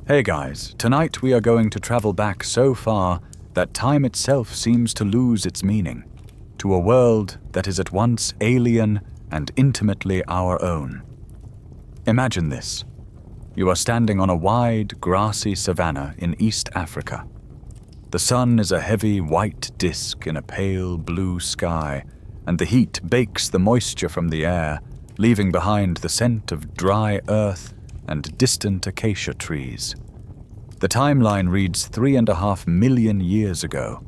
Hey guys, tonight we are going to travel back so far that time itself seems to lose its meaning, to a world that is at once alien and intimately our own. Imagine this. You are standing on a wide, grassy savanna in East Africa. The sun is a heavy white disk in a pale blue sky, and the heat bakes the moisture from the air, leaving behind the scent of dry earth and distant acacia trees. The timeline reads 3.5 million years ago.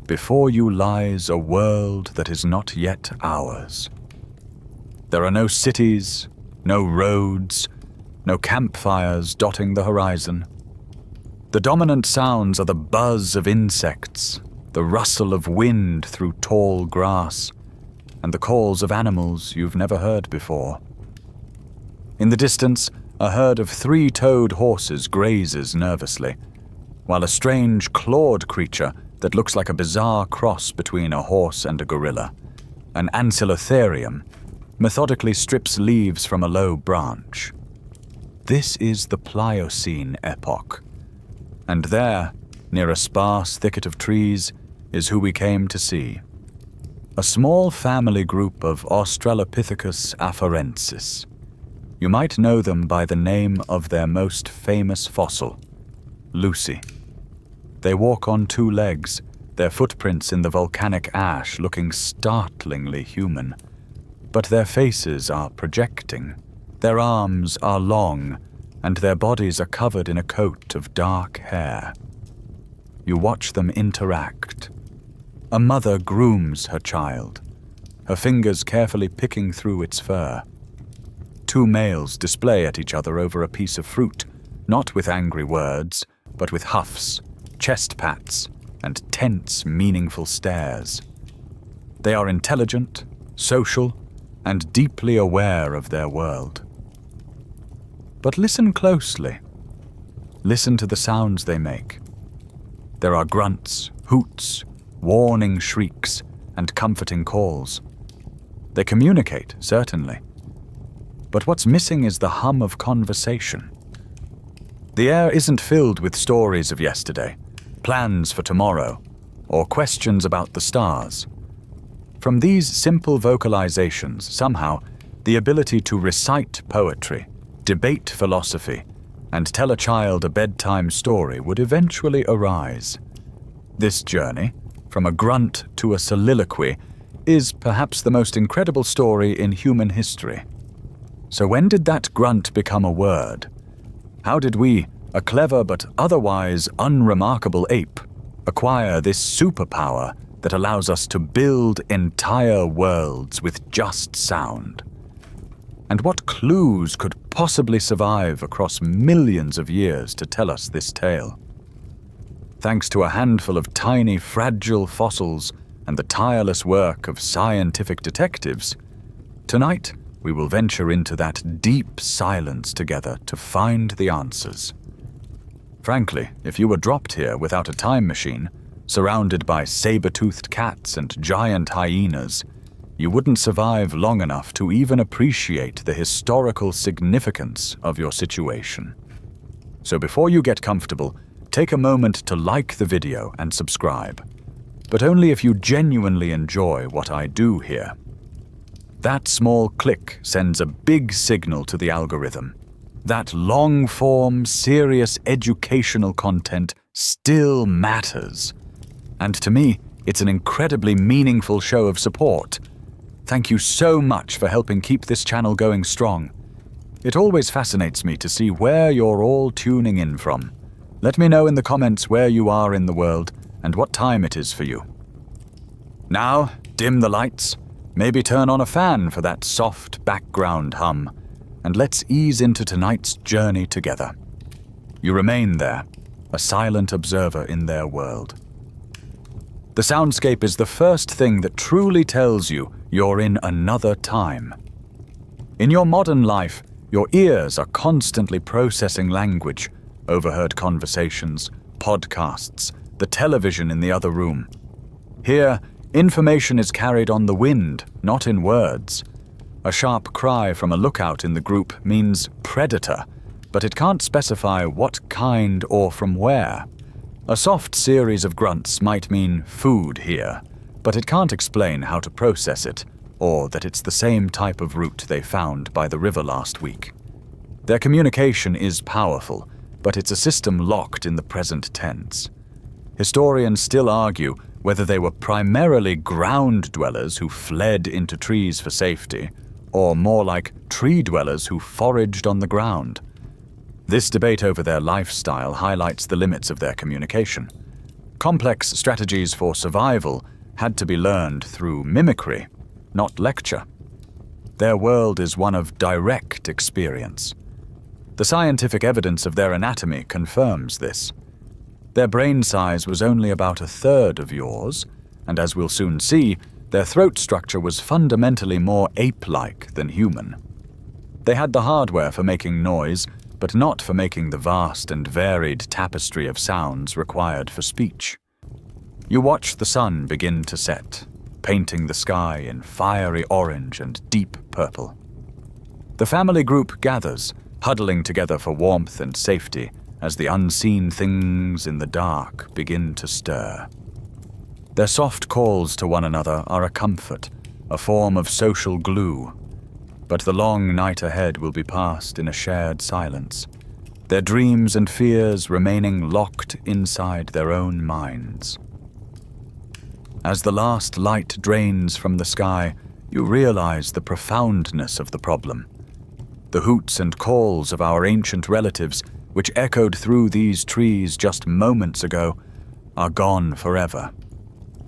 Before you lies a world that is not yet ours. There are no cities, no roads, no campfires dotting the horizon. The dominant sounds are the buzz of insects, the rustle of wind through tall grass, and the calls of animals you've never heard before. In the distance, a herd of 3-toed horses grazes nervously, while a strange clawed creature that looks like a bizarre cross between a horse and a gorilla, an Ancilotherium, methodically strips leaves from a low branch. This is the Pliocene epoch. And there, near a sparse thicket of trees, is who we came to see. A small family group of Australopithecus afarensis. You might know them by the name of their most famous fossil, Lucy. They walk on 2 legs, their footprints in the volcanic ash looking startlingly human. But their faces are projecting. Their arms are long, and their bodies are covered in a coat of dark hair. You watch them interact. A mother grooms her child, her fingers carefully picking through its fur. 2 males display at each other over a piece of fruit, not with angry words, but with huffs, chest pats, and tense, meaningful stares. They are intelligent, social, and deeply aware of their world. But listen closely. Listen to the sounds they make. There are grunts, hoots, warning shrieks, and comforting calls. They communicate, certainly. But what's missing is the hum of conversation. The air isn't filled with stories of yesterday, plans for tomorrow, or questions about the stars. From these simple vocalizations, somehow, the ability to recite poetry, debate philosophy, and tell a child a bedtime story would eventually arise. This journey, from a grunt to a soliloquy, is perhaps the most incredible story in human history. So when did that grunt become a word? How did we, a clever but otherwise unremarkable ape, acquire this superpower that allows us to build entire worlds with just sound? And what clues could possibly survive across millions of years to tell us this tale? Thanks to a handful of tiny, fragile fossils and the tireless work of scientific detectives, tonight we will venture into that deep silence together to find the answers. Frankly, if you were dropped here without a time machine, surrounded by saber-toothed cats and giant hyenas, you wouldn't survive long enough to even appreciate the historical significance of your situation. So before you get comfortable, take a moment to like the video and subscribe, but only if you genuinely enjoy what I do here. That small click sends a big signal to the algorithm. That long-form, serious educational content still matters. And to me, it's an incredibly meaningful show of support. Thank you so much for helping keep this channel going strong. It always fascinates me to see where you're all tuning in from. Let me know in the comments where you are in the world and what time it is for you. Now, dim the lights, maybe turn on a fan for that soft background hum, and let's ease into tonight's journey together. You remain there, a silent observer in their world. The soundscape is the first thing that truly tells you you're in another time. In your modern life, your ears are constantly processing language, overheard conversations, podcasts, the television in the other room. Here, information is carried on the wind, not in words. A sharp cry from a lookout in the group means predator, but it can't specify what kind or from where. A soft series of grunts might mean food here, but it can't explain how to process it, or that it's the same type of root they found by the river last week. Their communication is powerful, but it's a system locked in the present tense. Historians still argue whether they were primarily ground dwellers who fled into trees for safety, or more like tree dwellers who foraged on the ground. This debate over their lifestyle highlights the limits of their communication. Complex strategies for survival had to be learned through mimicry, not lecture. Their world is one of direct experience. The scientific evidence of their anatomy confirms this. Their brain size was only about a third of yours, and as we'll soon see, their throat structure was fundamentally more ape-like than human. They had the hardware for making noise, but not for making the vast and varied tapestry of sounds required for speech. You watch the sun begin to set, painting the sky in fiery orange and deep purple. The family group gathers, huddling together for warmth and safety as the unseen things in the dark begin to stir. Their soft calls to one another are a comfort, a form of social glue. But the long night ahead will be passed in a shared silence, their dreams and fears remaining locked inside their own minds. As the last light drains from the sky, you realize the profoundness of the problem. The hoots and calls of our ancient relatives, which echoed through these trees just moments ago, are gone forever.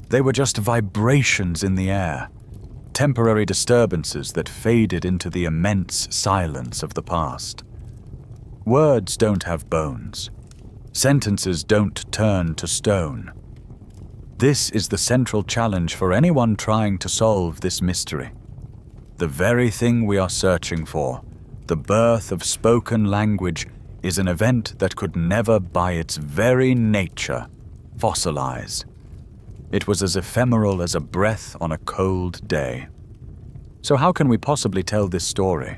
They were just vibrations in the air, temporary disturbances that faded into the immense silence of the past. Words don't have bones. Sentences don't turn to stone. This is the central challenge for anyone trying to solve this mystery. The very thing we are searching for, the birth of spoken language, is an event that could never by its very nature fossilize. It was as ephemeral as a breath on a cold day. So how can we possibly tell this story?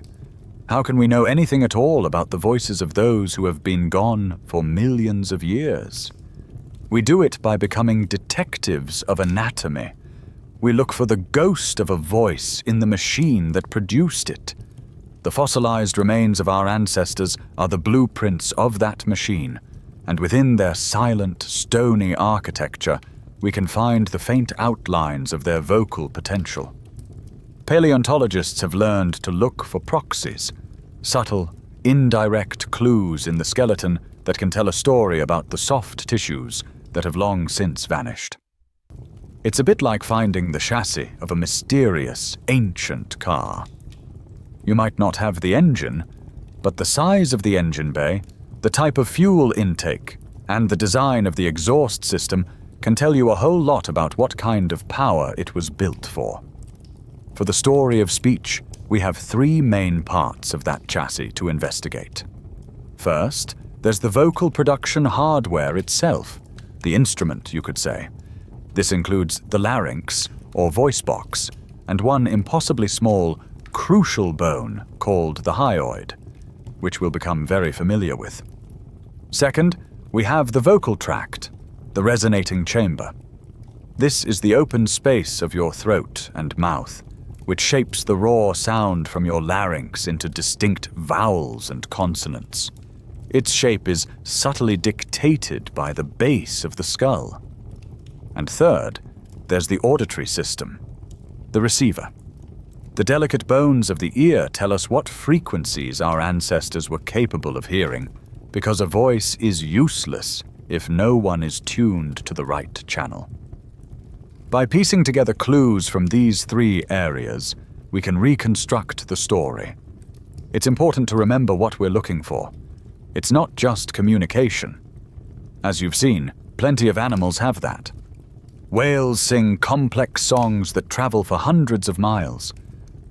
How can we know anything at all about the voices of those who have been gone for millions of years? We do it by becoming detectives of anatomy. We look for the ghost of a voice in the machine that produced it. The fossilized remains of our ancestors are the blueprints of that machine, and within their silent, stony architecture, we can find the faint outlines of their vocal potential. Paleontologists have learned to look for proxies, subtle, indirect clues in the skeleton that can tell a story about the soft tissues that have long since vanished. It's a bit like finding the chassis of a mysterious, ancient car. You might not have the engine, but the size of the engine bay, the type of fuel intake, and the design of the exhaust system can tell you a whole lot about what kind of power it was built for. For the story of speech, we have three main parts of that chassis to investigate. First, there's the vocal production hardware itself, the instrument, you could say. This includes the larynx, or voice box, and one impossibly small, crucial bone called the hyoid, which we'll become very familiar with. Second, we have the vocal tract, the resonating chamber. This is the open space of your throat and mouth, which shapes the raw sound from your larynx into distinct vowels and consonants. Its shape is subtly dictated by the base of the skull. And third, there's the auditory system, the receiver. The delicate bones of the ear tell us what frequencies our ancestors were capable of hearing, because a voice is useless if no one is tuned to the right channel. By piecing together clues from these three areas, we can reconstruct the story. It's important to remember what we're looking for. It's not just communication. As you've seen, plenty of animals have that. Whales sing complex songs that travel for hundreds of miles.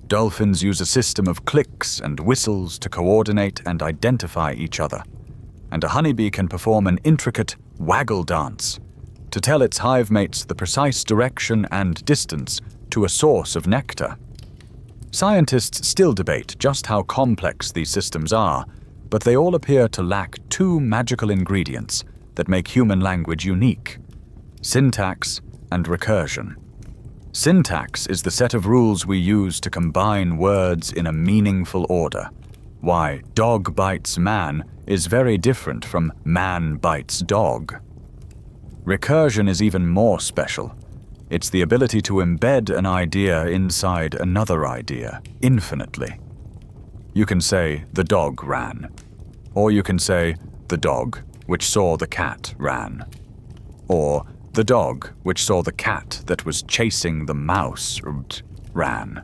Dolphins use a system of clicks and whistles to coordinate and identify each other. And a honeybee can perform an intricate waggle dance to tell its hive mates the precise direction and distance to a source of nectar. Scientists still debate just how complex these systems are, but they all appear to lack two magical ingredients that make human language unique: syntax and recursion. Syntax is the set of rules we use to combine words in a meaningful order. Why dog bites man is very different from man bites dog. Recursion is even more special. It's the ability to embed an idea inside another idea, infinitely. You can say, "the dog ran," or you can say, "the dog which saw the cat ran," or "the dog which saw the cat that was chasing the mouse ran."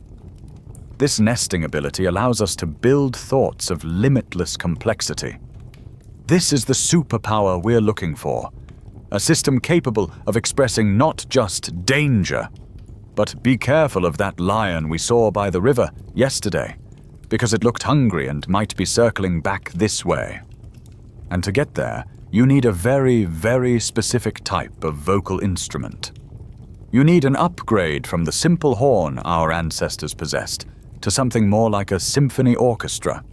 This nesting ability allows us to build thoughts of limitless complexity. This is the superpower we're looking for. A system capable of expressing not just danger, but be careful of that lion we saw by the river yesterday, because it looked hungry and might be circling back this way. And to get there, you need a very, very specific type of vocal instrument. You need an upgrade from the simple horn our ancestors possessed to something more like a symphony orchestra,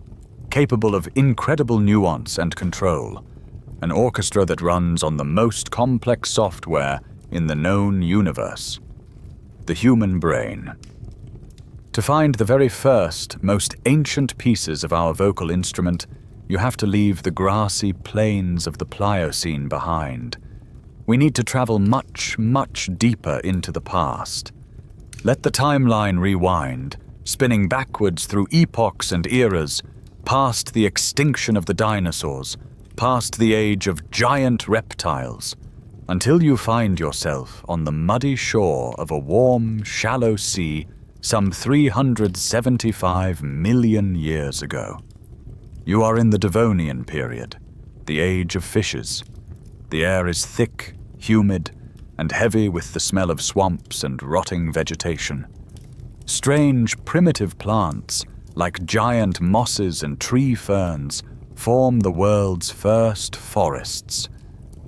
capable of incredible nuance and control. An orchestra that runs on the most complex software in the known universe: the human brain. To find the very first, most ancient pieces of our vocal instrument, you have to leave the grassy plains of the Pliocene behind. We need to travel much, much deeper into the past. Let the timeline rewind, spinning backwards through epochs and eras, past the extinction of the dinosaurs, past the age of giant reptiles, until you find yourself on the muddy shore of a warm, shallow sea some 375 million years ago. You are in the Devonian period, the age of fishes. The air is thick, humid, and heavy with the smell of swamps and rotting vegetation. Strange, primitive plants, like giant mosses and tree ferns, form the world's first forests,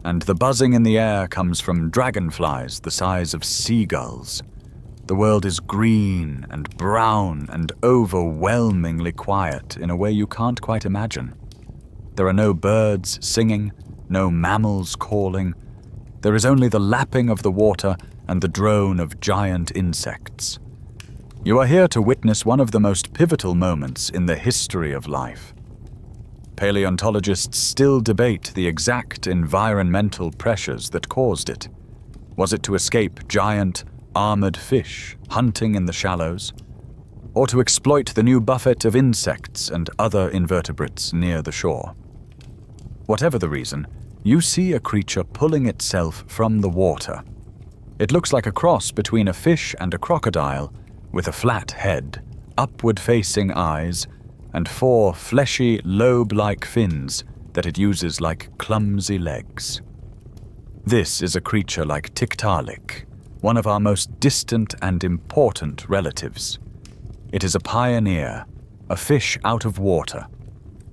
and the buzzing in the air comes from dragonflies the size of seagulls. The world is green and brown and overwhelmingly quiet in a way you can't quite imagine. There are no birds singing, no mammals calling. There is only the lapping of the water and the drone of giant insects. You are here to witness one of the most pivotal moments in the history of life. Paleontologists still debate the exact environmental pressures that caused it. Was it to escape giant, armored fish hunting in the shallows, or to exploit the new buffet of insects and other invertebrates near the shore? Whatever the reason, you see a creature pulling itself from the water. It looks like a cross between a fish and a crocodile, with a flat head, upward-facing eyes, and 4 fleshy, lobe-like fins that it uses like clumsy legs. This is a creature like Tiktaalik, one of our most distant and important relatives. It is a pioneer, a fish out of water,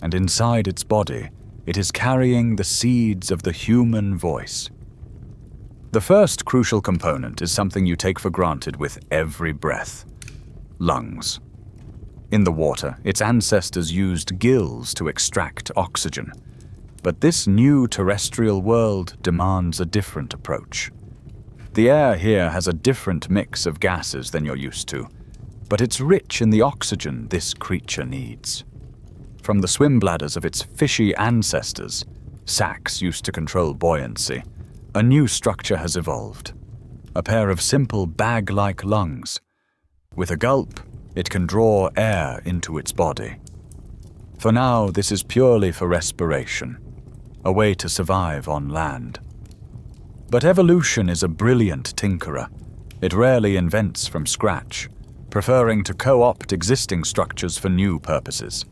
and inside its body, it is carrying the seeds of the human voice. The first crucial component is something you take for granted with every breath: lungs. In the water, its ancestors used gills to extract oxygen. But this new terrestrial world demands a different approach. The air here has a different mix of gases than you're used to, but it's rich in the oxygen this creature needs. From the swim bladders of its fishy ancestors, sacs used to control buoyancy, a new structure has evolved. A pair of simple bag-like lungs. With a gulp, it can draw air into its body. For now, this is purely for respiration, a way to survive on land. But evolution is a brilliant tinkerer. It rarely invents from scratch, preferring to co-opt existing structures for new purposes.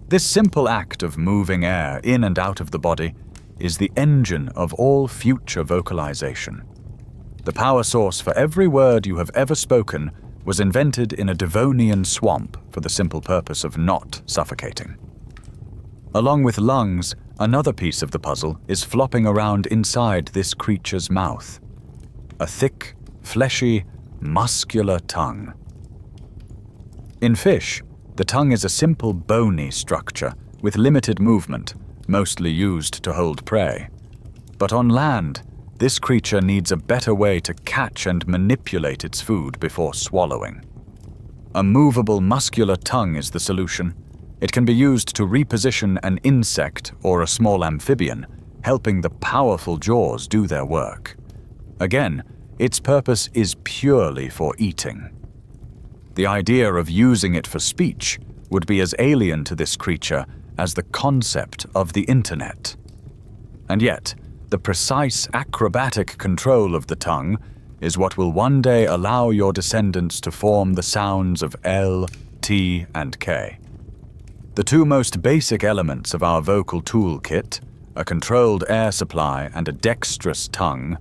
This simple act of moving air in and out of the body is the engine of all future vocalization. The power source for every word you have ever spoken was invented in a Devonian swamp for the simple purpose of not suffocating. Along with lungs, another piece of the puzzle is flopping around inside this creature's mouth. A thick, fleshy, muscular tongue. In fish, the tongue is a simple bony structure with limited movement, mostly used to hold prey. But on land, this creature needs a better way to catch and manipulate its food before swallowing. A movable muscular tongue is the solution. It can be used to reposition an insect or a small amphibian, helping the powerful jaws do their work. Again, its purpose is purely for eating. The idea of using it for speech would be as alien to this creature as the concept of the internet. And yet, the precise acrobatic control of the tongue is what will one day allow your descendants to form the sounds of L, T, and K. The two most basic elements of our vocal toolkit, a controlled air supply and a dexterous tongue,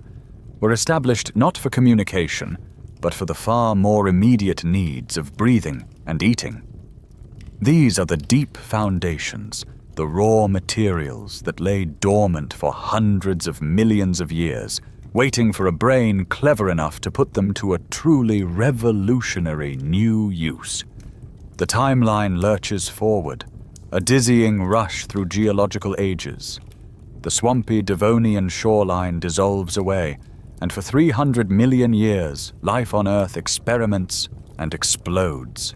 were established not for communication, but for the far more immediate needs of breathing and eating. These are the deep foundations, the raw materials that lay dormant for hundreds of millions of years, waiting for a brain clever enough to put them to a truly revolutionary new use. The timeline lurches forward, a dizzying rush through geological ages. The swampy Devonian shoreline dissolves away, and for 300 million years, life on Earth experiments and explodes.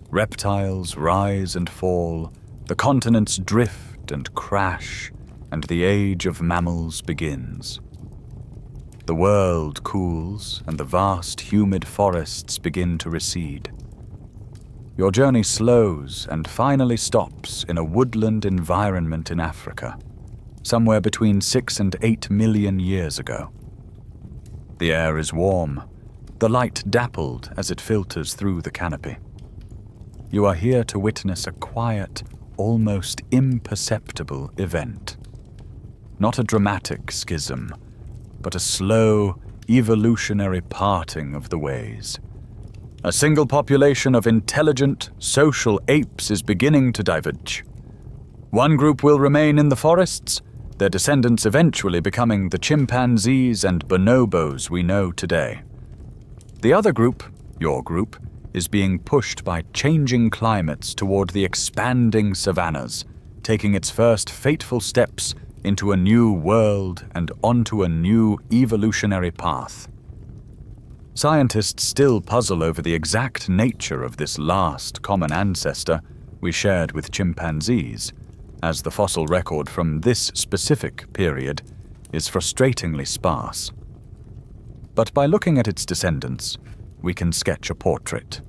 Reptiles rise and fall, the continents drift and crash, and the age of mammals begins. The world cools, and the vast, humid forests begin to recede. Your journey slows and finally stops in a woodland environment in Africa, somewhere between 6 and 8 million years ago. The air is warm, the light dappled as it filters through the canopy. You are here to witness a quiet, almost imperceptible event. Not a dramatic schism, but a slow, evolutionary parting of the ways. A single population of intelligent, social apes is beginning to diverge. One group will remain in the forests, their descendants eventually becoming the chimpanzees and bonobos we know today. The other group, your group, is being pushed by changing climates toward the expanding savannas, taking its first fateful steps into a new world and onto a new evolutionary path. Scientists still puzzle over the exact nature of this last common ancestor we shared with chimpanzees, as the fossil record from this specific period is frustratingly sparse. But by looking at its descendants, we can sketch a portrait.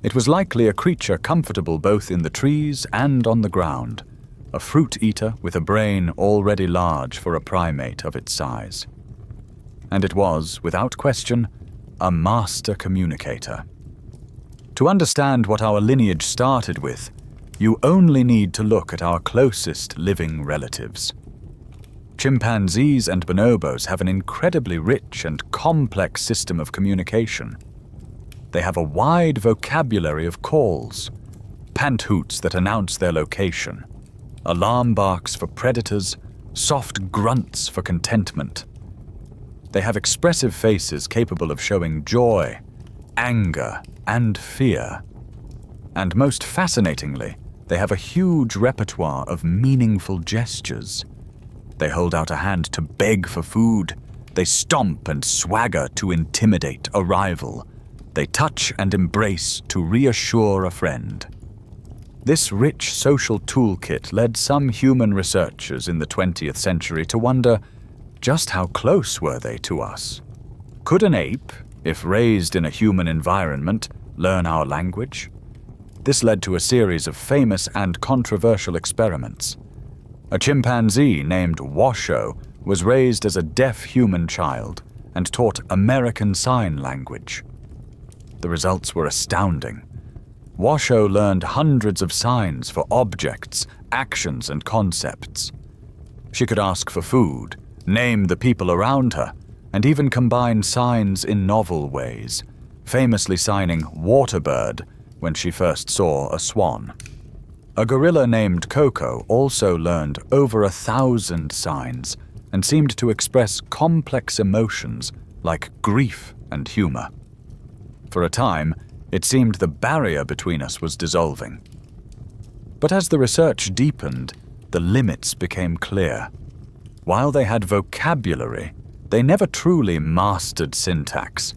It was likely a creature comfortable both in the trees and on the ground, a fruit eater with a brain already large for a primate of its size. And it was, without question, a master communicator. To understand what our lineage started with, you only need to look at our closest living relatives. Chimpanzees and bonobos have an incredibly rich and complex system of communication. They have a wide vocabulary of calls, pant hoots that announce their location, alarm barks for predators, soft grunts for contentment. They have expressive faces capable of showing joy, anger, and fear. And most fascinatingly, they have a huge repertoire of meaningful gestures. They hold out a hand to beg for food. They stomp and swagger to intimidate a rival. They touch and embrace to reassure a friend. This rich social toolkit led some human researchers in the 20th century to wonder, just how close were they to us? Could an ape, if raised in a human environment, learn our language? This led to a series of famous and controversial experiments. A chimpanzee named Washoe was raised as a deaf human child and taught American Sign Language. The results were astounding. Washoe learned hundreds of signs for objects, actions, and concepts. She could ask for food, name the people around her, and even combine signs in novel ways, famously signing Waterbird when she first saw a swan. A gorilla named Coco also learned over 1,000 signs and seemed to express complex emotions like grief and humor. For a time, it seemed the barrier between us was dissolving. But as the research deepened, the limits became clear. While they had vocabulary, they never truly mastered syntax.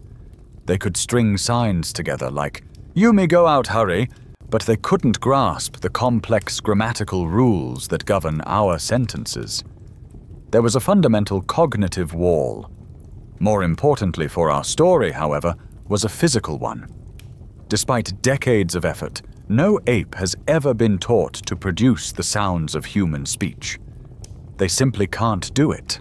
They could string signs together like, "You may go out, hurry," but they couldn't grasp the complex grammatical rules that govern our sentences. There was a fundamental cognitive wall. More importantly for our story, however, was a physical one. Despite decades of effort, no ape has ever been taught to produce the sounds of human speech. They simply can't do it.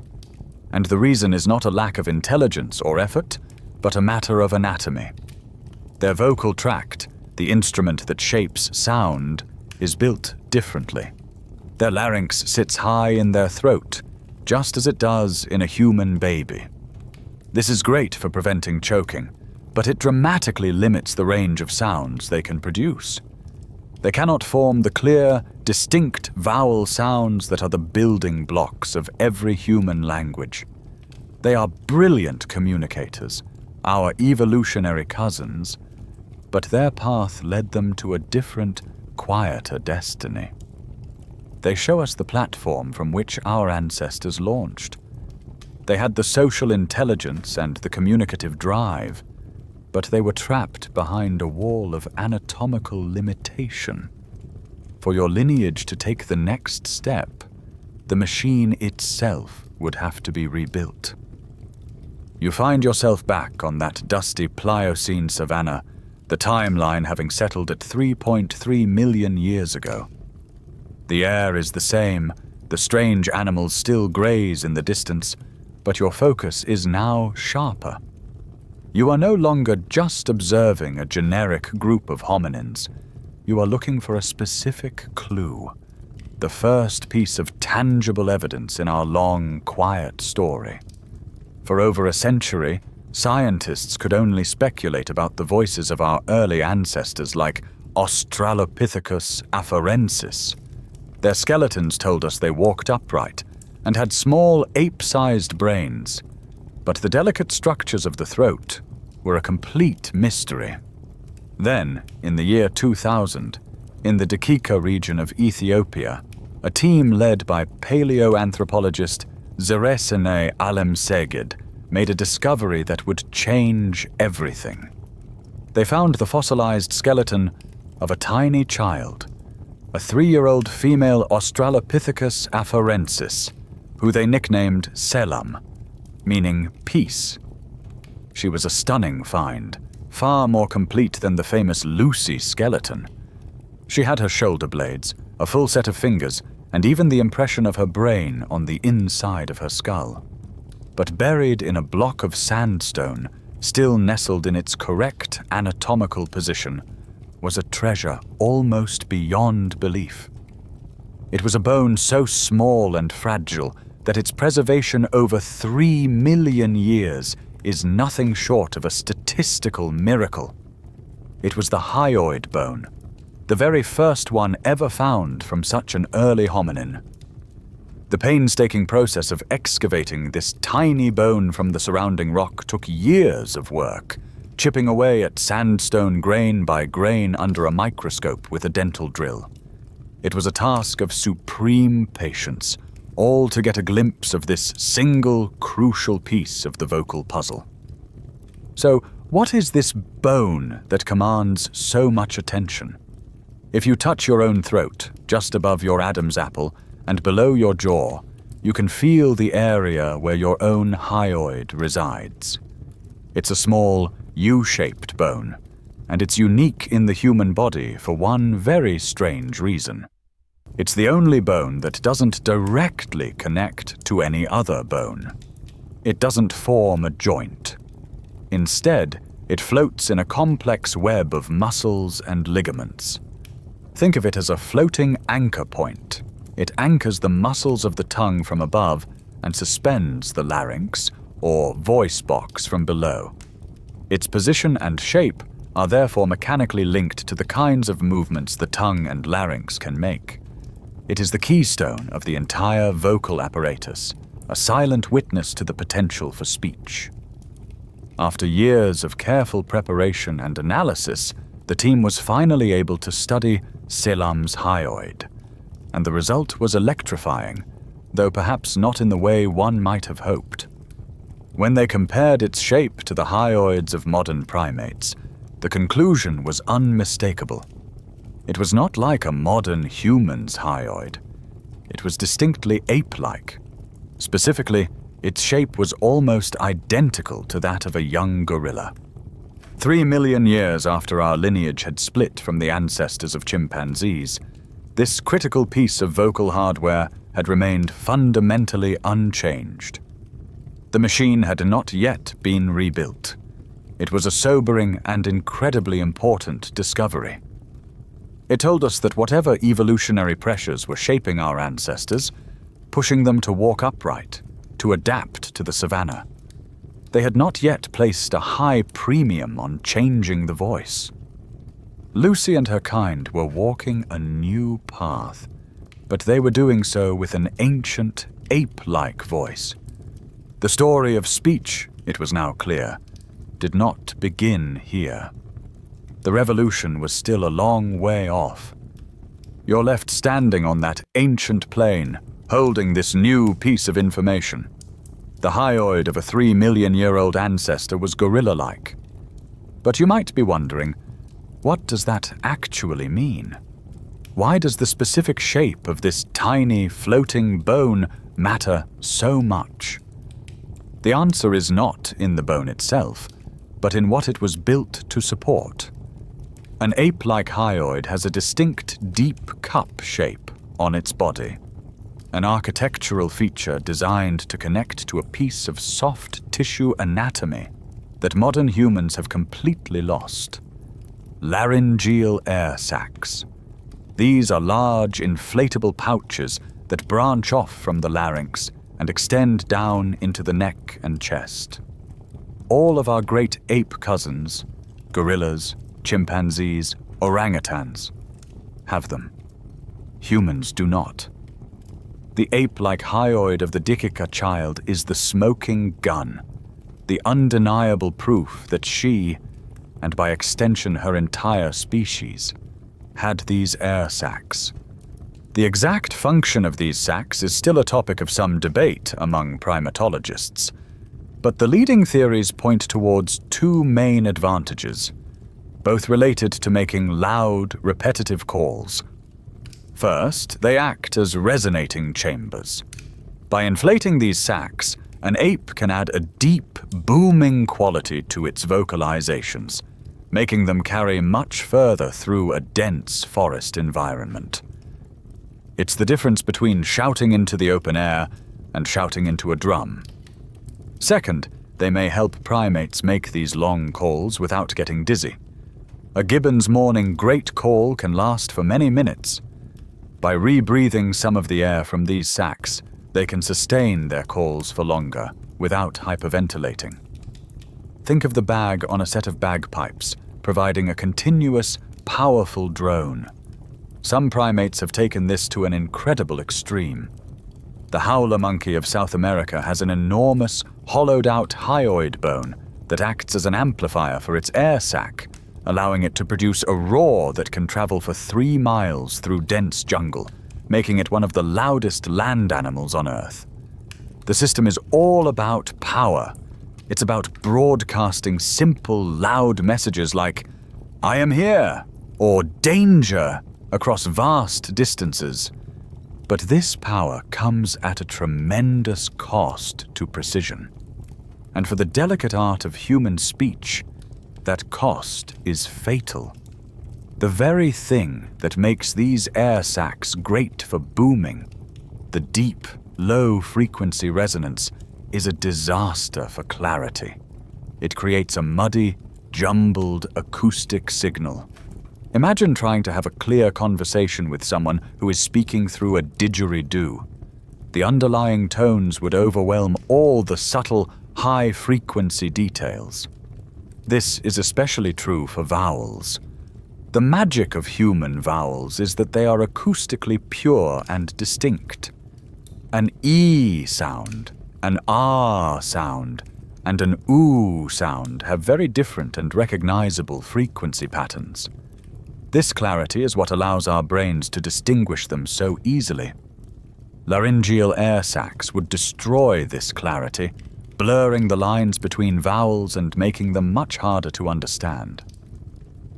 And the reason is not a lack of intelligence or effort, but a matter of anatomy. Their vocal tract, the instrument that shapes sound, is built differently. Their larynx sits high in their throat, just as it does in a human baby. This is great for preventing choking, but it dramatically limits the range of sounds they can produce. They cannot form the clear, distinct vowel sounds that are the building blocks of every human language. They are brilliant communicators, our evolutionary cousins, but their path led them to a different, quieter destiny. They show us the platform from which our ancestors launched. They had the social intelligence and the communicative drive, but they were trapped behind a wall of anatomical limitation. For your lineage to take the next step, the machine itself would have to be rebuilt. You find yourself back on that dusty Pliocene savanna, the timeline having settled at 3.3 million years ago. The air is the same, the strange animals still graze in the distance, but your focus is now sharper. You are no longer just observing a generic group of hominins. You are looking for a specific clue, the first piece of tangible evidence in our long, quiet story. For over a century, scientists could only speculate about the voices of our early ancestors like Australopithecus afarensis. Their skeletons told us they walked upright and had small ape-sized brains, but the delicate structures of the throat were a complete mystery. Then, in the year 2000, in the Dakika region of Ethiopia, a team led by paleoanthropologist Zeresene Alemseged made a discovery that would change everything. They found the fossilized skeleton of a tiny child, a 3-year-old female Australopithecus afarensis, who they nicknamed Selam, meaning peace. She was a stunning find, far more complete than the famous Lucy skeleton. She had her shoulder blades, a full set of fingers, and even the impression of her brain on the inside of her skull. But buried in a block of sandstone, still nestled in its correct anatomical position, was a treasure almost beyond belief. It was a bone so small and fragile that its preservation over 3 million years is nothing short of a statistical miracle. It was the hyoid bone, the very first one ever found from such an early hominin. The painstaking process of excavating this tiny bone from the surrounding rock took years of work, chipping away at sandstone grain by grain under a microscope with a dental drill. It was a task of supreme patience, all to get a glimpse of this single crucial piece of the vocal puzzle. So, what is this bone that commands so much attention? If you touch your own throat, just above your Adam's apple, and below your jaw, you can feel the area where your own hyoid resides. It's a small, U-shaped bone, and it's unique in the human body for one very strange reason. It's the only bone that doesn't directly connect to any other bone. It doesn't form a joint. Instead, it floats in a complex web of muscles and ligaments. Think of it as a floating anchor point. It anchors the muscles of the tongue from above and suspends the larynx, or voice box, from below. Its position and shape are therefore mechanically linked to the kinds of movements the tongue and larynx can make. It is the keystone of the entire vocal apparatus, a silent witness to the potential for speech. After years of careful preparation and analysis, the team was finally able to study Selam's hyoid, and the result was electrifying, though perhaps not in the way one might have hoped. When they compared its shape to the hyoids of modern primates, the conclusion was unmistakable. It was not like a modern human's hyoid. It was distinctly ape-like. Specifically, its shape was almost identical to that of a young gorilla. 3 million years after our lineage had split from the ancestors of chimpanzees, this critical piece of vocal hardware had remained fundamentally unchanged. The machine had not yet been rebuilt. It was a sobering and incredibly important discovery. It told us that whatever evolutionary pressures were shaping our ancestors, pushing them to walk upright, to adapt to the savannah, they had not yet placed a high premium on changing the voice. Lucy and her kind were walking a new path, but they were doing so with an ancient, ape-like voice. The story of speech, it was now clear, did not begin here. The revolution was still a long way off. You're left standing on that ancient plain, holding this new piece of information. The hyoid of a 3 million-year-old ancestor was gorilla-like. But you might be wondering, what does that actually mean? Why does the specific shape of this tiny, floating bone matter so much? The answer is not in the bone itself, but in what it was built to support. An ape-like hyoid has a distinct deep cup shape on its body, an architectural feature designed to connect to a piece of soft tissue anatomy that modern humans have completely lost: laryngeal air sacs. These are large, inflatable pouches that branch off from the larynx and extend down into the neck and chest. All of our great ape cousins, gorillas, chimpanzees, orangutans, have them. Humans do not. The ape-like hyoid of the Dikika child is the smoking gun, the undeniable proof that she, and by extension her entire species, had these air sacs. The exact function of these sacs is still a topic of some debate among primatologists, but the leading theories point towards two main advantages, both related to making loud, repetitive calls. First, they act as resonating chambers. By inflating these sacs, an ape can add a deep, booming quality to its vocalizations, making them carry much further through a dense forest environment. It's the difference between shouting into the open air and shouting into a drum. Second, they may help primates make these long calls without getting dizzy. A gibbon's morning great call can last for many minutes. By rebreathing some of the air from these sacs, they can sustain their calls for longer without hyperventilating. Think of the bag on a set of bagpipes, providing a continuous, powerful drone. Some primates have taken this to an incredible extreme. The howler monkey of South America has an enormous, hollowed-out hyoid bone that acts as an amplifier for its air sac, allowing it to produce a roar that can travel for 3 miles through dense jungle, making it one of the loudest land animals on Earth. The system is all about power. It's about broadcasting simple, loud messages like, "I am here," or "danger," across vast distances. But this power comes at a tremendous cost to precision. And for the delicate art of human speech, that cost is fatal. The very thing that makes these air sacs great for booming, the deep, low-frequency resonance, is a disaster for clarity. It creates a muddy, jumbled acoustic signal. Imagine trying to have a clear conversation with someone who is speaking through a didgeridoo. The underlying tones would overwhelm all the subtle, high-frequency details. This is especially true for vowels. The magic of human vowels is that they are acoustically pure and distinct. An E sound, an R sound, and an OO sound have very different and recognizable frequency patterns. This clarity is what allows our brains to distinguish them so easily. Laryngeal air sacs would destroy this clarity, blurring the lines between vowels and making them much harder to understand.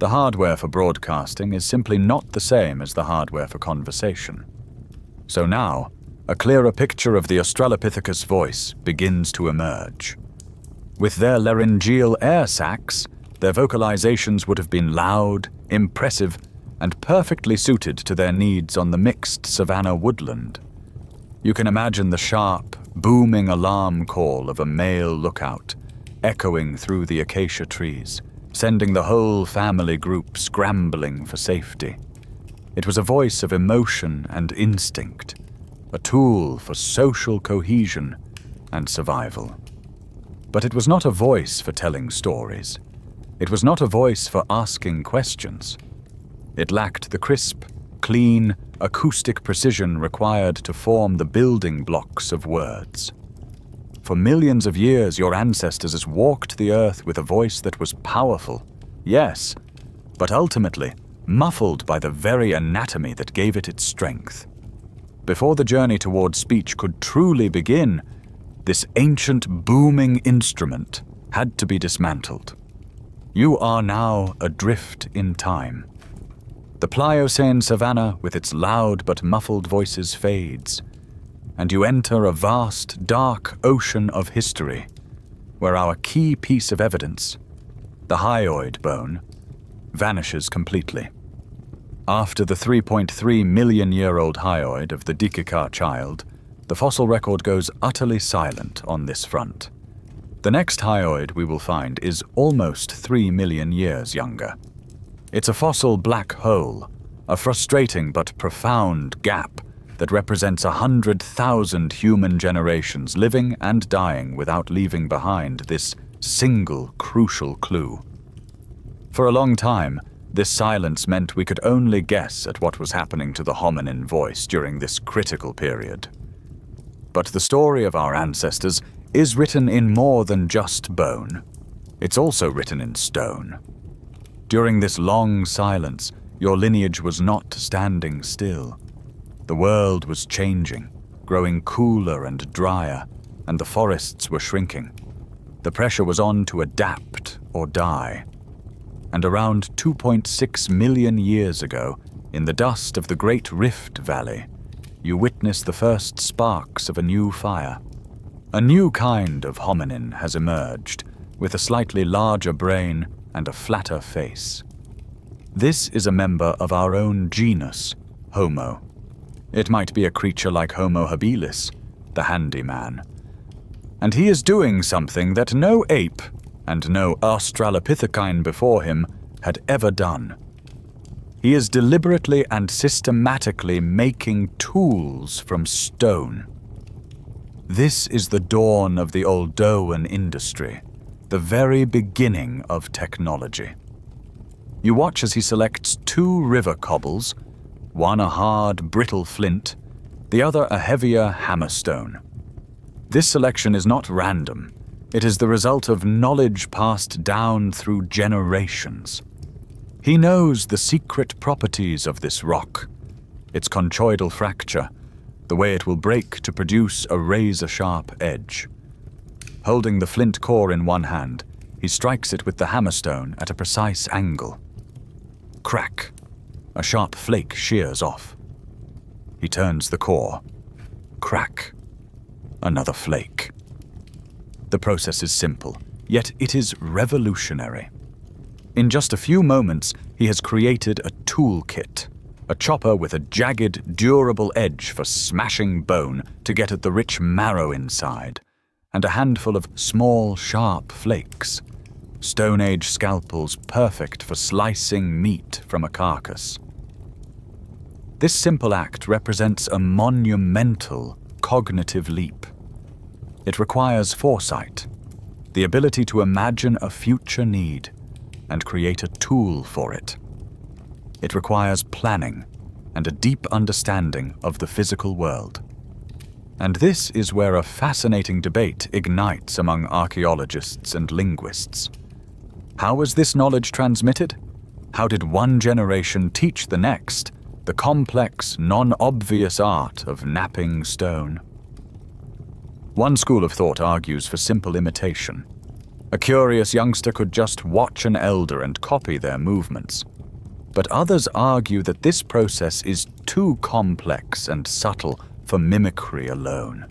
The hardware for broadcasting is simply not the same as the hardware for conversation. So now, a clearer picture of the Australopithecus voice begins to emerge. With their laryngeal air sacs, their vocalizations would have been loud, impressive, and perfectly suited to their needs on the mixed savanna woodland. You can imagine the sharp, booming alarm call of a male lookout, echoing through the acacia trees, sending the whole family group scrambling for safety. It was a voice of emotion and instinct, a tool for social cohesion and survival. But it was not a voice for telling stories. It was not a voice for asking questions. It lacked the crisp, clean, acoustic precision required to form the building blocks of words. For millions of years, your ancestors walked the earth with a voice that was powerful, yes, but ultimately muffled by the very anatomy that gave it its strength. Before the journey toward speech could truly begin, this ancient booming instrument had to be dismantled. You are now adrift in time. The Pliocene savanna with its loud but muffled voices fades, and you enter a vast, dark ocean of history, where our key piece of evidence, the hyoid bone, vanishes completely. After the 3.3 million-year-old hyoid of the Dikika child, the fossil record goes utterly silent on this front. The next hyoid we will find is almost 3 million years younger. It's a fossil black hole, a frustrating but profound gap that represents 100,000 human generations living and dying without leaving behind this single crucial clue. For a long time, this silence meant we could only guess at what was happening to the hominin voice during this critical period. But the story of our ancestors is written in more than just bone. It's also written in stone. During this long silence, your lineage was not standing still. The world was changing, growing cooler and drier, and the forests were shrinking. The pressure was on to adapt or die. And around 2.6 million years ago, in the dust of the Great Rift Valley, you witnessed the first sparks of a new fire. A new kind of hominin has emerged, with a slightly larger brain and a flatter face. This is a member of our own genus, Homo. It might be a creature like Homo habilis, the handyman. And he is doing something that no ape, and no Australopithecine before him, had ever done. He is deliberately and systematically making tools from stone. This is the dawn of the Oldowan industry, the very beginning of technology. You watch as he selects 2 river cobbles, one a hard, brittle flint, the other a heavier hammerstone. This selection is not random. It is the result of knowledge passed down through generations. He knows the secret properties of this rock, its conchoidal fracture, the way it will break to produce a razor-sharp edge. Holding the flint core in one hand, he strikes it with the hammerstone at a precise angle. Crack! A sharp flake shears off. He turns the core. Crack! Another flake. The process is simple, yet it is revolutionary. In just a few moments, he has created a toolkit, a chopper with a jagged, durable edge for smashing bone to get at the rich marrow inside, and a handful of small, sharp flakes, Stone Age scalpels perfect for slicing meat from a carcass. This simple act represents a monumental cognitive leap. It requires foresight, the ability to imagine a future need and create a tool for it. It requires planning and a deep understanding of the physical world. And this is where a fascinating debate ignites among archaeologists and linguists. How was this knowledge transmitted? How did one generation teach the next the complex, non-obvious art of knapping stone? One school of thought argues for simple imitation. A curious youngster could just watch an elder and copy their movements. But others argue that this process is too complex and subtle for mimicry alone.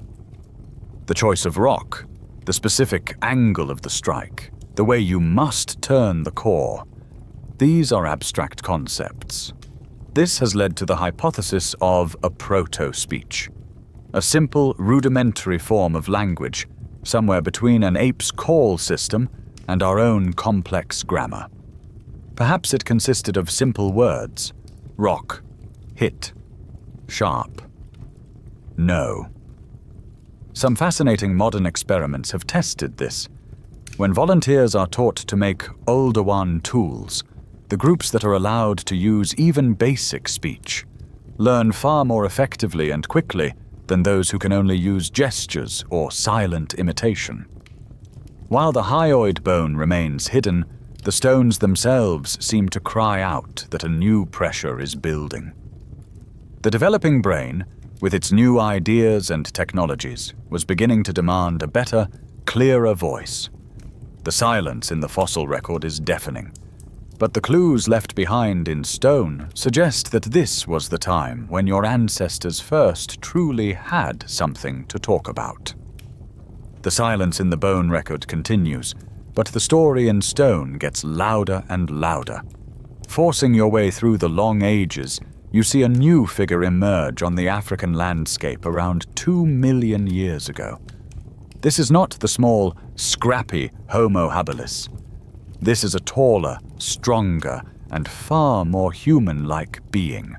The choice of rock, the specific angle of the strike, the way you must turn the core, these are abstract concepts. This has led to the hypothesis of a proto-speech, a simple, rudimentary form of language, somewhere between an ape's call system and our own complex grammar. Perhaps it consisted of simple words: rock, hit, sharp, no. Some fascinating modern experiments have tested this. When volunteers are taught to make older one tools, the groups that are allowed to use even basic speech learn far more effectively and quickly than those who can only use gestures or silent imitation. While the hyoid bone remains hidden, the stones themselves seem to cry out that a new pressure is building. The developing brain, with its new ideas and technologies, was beginning to demand a better, clearer voice. The silence in the fossil record is deafening, but the clues left behind in stone suggest that this was the time when your ancestors first truly had something to talk about. The silence in the bone record continues, but the story in stone gets louder and louder. Forcing your way through the long ages, you see a new figure emerge on the African landscape around 2 million years ago. This is not the small, scrappy Homo habilis. This is a taller, stronger, and far more human-like being.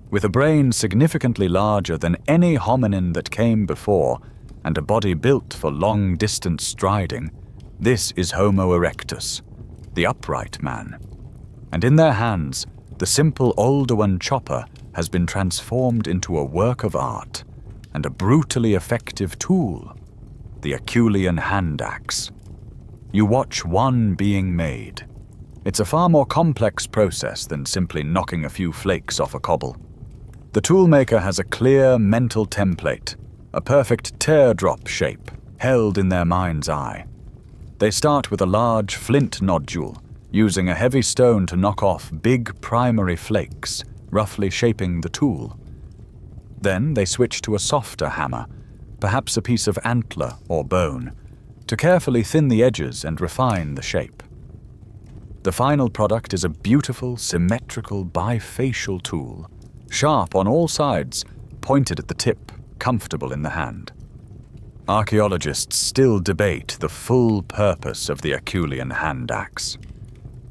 With a brain significantly larger than any hominin that came before, and a body built for long-distance striding, this is Homo erectus, the upright man. And in their hands, the simple Oldowan chopper has been transformed into a work of art and a brutally effective tool, the Acheulean hand axe. You watch one being made. It's a far more complex process than simply knocking a few flakes off a cobble. The toolmaker has a clear mental template, a perfect teardrop shape held in their mind's eye. They start with a large flint nodule, using a heavy stone to knock off big primary flakes, roughly shaping the tool. Then they switch to a softer hammer, perhaps a piece of antler or bone, to carefully thin the edges and refine the shape. The final product is a beautiful, symmetrical, bifacial tool, sharp on all sides, pointed at the tip, comfortable in the hand. Archaeologists still debate the full purpose of the Acheulean hand axe.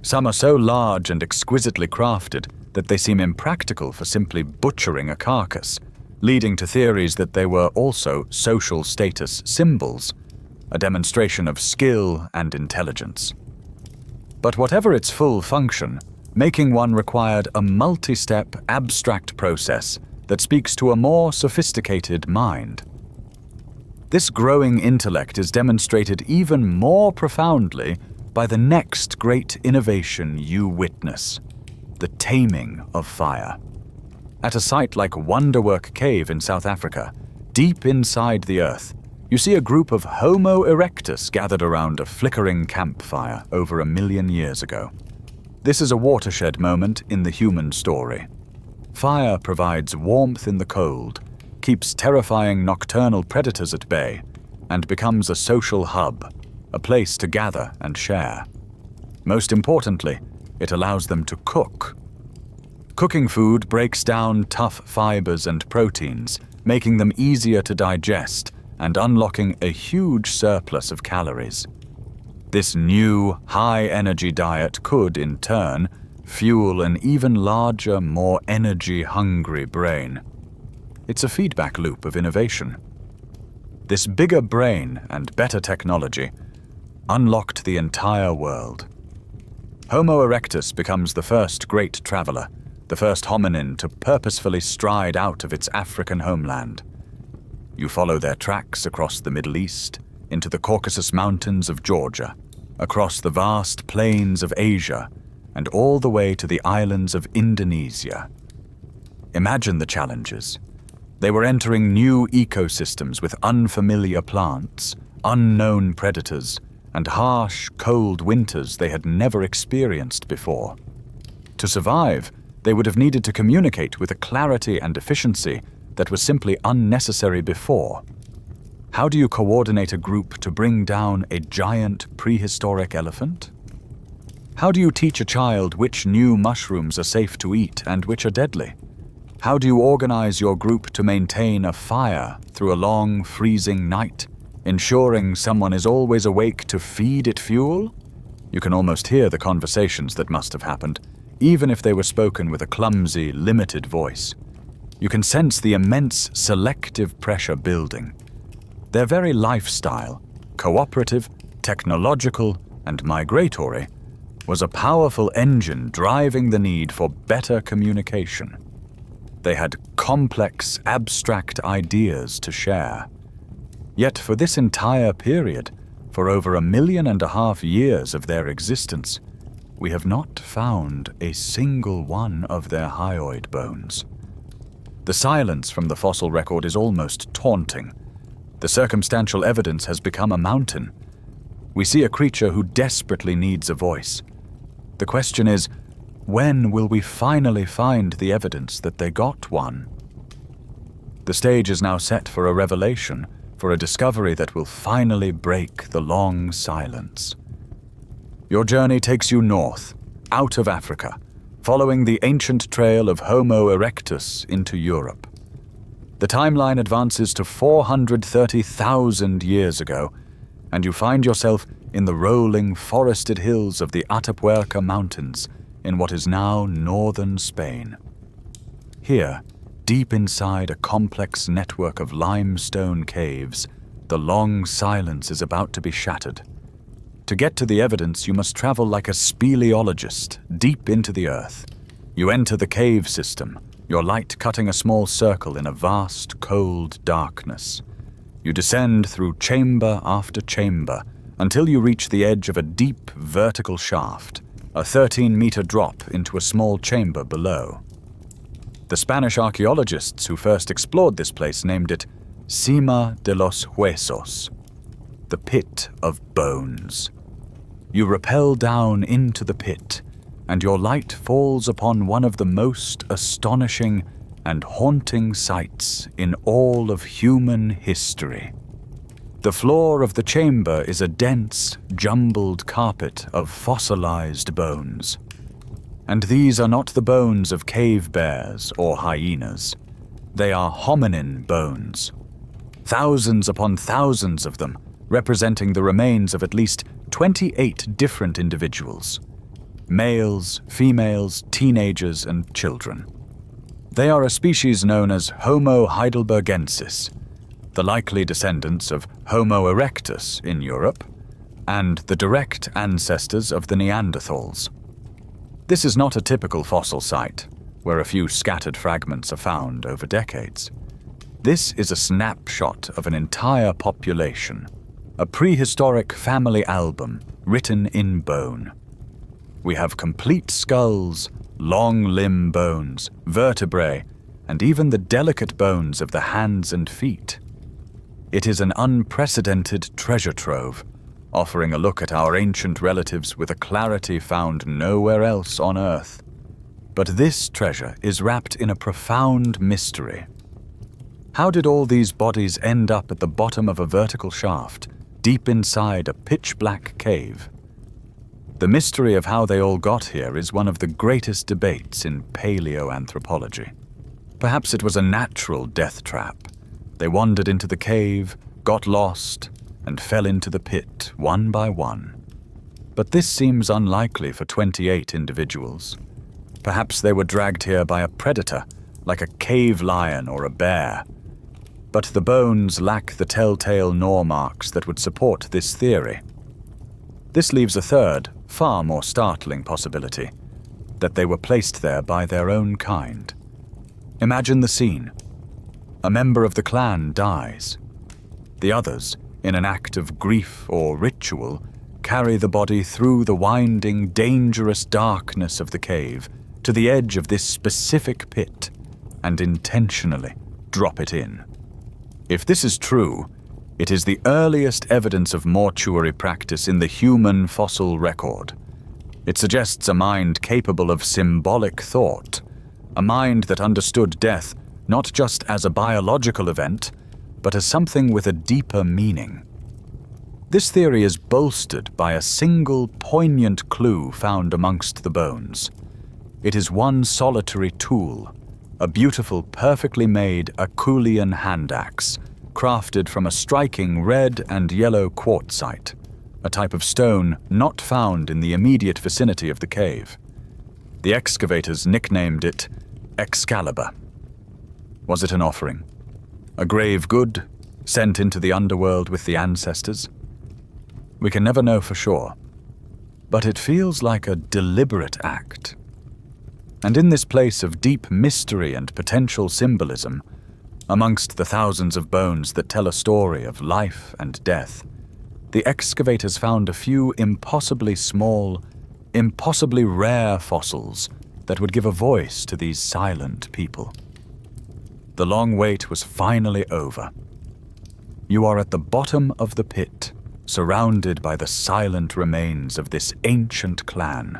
Some are so large and exquisitely crafted that they seem impractical for simply butchering a carcass, leading to theories that they were also social status symbols, a demonstration of skill and intelligence. But whatever its full function, making one required a multi-step, abstract process that speaks to a more sophisticated mind. This growing intellect is demonstrated even more profoundly by the next great innovation you witness, the taming of fire. At a site like Wonderwork Cave in South Africa, deep inside the earth, you see a group of Homo erectus gathered around a flickering campfire over 1 million years ago. This is a watershed moment in the human story. Fire provides warmth in the cold, keeps terrifying nocturnal predators at bay, and becomes a social hub, a place to gather and share. Most importantly, it allows them to cook. Cooking food breaks down tough fibers and proteins, making them easier to digest and unlocking a huge surplus of calories. This new, high-energy diet could, in turn, fuel an even larger, more energy-hungry brain. It's a feedback loop of innovation. This bigger brain and better technology unlocked the entire world. Homo erectus becomes the first great traveler, the first hominin to purposefully stride out of its African homeland. You follow their tracks across the Middle East, into the Caucasus Mountains of Georgia, across the vast plains of Asia, and all the way to the islands of Indonesia. Imagine the challenges. They were entering new ecosystems with unfamiliar plants, unknown predators, and harsh, cold winters they had never experienced before. To survive, they would have needed to communicate with a clarity and efficiency that was simply unnecessary before. How do you coordinate a group to bring down a giant prehistoric elephant? How do you teach a child which new mushrooms are safe to eat and which are deadly? How do you organize your group to maintain a fire through a long, freezing night, ensuring someone is always awake to feed it fuel? You can almost hear the conversations that must have happened, even if they were spoken with a clumsy, limited voice. You can sense the immense selective pressure building. Their very lifestyle, cooperative, technological, and migratory, was a powerful engine driving the need for better communication. They had complex, abstract ideas to share. Yet for this entire period, for over 1.5 million years of their existence, we have not found a single one of their hyoid bones. The silence from the fossil record is almost taunting. The circumstantial evidence has become a mountain. We see a creature who desperately needs a voice. The question is, when will we finally find the evidence that they got one? The stage is now set for a revelation, for a discovery that will finally break the long silence. Your journey takes you north, out of Africa, following the ancient trail of Homo erectus into Europe. The timeline advances to 430,000 years ago, and you find yourself in the rolling, forested hills of the Atapuerca Mountains in what is now northern Spain. Here, deep inside a complex network of limestone caves, the long silence is about to be shattered. To get to the evidence, you must travel like a speleologist, deep into the earth. You enter the cave system, your light cutting a small circle in a vast, cold darkness. You descend through chamber after chamber until you reach the edge of a deep, vertical shaft, a 13-meter drop into a small chamber below. The Spanish archaeologists who first explored this place named it Cima de los Huesos, the pit of bones. You rappel down into the pit, and your light falls upon one of the most astonishing and haunting sights in all of human history. The floor of the chamber is a dense, jumbled carpet of fossilized bones. And these are not the bones of cave bears or hyenas. They are hominin bones. Thousands upon thousands of them, representing the remains of at least 28 different individuals. Males, females, teenagers, and children. They are a species known as Homo heidelbergensis, the likely descendants of Homo erectus in Europe, and the direct ancestors of the Neanderthals. This is not a typical fossil site, where a few scattered fragments are found over decades. This is a snapshot of an entire population, a prehistoric family album written in bone. We have complete skulls, long limb bones, vertebrae, and even the delicate bones of the hands and feet. It is an unprecedented treasure trove, offering a look at our ancient relatives with a clarity found nowhere else on Earth. But this treasure is wrapped in a profound mystery. How did all these bodies end up at the bottom of a vertical shaft, deep inside a pitch-black cave? The mystery of how they all got here is one of the greatest debates in paleoanthropology. Perhaps it was a natural death trap. They wandered into the cave, got lost, and fell into the pit one by one. But this seems unlikely for 28 individuals. Perhaps they were dragged here by a predator, like a cave lion or a bear. But the bones lack the telltale gnaw marks that would support this theory. This leaves a third, far more startling possibility, that they were placed there by their own kind. Imagine the scene. A member of the clan dies. The others, in an act of grief or ritual, carry the body through the winding, dangerous darkness of the cave to the edge of this specific pit and intentionally drop it in. If this is true, it is the earliest evidence of mortuary practice in the human fossil record. It suggests a mind capable of symbolic thought, a mind that understood death not just as a biological event, but as something with a deeper meaning. This theory is bolstered by a single poignant clue found amongst the bones. It is one solitary tool, a beautiful, perfectly made Apulian hand axe, crafted from a striking red and yellow quartzite, a type of stone not found in the immediate vicinity of the cave. The excavators nicknamed it Excalibur. Was it an offering? A grave good, sent into the underworld with the ancestors? We can never know for sure, but it feels like a deliberate act. And in this place of deep mystery and potential symbolism, amongst the thousands of bones that tell a story of life and death, the excavators found a few impossibly small, impossibly rare fossils that would give a voice to these silent people. The long wait was finally over. You are at the bottom of the pit, surrounded by the silent remains of this ancient clan.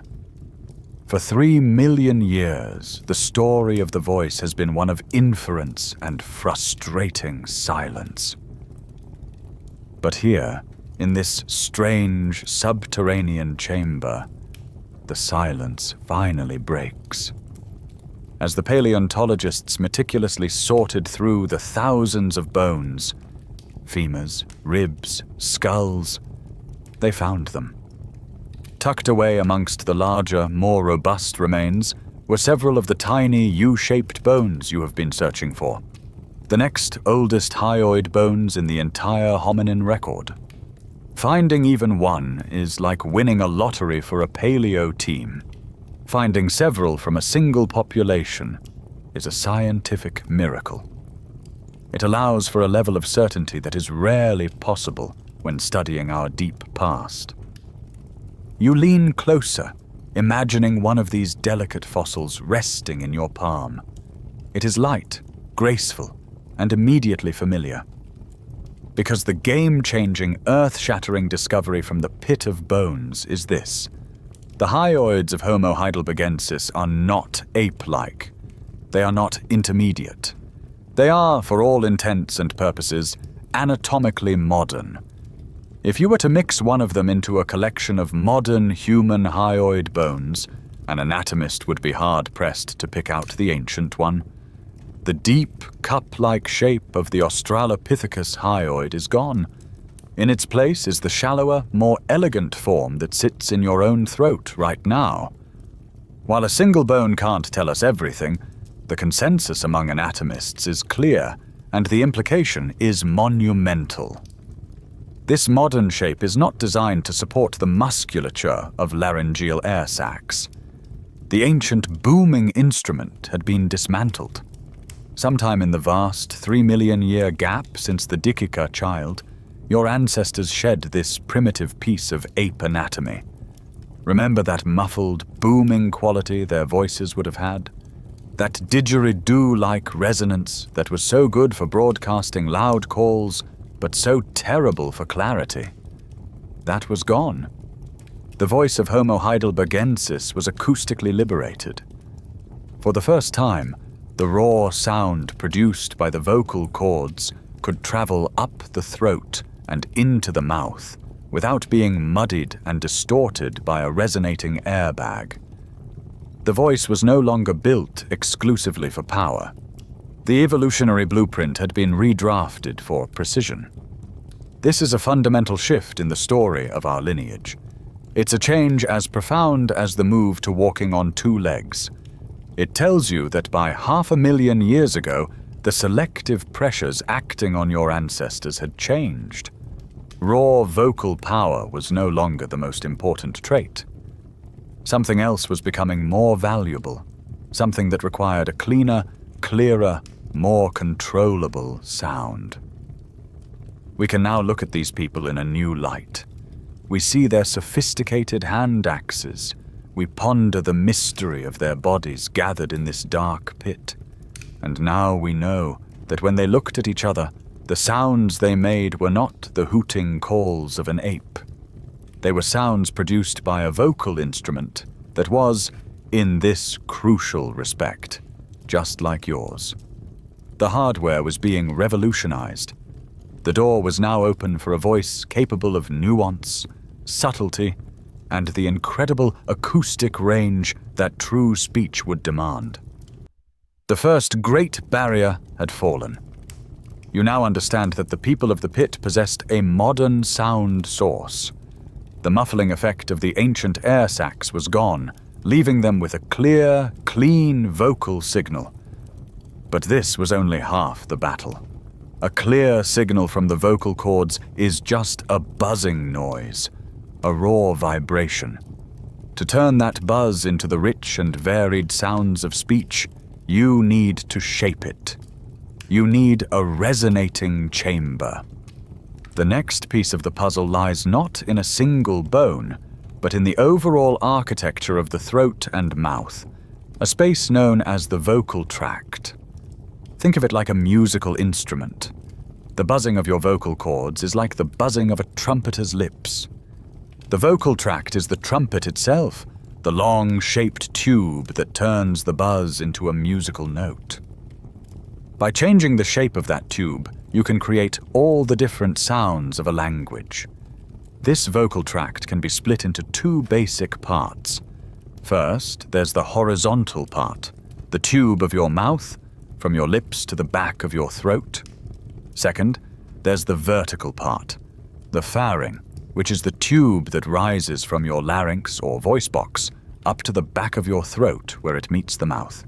For 3 million years, the story of the voice has been one of inference and frustrating silence. But here, in this strange subterranean chamber, the silence finally breaks. As the paleontologists meticulously sorted through the thousands of bones, femurs, ribs, skulls, they found them. Tucked away amongst the larger, more robust remains were several of the tiny U-shaped bones you have been searching for, the next oldest hyoid bones in the entire hominin record. Finding even one is like winning a lottery for a paleo team. Finding several from a single population is a scientific miracle. It allows for a level of certainty that is rarely possible when studying our deep past. You lean closer, imagining one of these delicate fossils resting in your palm. It is light, graceful, and immediately familiar. Because the game-changing, earth-shattering discovery from the pit of bones is this: the hyoids of Homo heidelbergensis are not ape-like. They are not intermediate. They are, for all intents and purposes, anatomically modern. If you were to mix one of them into a collection of modern human hyoid bones, an anatomist would be hard-pressed to pick out the ancient one. The deep, cup-like shape of the Australopithecus hyoid is gone. In its place is the shallower, more elegant form that sits in your own throat right now. While a single bone can't tell us everything, the consensus among anatomists is clear, and the implication is monumental. This modern shape is not designed to support the musculature of laryngeal air sacs. The ancient booming instrument had been dismantled. Sometime in the vast 3 million year gap since the Dikika child, your ancestors shed this primitive piece of ape anatomy. Remember that muffled, booming quality their voices would have had? That didgeridoo-like resonance that was so good for broadcasting loud calls, but so terrible for clarity? That was gone. The voice of Homo heidelbergensis was acoustically liberated. For the first time, the raw sound produced by the vocal cords could travel up the throat and into the mouth without being muddied and distorted by a resonating airbag. The voice was no longer built exclusively for power. The evolutionary blueprint had been redrafted for precision. This is a fundamental shift in the story of our lineage. It's a change as profound as the move to walking on 2 legs. It tells you that by 500,000 years ago, the selective pressures acting on your ancestors had changed. Raw vocal power was no longer the most important trait. Something else was becoming more valuable, something that required a cleaner, clearer, more controllable sound. We can now look at these people in a new light. We see their sophisticated hand axes. We ponder the mystery of their bodies gathered in this dark pit. And now we know that when they looked at each other, the sounds they made were not the hooting calls of an ape. They were sounds produced by a vocal instrument that was, in this crucial respect, just like yours. The hardware was being revolutionized. The door was now open for a voice capable of nuance, subtlety, and the incredible acoustic range that true speech would demand. The first great barrier had fallen. You now understand that the people of the pit possessed a modern sound source. The muffling effect of the ancient air sacs was gone, leaving them with a clear, clean vocal signal. But this was only half the battle. A clear signal from the vocal cords is just a buzzing noise, a raw vibration. To turn that buzz into the rich and varied sounds of speech, you need to shape it. You need a resonating chamber. The next piece of the puzzle lies not in a single bone, but in the overall architecture of the throat and mouth, a space known as the vocal tract. Think of it like a musical instrument. The buzzing of your vocal cords is like the buzzing of a trumpeter's lips. The vocal tract is the trumpet itself, the long-shaped tube that turns the buzz into a musical note. By changing the shape of that tube, you can create all the different sounds of a language. This vocal tract can be split into two basic parts. First, there's the horizontal part, the tube of your mouth, from your lips to the back of your throat. Second, there's the vertical part, the pharynx, which is the tube that rises from your larynx or voice box up to the back of your throat where it meets the mouth.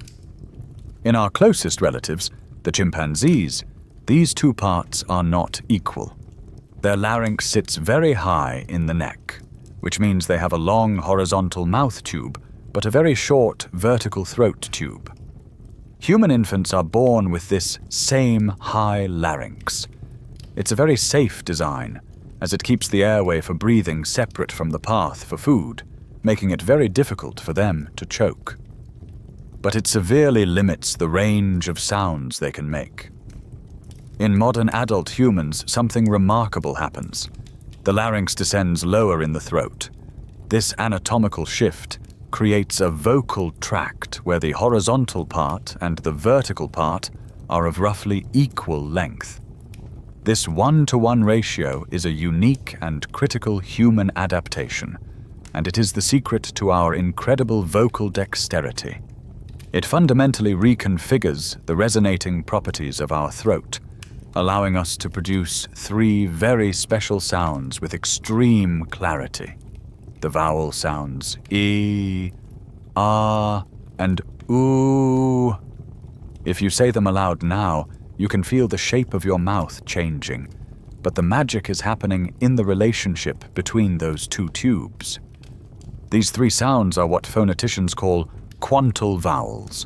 In our closest relatives, the chimpanzees, these two parts are not equal. Their larynx sits very high in the neck, which means they have a long horizontal mouth tube, but a very short vertical throat tube. Human infants are born with this same high larynx. It's a very safe design, as it keeps the airway for breathing separate from the path for food, making it very difficult for them to choke. But it severely limits the range of sounds they can make. In modern adult humans, something remarkable happens. The larynx descends lower in the throat. This anatomical shift creates a vocal tract where the horizontal part and the vertical part are of roughly equal length. This 1-to-1 ratio is a unique and critical human adaptation, and it is the secret to our incredible vocal dexterity. It fundamentally reconfigures the resonating properties of our throat, allowing us to produce three very special sounds with extreme clarity. The vowel sounds E, Ah, and Oo. If you say them aloud now, you can feel the shape of your mouth changing, but the magic is happening in the relationship between those two tubes. These three sounds are what phoneticians call quantal vowels.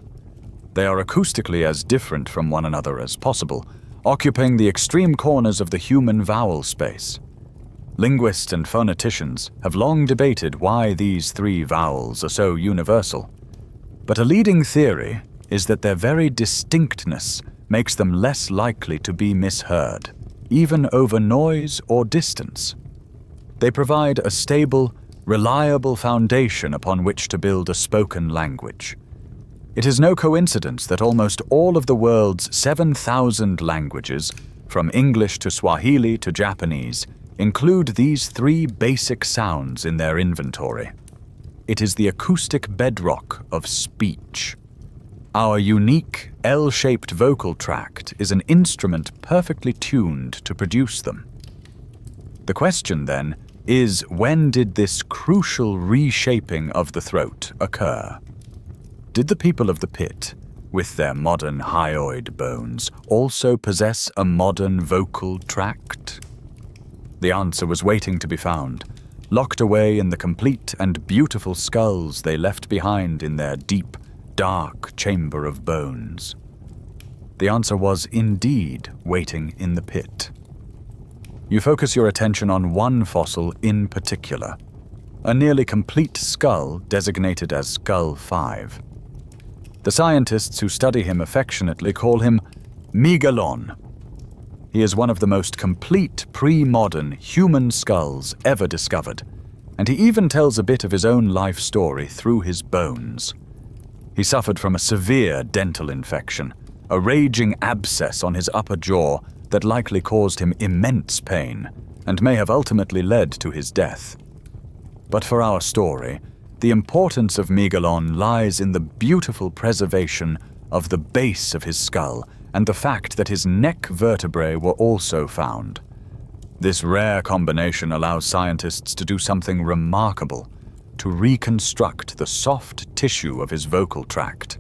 They are acoustically as different from one another as possible, occupying the extreme corners of the human vowel space. Linguists and phoneticians have long debated why these three vowels are so universal. But a leading theory is that their very distinctness makes them less likely to be misheard, even over noise or distance. They provide a stable, reliable foundation upon which to build a spoken language. It is no coincidence that almost all of the world's 7,000 languages, from English to Swahili to Japanese, include these three basic sounds in their inventory. It is the acoustic bedrock of speech. Our unique L-shaped vocal tract is an instrument perfectly tuned to produce them. The question, then, is when did this crucial reshaping of the throat occur? Did the people of the pit, with their modern hyoid bones, also possess a modern vocal tract? The answer was waiting to be found, locked away in the complete and beautiful skulls they left behind in their deep, dark chamber of bones. The answer was indeed waiting in the pit. You focus your attention on one fossil in particular, a nearly complete skull designated as Skull 5. The scientists who study him affectionately call him Megalon. He is one of the most complete pre-modern human skulls ever discovered, and he even tells a bit of his own life story through his bones. He suffered from a severe dental infection, a raging abscess on his upper jaw that likely caused him immense pain and may have ultimately led to his death. But for our story, the importance of Megalon lies in the beautiful preservation of the base of his skull and the fact that his neck vertebrae were also found. This rare combination allows scientists to do something remarkable, to reconstruct the soft tissue of his vocal tract.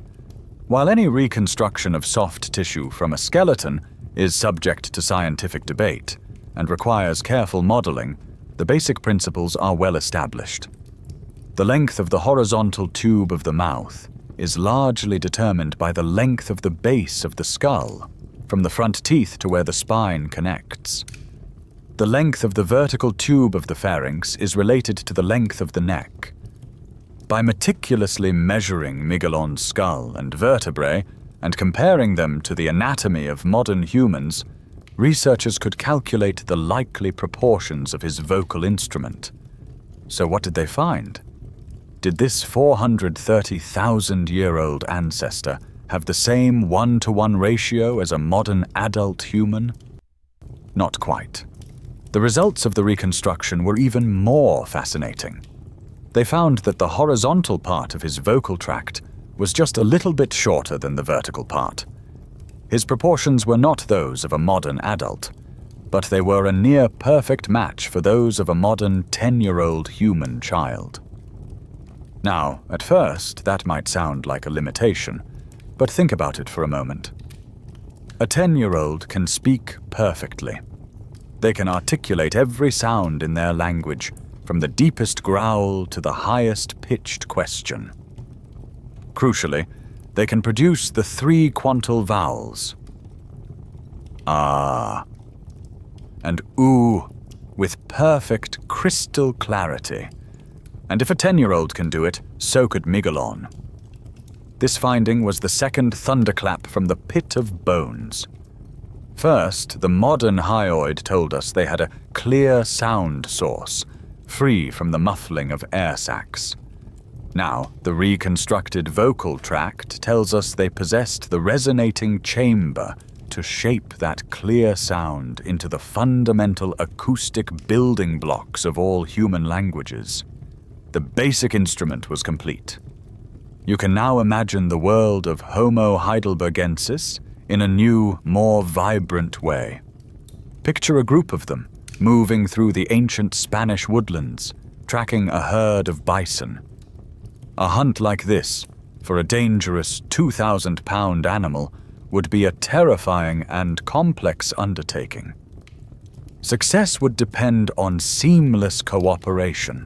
While any reconstruction of soft tissue from a skeleton is subject to scientific debate and requires careful modeling, the basic principles are well established. The length of the horizontal tube of the mouth is largely determined by the length of the base of the skull, from the front teeth to where the spine connects. The length of the vertical tube of the pharynx is related to the length of the neck. By meticulously measuring Megalon's skull and vertebrae and comparing them to the anatomy of modern humans, researchers could calculate the likely proportions of his vocal instrument. So what did they find? Did this 430,000-year-old ancestor have the same 1-to-1 ratio as a modern adult human? Not quite. The results of the reconstruction were even more fascinating. They found that the horizontal part of his vocal tract was just a little bit shorter than the vertical part. His proportions were not those of a modern adult, but they were a near-perfect match for those of a modern 10-year-old human child. Now, at first, that might sound like a limitation, but think about it for a moment. A 10-year-old can speak perfectly. They can articulate every sound in their language, from the deepest growl to the highest pitched question. Crucially, they can produce the 3 quantal vowels, ah and ooh, with perfect crystal clarity. And if a 10-year-old can do it, so could Megalon. This finding was the second thunderclap from the pit of bones. First, the modern hyoid told us they had a clear sound source, free from the muffling of air sacs. Now, the reconstructed vocal tract tells us they possessed the resonating chamber to shape that clear sound into the fundamental acoustic building blocks of all human languages. The basic instrument was complete. You can now imagine the world of Homo heidelbergensis in a new, more vibrant way. Picture a group of them moving through the ancient Spanish woodlands, tracking a herd of bison. A hunt like this, for a dangerous 2,000-pound animal, would be a terrifying and complex undertaking. Success would depend on seamless cooperation.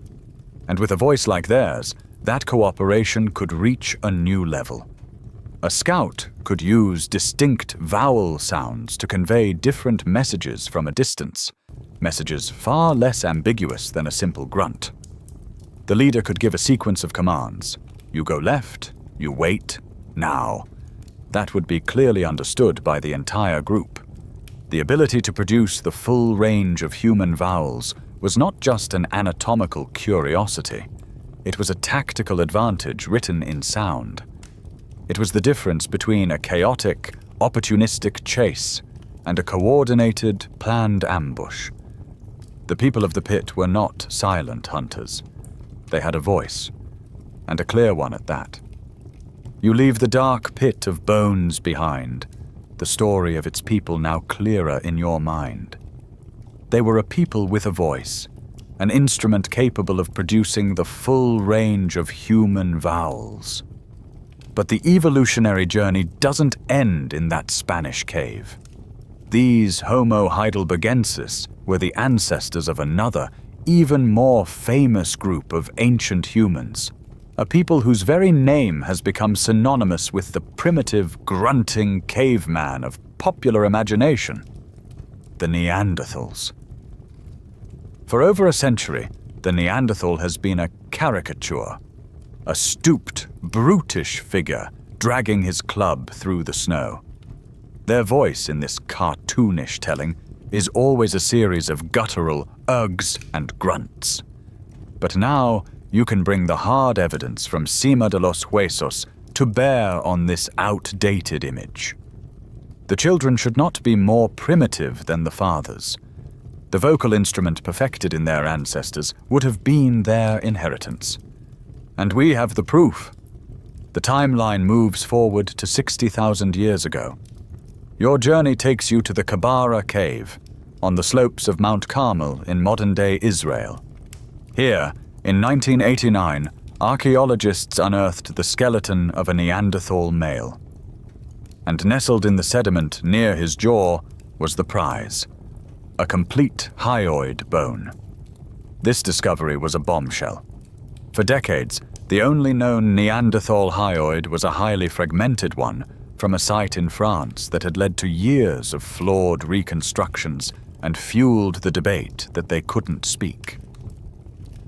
And with a voice like theirs, that cooperation could reach a new level. A scout could use distinct vowel sounds to convey different messages from a distance, messages far less ambiguous than a simple grunt. The leader could give a sequence of commands. You go left, you wait, now. That would be clearly understood by the entire group. The ability to produce the full range of human vowels was not just an anatomical curiosity. It was a tactical advantage written in sound. It was the difference between a chaotic, opportunistic chase and a coordinated, planned ambush. The people of the pit were not silent hunters. They had a voice, and a clear one at that. You leave the dark pit of bones behind, the story of its people now clearer in your mind. They were a people with a voice, an instrument capable of producing the full range of human vowels. But the evolutionary journey doesn't end in that Spanish cave. These Homo heidelbergensis were the ancestors of another, even more famous group of ancient humans, a people whose very name has become synonymous with the primitive, grunting caveman of popular imagination, the Neanderthals. For over a century, the Neanderthal has been a caricature, a stooped, brutish figure dragging his club through the snow. Their voice in this cartoonish telling is always a series of guttural ughs and grunts. But now you can bring the hard evidence from Cima de los Huesos to bear on this outdated image. The children should not be more primitive than the fathers. The vocal instrument perfected in their ancestors would have been their inheritance. And we have the proof. The timeline moves forward to 60,000 years ago. Your journey takes you to the Kebara cave, on the slopes of Mount Carmel in modern-day Israel. Here, in 1989, archaeologists unearthed the skeleton of a Neanderthal male. And nestled in the sediment near his jaw was the prize, a complete hyoid bone. This discovery was a bombshell. For decades, the only known Neanderthal hyoid was a highly fragmented one from a site in France that had led to years of flawed reconstructions and fueled the debate that they couldn't speak.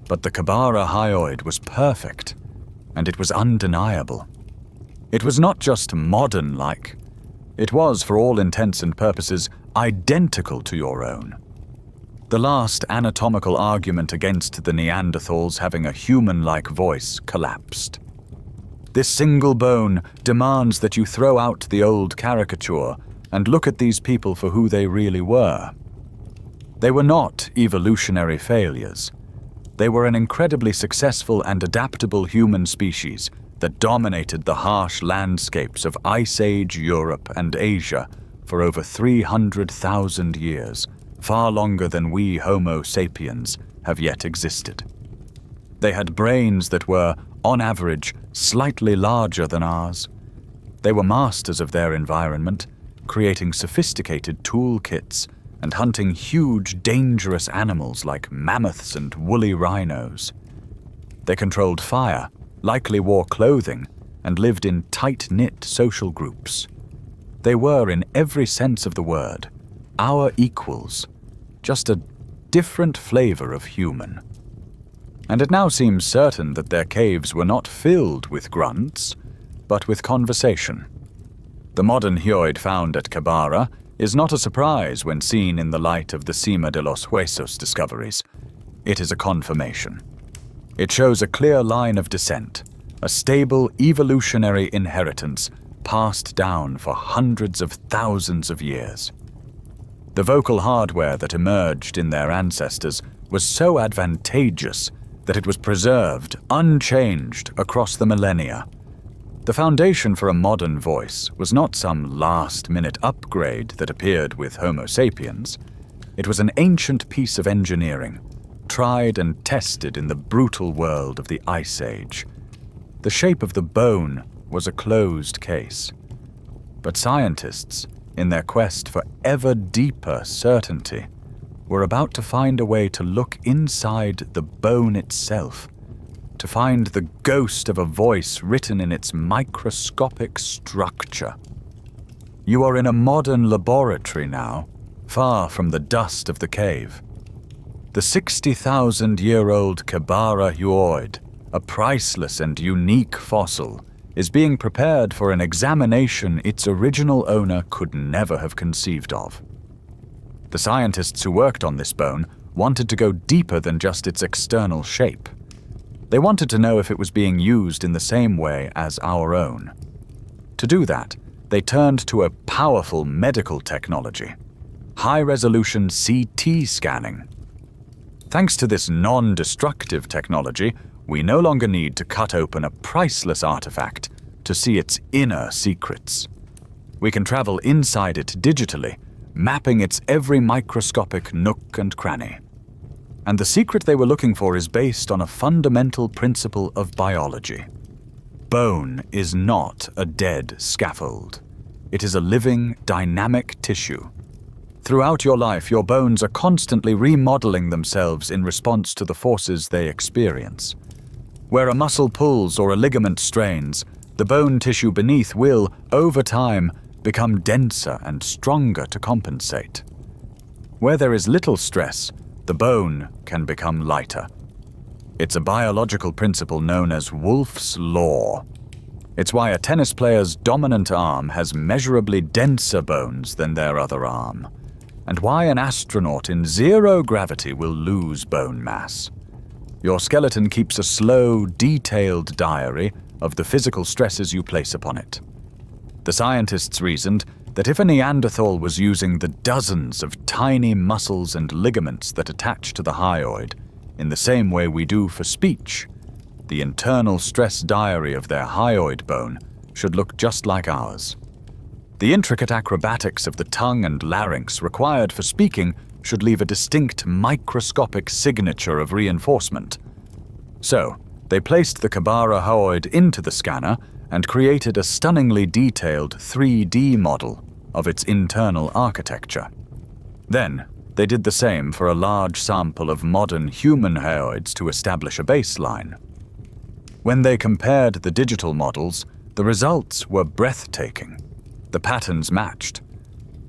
But the Kebara hyoid was perfect, and it was undeniable. It was not just modern-like. It was, for all intents and purposes, identical to your own. The last anatomical argument against the Neanderthals having a human-like voice collapsed. This single bone demands that you throw out the old caricature and look at these people for who they really were. They were not evolutionary failures. They were an incredibly successful and adaptable human species that dominated the harsh landscapes of Ice Age Europe and Asia for over 300,000 years, far longer than we Homo sapiens have yet existed. They had brains that were, on average, slightly larger than ours. They were masters of their environment, creating sophisticated toolkits and hunting huge, dangerous animals like mammoths and woolly rhinos. They controlled fire, likely wore clothing, and lived in tight-knit social groups. They were, in every sense of the word, our equals, just a different flavor of human. And it now seems certain that their caves were not filled with grunts, but with conversation. The modern Hyoid found at Kebara is not a surprise when seen in the light of the Cima de los Huesos discoveries. It is a confirmation. It shows a clear line of descent, a stable evolutionary inheritance passed down for hundreds of thousands of years. The vocal hardware that emerged in their ancestors was so advantageous that it was preserved, unchanged, across the millennia. The foundation for a modern voice was not some last-minute upgrade that appeared with Homo sapiens. It was an ancient piece of engineering, tried and tested in the brutal world of the Ice Age. The shape of the bone was a closed case. But scientists, in their quest for ever deeper certainty, were about to find a way to look inside the bone itself, to find the ghost of a voice written in its microscopic structure. You are in a modern laboratory now, far from the dust of the cave. The 60,000-year-old Kebara Hyoid, a priceless and unique fossil, is being prepared for an examination its original owner could never have conceived of. The scientists who worked on this bone wanted to go deeper than just its external shape. They wanted to know if it was being used in the same way as our own. To do that, they turned to a powerful medical technology, high-resolution CT scanning. Thanks to this non-destructive technology, we no longer need to cut open a priceless artifact to see its inner secrets. We can travel inside it digitally, mapping its every microscopic nook and cranny. And the secret they were looking for is based on a fundamental principle of biology. Bone is not a dead scaffold. It is a living, dynamic tissue. Throughout your life, your bones are constantly remodeling themselves in response to the forces they experience. Where a muscle pulls or a ligament strains, the bone tissue beneath will, over time, become denser and stronger to compensate. Where there is little stress, the bone can become lighter. It's a biological principle known as Wolff's Law. It's why a tennis player's dominant arm has measurably denser bones than their other arm, and why an astronaut in zero gravity will lose bone mass. Your skeleton keeps a slow, detailed diary of the physical stresses you place upon it. The scientists reasoned that if a Neanderthal was using the dozens of tiny muscles and ligaments that attach to the hyoid in the same way we do for speech, the internal stress diary of their hyoid bone should look just like ours. The intricate acrobatics of the tongue and larynx required for speaking should leave a distinct microscopic signature of reinforcement. So, they placed the Kabara hyoid into the scanner and created a stunningly detailed 3D model of its internal architecture. Then, they did the same for a large sample of modern human hyoids to establish a baseline. When they compared the digital models, the results were breathtaking. The patterns matched.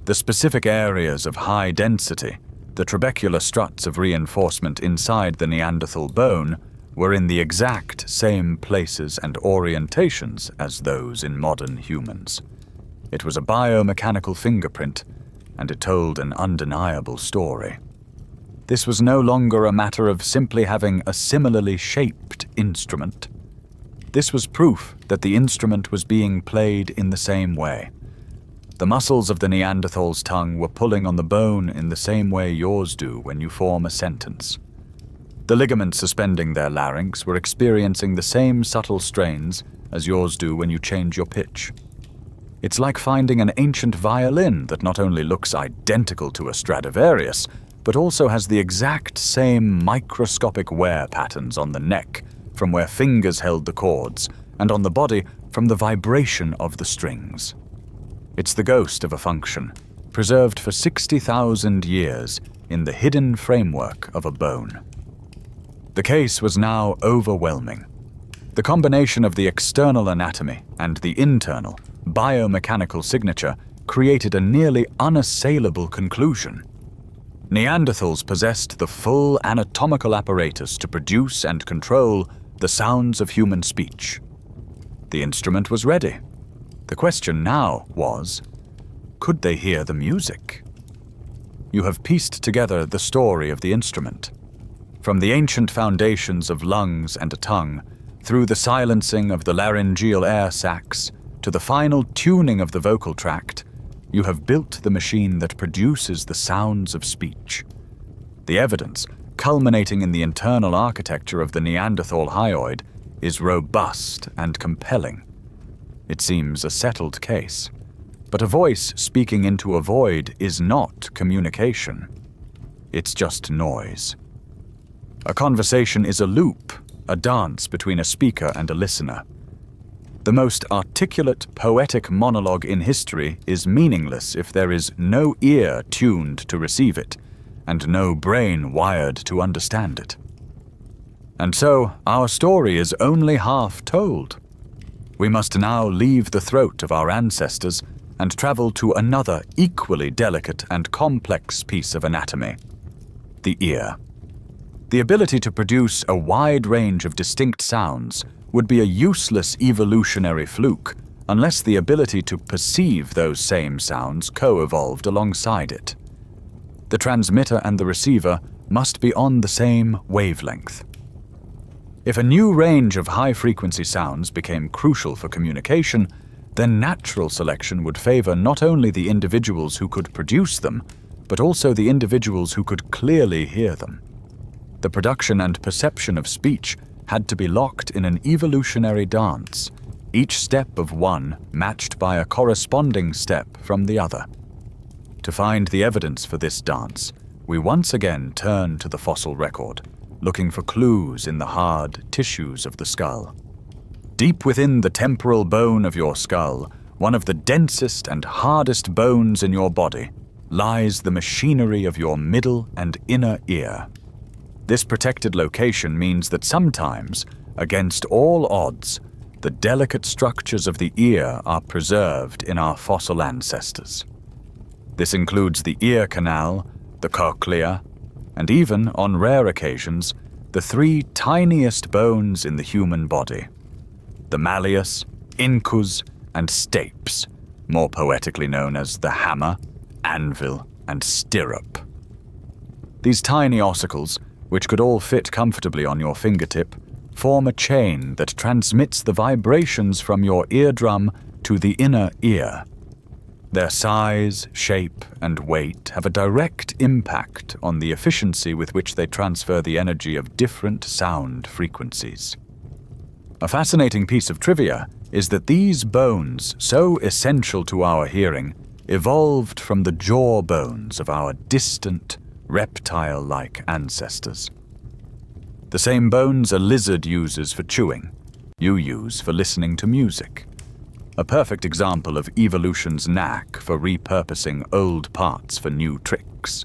The specific areas of high density, the trabecular struts of reinforcement inside the Neanderthal bone, were in the exact same places and orientations as those in modern humans. It was a biomechanical fingerprint, and it told an undeniable story. This was no longer a matter of simply having a similarly shaped instrument. This was proof that the instrument was being played in the same way. The muscles of the Neanderthal's tongue were pulling on the bone in the same way yours do when you form a sentence. The ligaments suspending their larynx were experiencing the same subtle strains as yours do when you change your pitch. It's like finding an ancient violin that not only looks identical to a Stradivarius, but also has the exact same microscopic wear patterns on the neck from where fingers held the chords, and on the body from the vibration of the strings. It's the ghost of a function, preserved for 60,000 years in the hidden framework of a bone. The case was now overwhelming. The combination of the external anatomy and the internal, biomechanical signature created a nearly unassailable conclusion. Neanderthals possessed the full anatomical apparatus to produce and control the sounds of human speech. The instrument was ready. The question now was, could they hear the music? You have pieced together the story of the instrument. From the ancient foundations of lungs and a tongue, through the silencing of the laryngeal air sacs, to the final tuning of the vocal tract, you have built the machine that produces the sounds of speech. The evidence, culminating in the internal architecture of the Neanderthal hyoid, is robust and compelling. It seems a settled case. But a voice speaking into a void is not communication. It's just noise. A conversation is a loop, a dance between a speaker and a listener. The most articulate, poetic monologue in history is meaningless if there is no ear tuned to receive it, and no brain wired to understand it. And so, our story is only half told. We must now leave the throat of our ancestors and travel to another equally delicate and complex piece of anatomy, the ear. The ability to produce a wide range of distinct sounds would be a useless evolutionary fluke unless the ability to perceive those same sounds co-evolved alongside it. The transmitter and the receiver must be on the same wavelength. If a new range of high-frequency sounds became crucial for communication, then natural selection would favor not only the individuals who could produce them, but also the individuals who could clearly hear them. The production and perception of speech had to be locked in an evolutionary dance, each step of one matched by a corresponding step from the other. To find the evidence for this dance, we once again turn to the fossil record, looking for clues in the hard tissues of the skull. Deep within the temporal bone of your skull, one of the densest and hardest bones in your body, lies the machinery of your middle and inner ear. This protected location means that sometimes, against all odds, the delicate structures of the ear are preserved in our fossil ancestors. This includes the ear canal, the cochlea, and even, on rare occasions, the three tiniest bones in the human body: the malleus, incus, and stapes, more poetically known as the hammer, anvil, and stirrup. These tiny ossicles, which could all fit comfortably on your fingertip, form a chain that transmits the vibrations from your eardrum to the inner ear. Their size, shape, and weight have a direct impact on the efficiency with which they transfer the energy of different sound frequencies. A fascinating piece of trivia is that these bones, so essential to our hearing, evolved from the jaw bones of our distant, reptile-like ancestors. The same bones a lizard uses for chewing, you use for listening to music. A perfect example of evolution's knack for repurposing old parts for new tricks.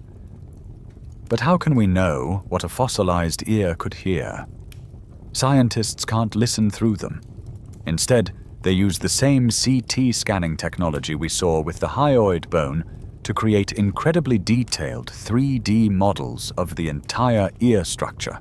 But how can we know what a fossilized ear could hear? Scientists can't listen through them. Instead, they use the same CT scanning technology we saw with the hyoid bone to create incredibly detailed 3D models of the entire ear structure.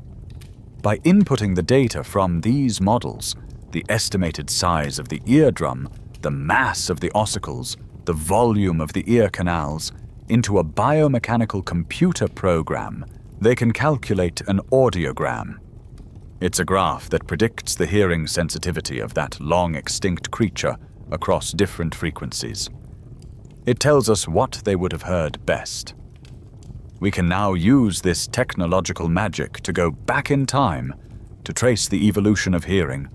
By inputting the data from these models, the estimated size of the eardrum, the mass of the ossicles, the volume of the ear canals, into a biomechanical computer program, they can calculate an audiogram. It's a graph that predicts the hearing sensitivity of that long-extinct creature across different frequencies. It tells us what they would have heard best. We can now use this technological magic to go back in time to trace the evolution of hearing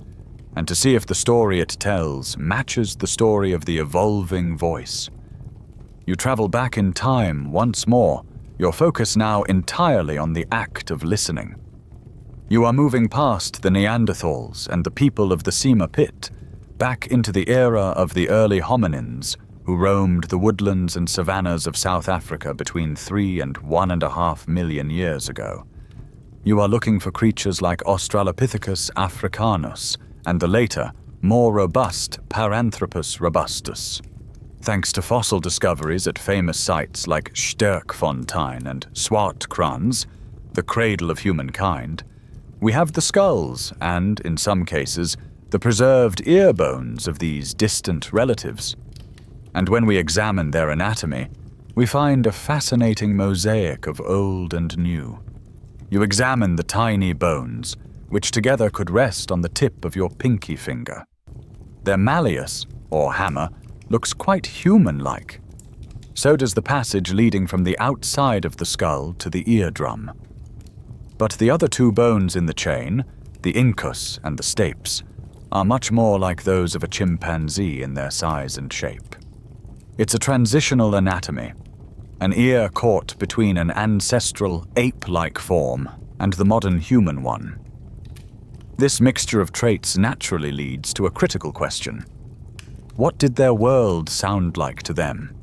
and to see if the story it tells matches the story of the evolving voice. You travel back in time once more, your focus now entirely on the act of listening. You are moving past the Neanderthals and the people of the Sima pit, back into the era of the early hominins who roamed the woodlands and savannas of South Africa between 3 and 1.5 million years ago. You are looking for creatures like Australopithecus africanus and the later, more robust Paranthropus robustus. Thanks to fossil discoveries at famous sites like Sterkfontein and Swartkrans, the cradle of humankind, we have the skulls and, in some cases, the preserved ear bones of these distant relatives. And when we examine their anatomy, we find a fascinating mosaic of old and new. You examine the tiny bones, which together could rest on the tip of your pinky finger. Their malleus, or hammer, looks quite human-like. So does the passage leading from the outside of the skull to the eardrum. But the other two bones in the chain, the incus and the stapes, are much more like those of a chimpanzee in their size and shape. It's a transitional anatomy, an ear caught between an ancestral ape-like form and the modern human one. This mixture of traits naturally leads to a critical question. What did their world sound like to them?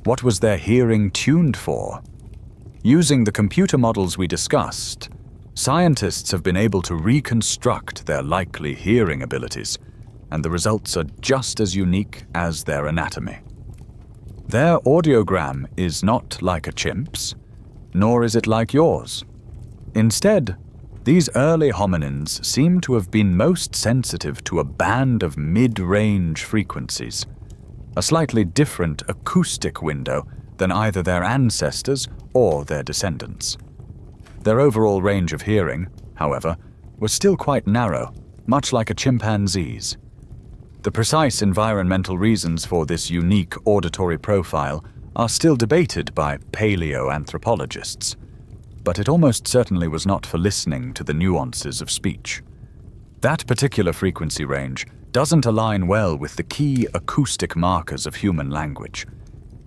What was their hearing tuned for? Using the computer models we discussed, scientists have been able to reconstruct their likely hearing abilities, and the results are just as unique as their anatomy. Their audiogram is not like a chimp's, nor is it like yours. Instead, these early hominins seem to have been most sensitive to a band of mid-range frequencies, a slightly different acoustic window than either their ancestors or their descendants. Their overall range of hearing, however, was still quite narrow, much like a chimpanzee's. The precise environmental reasons for this unique auditory profile are still debated by paleoanthropologists, but it almost certainly was not for listening to the nuances of speech. That particular frequency range doesn't align well with the key acoustic markers of human language.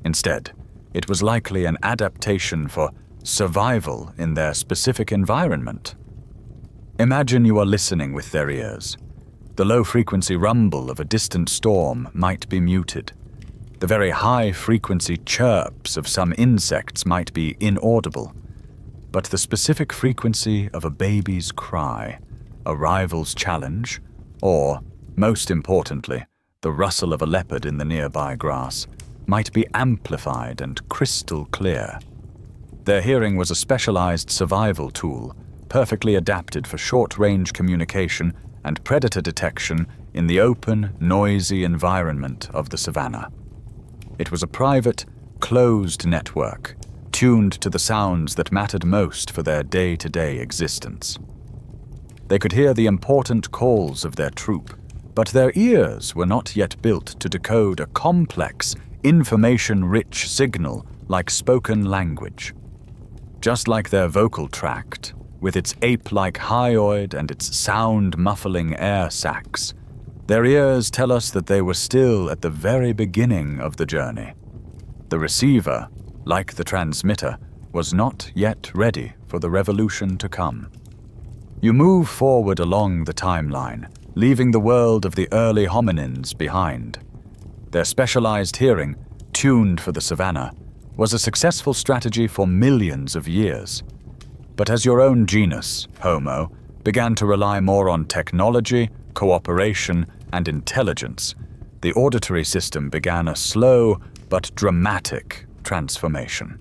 Instead, it was likely an adaptation for survival in their specific environment. Imagine you are listening with their ears. The low-frequency rumble of a distant storm might be muted. The very high-frequency chirps of some insects might be inaudible. But the specific frequency of a baby's cry, a rival's challenge, or, most importantly, the rustle of a leopard in the nearby grass, might be amplified and crystal clear. Their hearing was a specialized survival tool, perfectly adapted for short-range communication and predator detection in the open, noisy environment of the savannah. It was a private, closed network, tuned to the sounds that mattered most for their day-to-day existence. They could hear the important calls of their troop, but their ears were not yet built to decode a complex, information-rich signal like spoken language. Just like their vocal tract, with its ape-like hyoid and its sound-muffling air sacs, their ears tell us that they were still at the very beginning of the journey. The receiver, like the transmitter, was not yet ready for the revolution to come. You move forward along the timeline, leaving the world of the early hominins behind. Their specialized hearing, tuned for the savannah, was a successful strategy for millions of years. But as your own genus, Homo, began to rely more on technology, cooperation, and intelligence, the auditory system began a slow but dramatic transformation.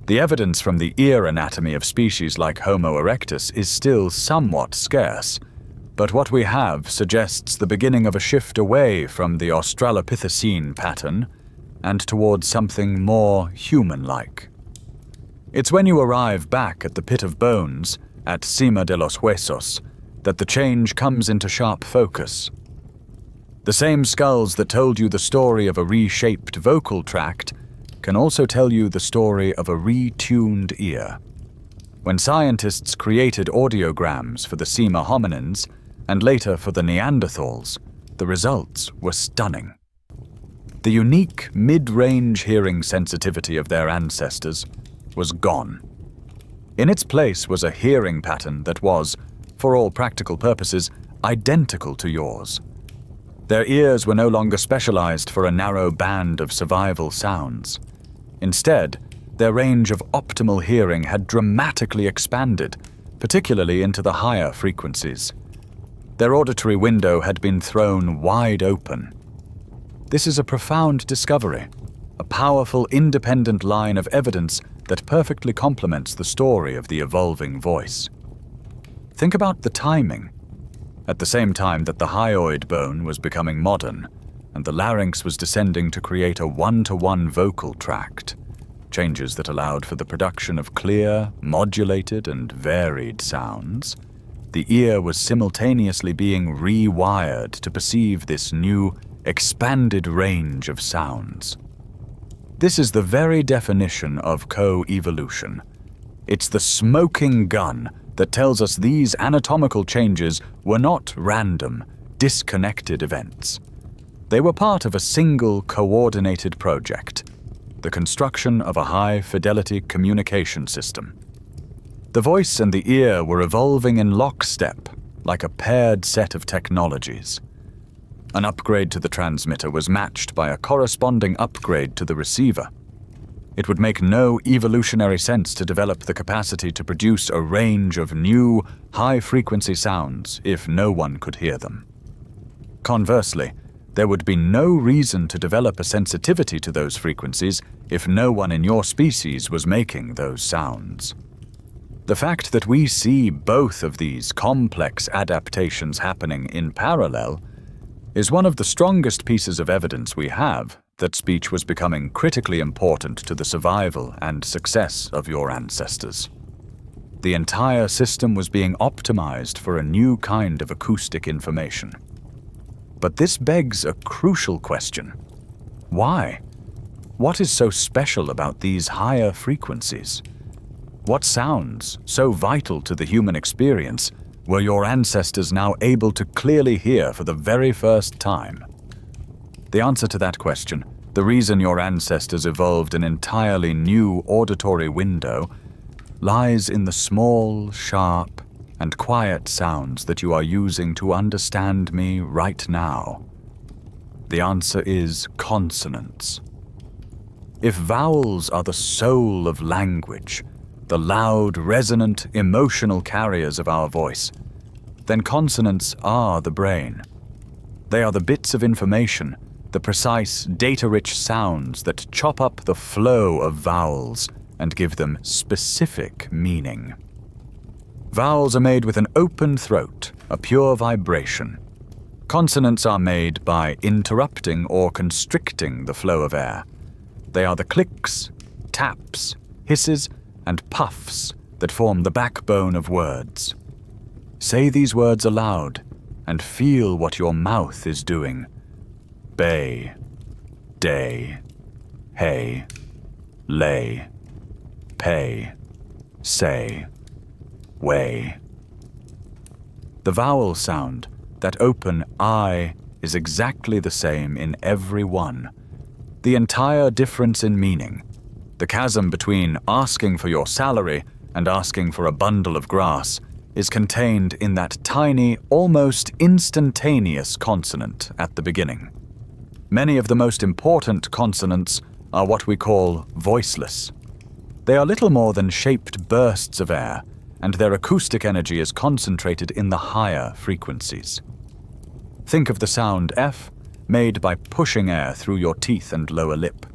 The evidence from the ear anatomy of species like Homo erectus is still somewhat scarce, but what we have suggests the beginning of a shift away from the Australopithecine pattern and towards something more human-like. It's when you arrive back at the Pit of Bones, at Cima de los Huesos, that the change comes into sharp focus. The same skulls that told you the story of a reshaped vocal tract can also tell you the story of a retuned ear. When scientists created audiograms for the Cima hominins, and later for the Neanderthals, the results were stunning. The unique mid-range hearing sensitivity of their ancestors was gone. In its place was a hearing pattern that was, for all practical purposes, identical to yours. Their ears were no longer specialized for a narrow band of survival sounds. Instead, their range of optimal hearing had dramatically expanded, particularly into the higher frequencies. Their auditory window had been thrown wide open. This is a profound discovery, a powerful independent line of evidence that perfectly complements the story of the evolving voice. Think about the timing. At the same time that the hyoid bone was becoming modern, and the larynx was descending to create a one-to-one vocal tract, changes that allowed for the production of clear, modulated, and varied sounds, the ear was simultaneously being rewired to perceive this new, expanded range of sounds. This is the very definition of co-evolution. It's the smoking gun that tells us these anatomical changes were not random, disconnected events. They were part of a single coordinated project, the construction of a high-fidelity communication system. The voice and the ear were evolving in lockstep, like a paired set of technologies. An upgrade to the transmitter was matched by a corresponding upgrade to the receiver. It would make no evolutionary sense to develop the capacity to produce a range of new, high-frequency sounds if no one could hear them. Conversely, there would be no reason to develop a sensitivity to those frequencies if no one in your species was making those sounds. The fact that we see both of these complex adaptations happening in parallel is one of the strongest pieces of evidence we have that speech was becoming critically important to the survival and success of your ancestors. The entire system was being optimized for a new kind of acoustic information. But this begs a crucial question. Why? What is so special about these higher frequencies? What sounds, so vital to the human experience, were your ancestors now able to clearly hear for the very first time? The answer to that question, the reason your ancestors evolved an entirely new auditory window, lies in the small, sharp, and quiet sounds that you are using to understand me right now. The answer is consonants. If vowels are the soul of language, the loud, resonant, emotional carriers of our voice, then consonants are the brain. They are the bits of information, the precise, data-rich sounds that chop up the flow of vowels and give them specific meaning. Vowels are made with an open throat, a pure vibration. Consonants are made by interrupting or constricting the flow of air. They are the clicks, taps, hisses, and puffs that form the backbone of words. Say these words aloud and feel what your mouth is doing. Bay, day, hay, lay, pay, say, way. The vowel sound, that open I, is exactly the same in every one. The entire difference in meaning, the chasm between asking for your salary and asking for a bundle of grass, is contained in that tiny, almost instantaneous consonant at the beginning. Many of the most important consonants are what we call voiceless. They are little more than shaped bursts of air, and their acoustic energy is concentrated in the higher frequencies. Think of the sound F made by pushing air through your teeth and lower lip,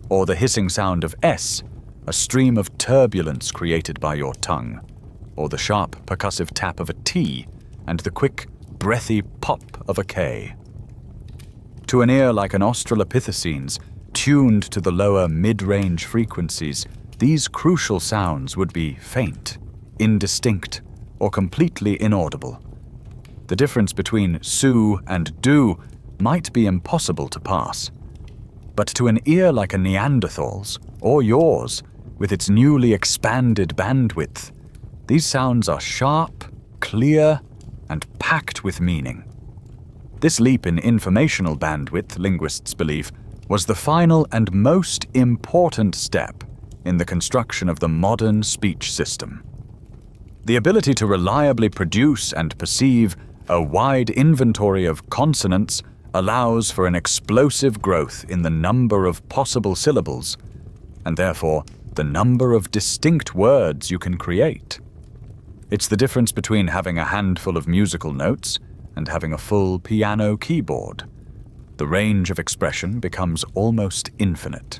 or the hissing sound of S, a stream of turbulence created by your tongue, or the sharp percussive tap of a T and the quick, breathy pop of a K. To an ear like an Australopithecine's, tuned to the lower mid-range frequencies, these crucial sounds would be faint, indistinct, or completely inaudible. The difference between sue and do might be impossible to pass. But to an ear like a Neanderthal's, or yours, with its newly expanded bandwidth, these sounds are sharp, clear, and packed with meaning. This leap in informational bandwidth, linguists believe, was the final and most important step in the construction of the modern speech system. The ability to reliably produce and perceive a wide inventory of consonants allows for an explosive growth in the number of possible syllables, and therefore the number of distinct words you can create. It's the difference between having a handful of musical notes and having a full piano keyboard. The range of expression becomes almost infinite.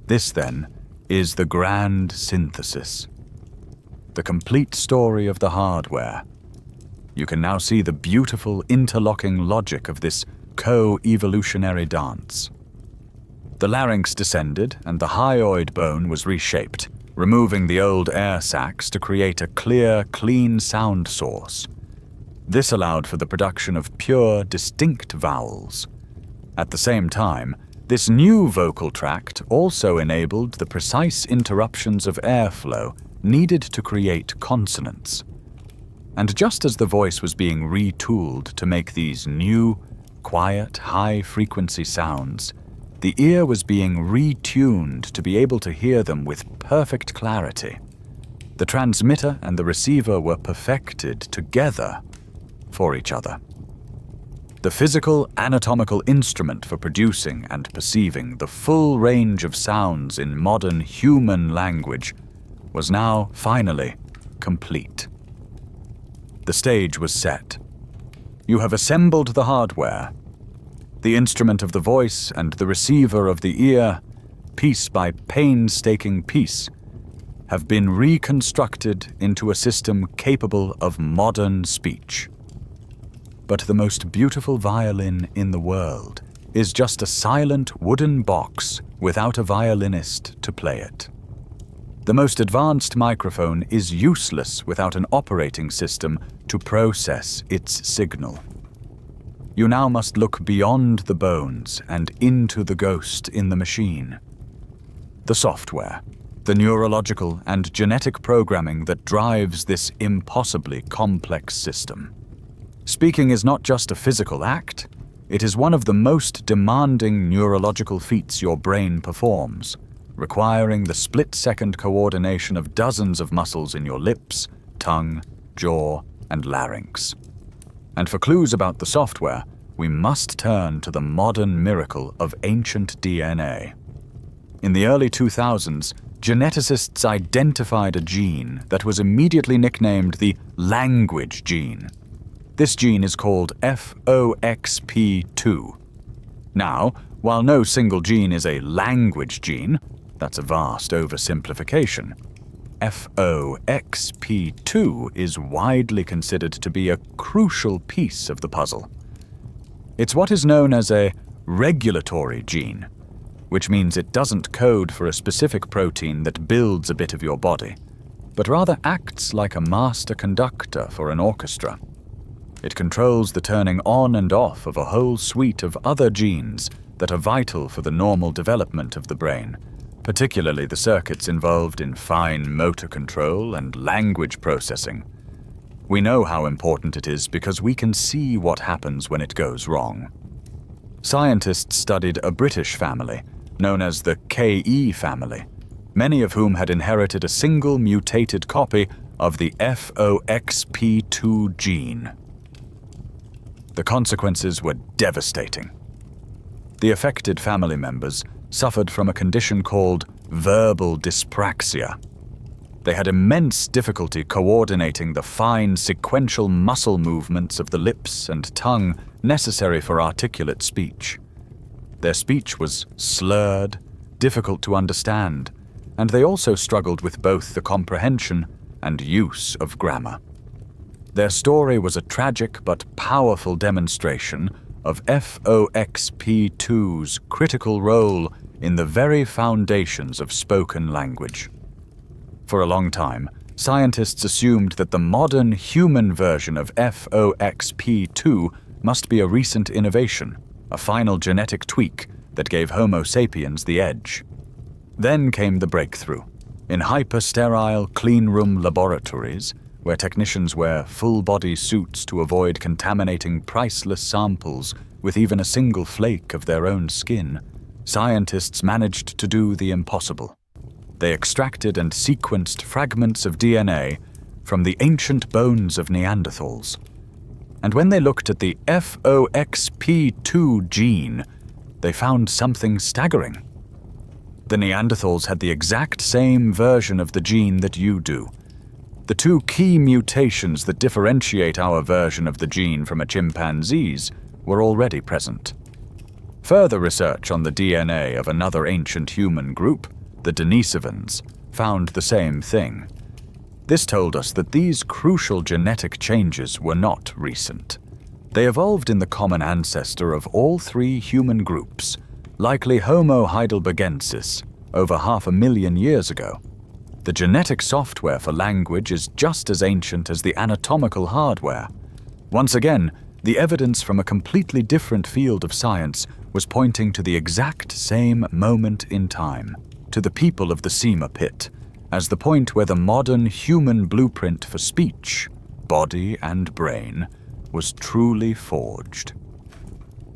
This, then, is the grand synthesis. The complete story of the hardware. You can now see the beautiful interlocking logic of this co-evolutionary dance. The larynx descended and the hyoid bone was reshaped, removing the old air sacs to create a clear, clean sound source. This allowed for the production of pure, distinct vowels. At the same time, this new vocal tract also enabled the precise interruptions of airflow needed to create consonants. And just as the voice was being retooled to make these new, quiet, high-frequency sounds, the ear was being retuned to be able to hear them with perfect clarity. The transmitter and the receiver were perfected together for each other. The physical, anatomical instrument for producing and perceiving the full range of sounds in modern human language was now, finally, complete. The stage was set. You have assembled the hardware. The instrument of the voice and the receiver of the ear, piece by painstaking piece, have been reconstructed into a system capable of modern speech. But the most beautiful violin in the world is just a silent wooden box without a violinist to play it. The most advanced microphone is useless without an operating system to process its signal. You now must look beyond the bones and into the ghost in the machine. The software, the neurological and genetic programming that drives this impossibly complex system. Speaking is not just a physical act, it is one of the most demanding neurological feats your brain performs, requiring the split-second coordination of dozens of muscles in your lips, tongue, jaw, and larynx. And for clues about the software, we must turn to the modern miracle of ancient DNA. In the early 2000s, geneticists identified a gene that was immediately nicknamed the language gene. This gene is called FOXP2. Now, while no single gene is a language gene, That's a vast oversimplification. FOXP2 is widely considered to be a crucial piece of the puzzle. It's what is known as a regulatory gene, which means it doesn't code for a specific protein that builds a bit of your body, but rather acts like a master conductor for an orchestra. It controls the turning on and off of a whole suite of other genes that are vital for the normal development of the brain, particularly the circuits involved in fine motor control and language processing. We know how important it is because we can see what happens when it goes wrong. Scientists studied a British family, known as the KE family, many of whom had inherited a single mutated copy of the FOXP2 gene. The consequences were devastating. The affected family members suffered from a condition called verbal dyspraxia. They had immense difficulty coordinating the fine sequential muscle movements of the lips and tongue necessary for articulate speech. Their speech was slurred, difficult to understand, and they also struggled with both the comprehension and use of grammar. Their story was a tragic but powerful demonstration of FOXP2's critical role in the very foundations of spoken language. For a long time, scientists assumed that the modern human version of FOXP2 must be a recent innovation, a final genetic tweak that gave Homo sapiens the edge. Then came the breakthrough. In hyper-sterile cleanroom laboratories, where technicians wear full-body suits to avoid contaminating priceless samples with even a single flake of their own skin, scientists managed to do the impossible. They extracted and sequenced fragments of DNA from the ancient bones of Neanderthals. And when they looked at the FOXP2 gene, they found something staggering. The Neanderthals had the exact same version of the gene that you do. The two key mutations that differentiate our version of the gene from a chimpanzee's were already present. Further research on the DNA of another ancient human group, the Denisovans, found the same thing. This told us that these crucial genetic changes were not recent. They evolved in the common ancestor of all three human groups, likely Homo heidelbergensis, over 500,000 years ago. The genetic software for language is just as ancient as the anatomical hardware. Once again, the evidence from a completely different field of science was pointing to the exact same moment in time, to the people of the Sema pit, as the point where the modern human blueprint for speech, body and brain, was truly forged.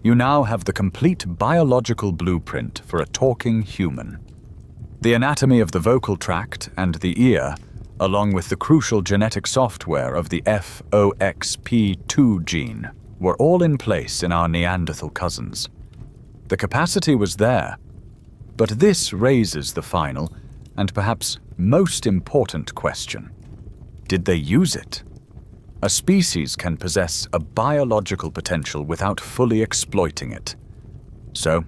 You now have the complete biological blueprint for a talking human. The anatomy of the vocal tract and the ear, along with the crucial genetic software of the FOXP2 gene, were all in place in our Neanderthal cousins. The capacity was there, but this raises the final and perhaps most important question. Did they use it? A species can possess a biological potential without fully exploiting it. So,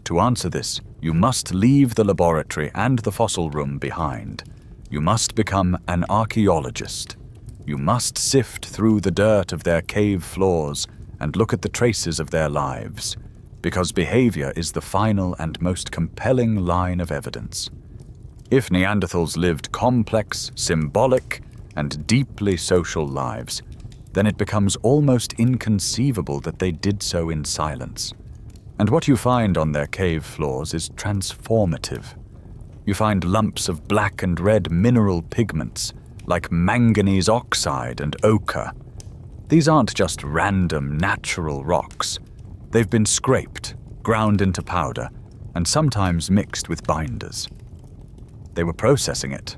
to answer this, you must leave the laboratory and the fossil room behind. You must become an archaeologist. You must sift through the dirt of their cave floors and look at the traces of their lives, because behavior is the final and most compelling line of evidence. If Neanderthals lived complex, symbolic, and deeply social lives, then it becomes almost inconceivable that they did so in silence. And what you find on their cave floors is transformative. You find lumps of black and red mineral pigments, like manganese oxide and ochre. These aren't just random natural rocks. They've been scraped, ground into powder, and sometimes mixed with binders. They were processing it.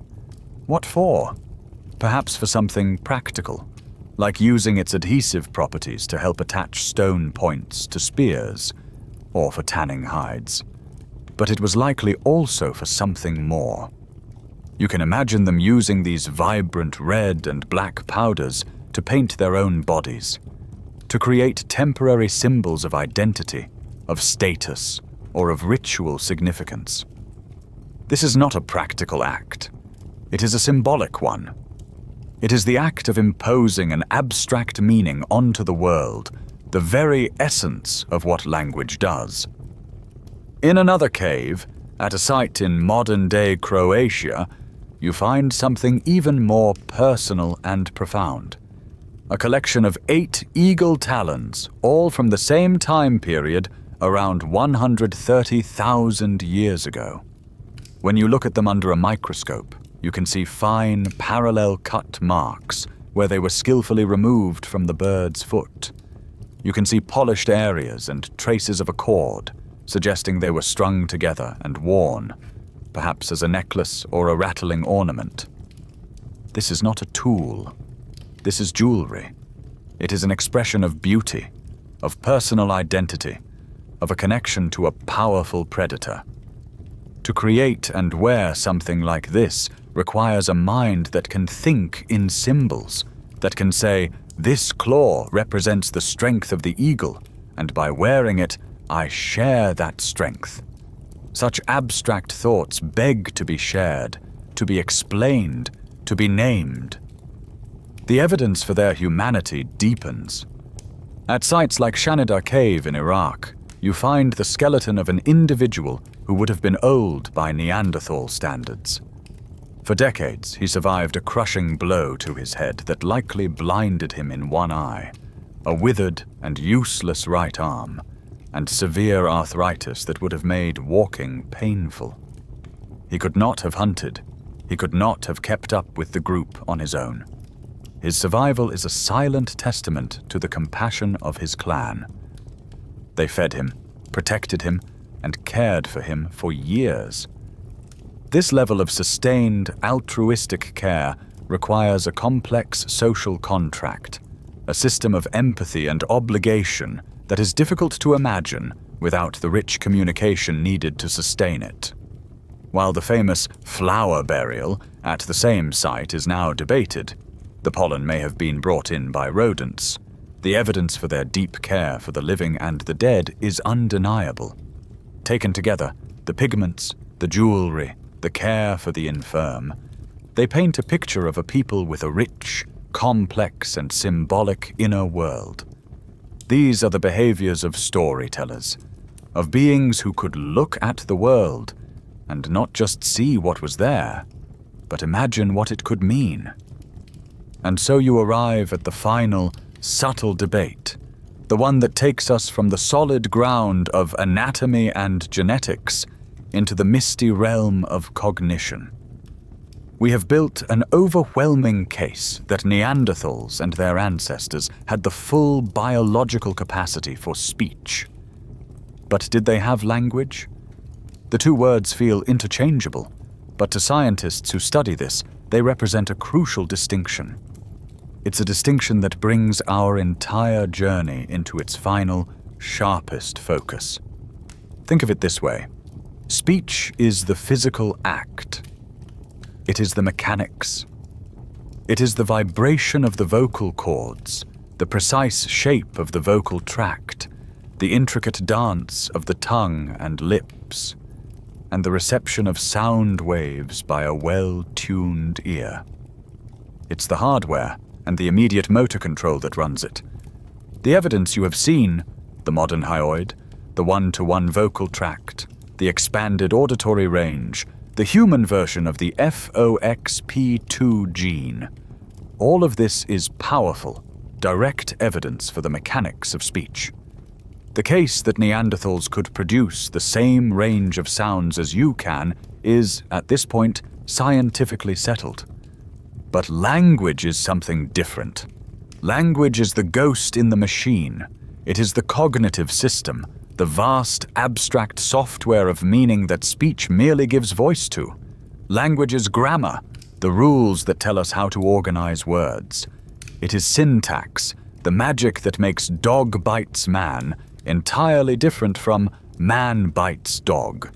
What for? Perhaps for something practical, like using its adhesive properties to help attach stone points to spears, or for tanning hides. But it was likely also for something more. You can imagine them using these vibrant red and black powders to paint their own bodies, to create temporary symbols of identity, of status, or of ritual significance. This is not a practical act. It is a symbolic one. It is the act of imposing an abstract meaning onto the world, the very essence of what language does. In another cave, at a site in modern-day Croatia, you find something even more personal and profound. A collection of 8 eagle talons, all from the same time period, around 130,000 years ago. When you look at them under a microscope, you can see fine, parallel-cut marks where they were skillfully removed from the bird's foot. You can see polished areas and traces of a cord, suggesting they were strung together and worn, perhaps as a necklace or a rattling ornament. This is not a tool. This is jewelry. It is an expression of beauty, of personal identity, of a connection to a powerful predator. To create and wear something like this requires a mind that can think in symbols, that can say, this claw represents the strength of the eagle, and by wearing it, I share that strength. Such abstract thoughts beg to be shared, to be explained, to be named. The evidence for their humanity deepens. At sites like Shanidar Cave in Iraq, you find the skeleton of an individual who would have been old by Neanderthal standards. For decades, he survived a crushing blow to his head that likely blinded him in one eye, a withered and useless right arm, and severe arthritis that would have made walking painful. He could not have hunted. He could not have kept up with the group on his own. His survival is a silent testament to the compassion of his clan. They fed him, protected him, and cared for him for years. This level of sustained, altruistic care requires a complex social contract, a system of empathy and obligation that is difficult to imagine without the rich communication needed to sustain it. While the famous flower burial at the same site is now debated, the pollen may have been brought in by rodents. The evidence for their deep care for the living and the dead is undeniable. Taken together, the pigments, the jewelry, the care for the infirm, they paint a picture of a people with a rich, complex, and symbolic inner world. These are the behaviors of storytellers, of beings who could look at the world and not just see what was there, but imagine what it could mean. And so you arrive at the final, subtle debate, the one that takes us from the solid ground of anatomy and genetics into the misty realm of cognition. We have built an overwhelming case that Neanderthals and their ancestors had the full biological capacity for speech. But did they have language? The two words feel interchangeable, but to scientists who study this, they represent a crucial distinction. It's a distinction that brings our entire journey into its final, sharpest focus. Think of it this way. Speech is the physical act. It is the mechanics. It is the vibration of the vocal cords, the precise shape of the vocal tract, the intricate dance of the tongue and lips, and the reception of sound waves by a well-tuned ear. It's the hardware and the immediate motor control that runs it. The evidence you have seen, the modern hyoid, the one-to-one vocal tract, the expanded auditory range, the human version of the FOXP2 gene, all of this is powerful, direct evidence for the mechanics of speech. The case that Neanderthals could produce the same range of sounds as you can is, at this point, scientifically settled. But language is something different. Language is the ghost in the machine. It is the cognitive system, the vast, abstract software of meaning that speech merely gives voice to. Language is grammar, the rules that tell us how to organize words. It is syntax, the magic that makes dog bites man entirely different from man bites dog.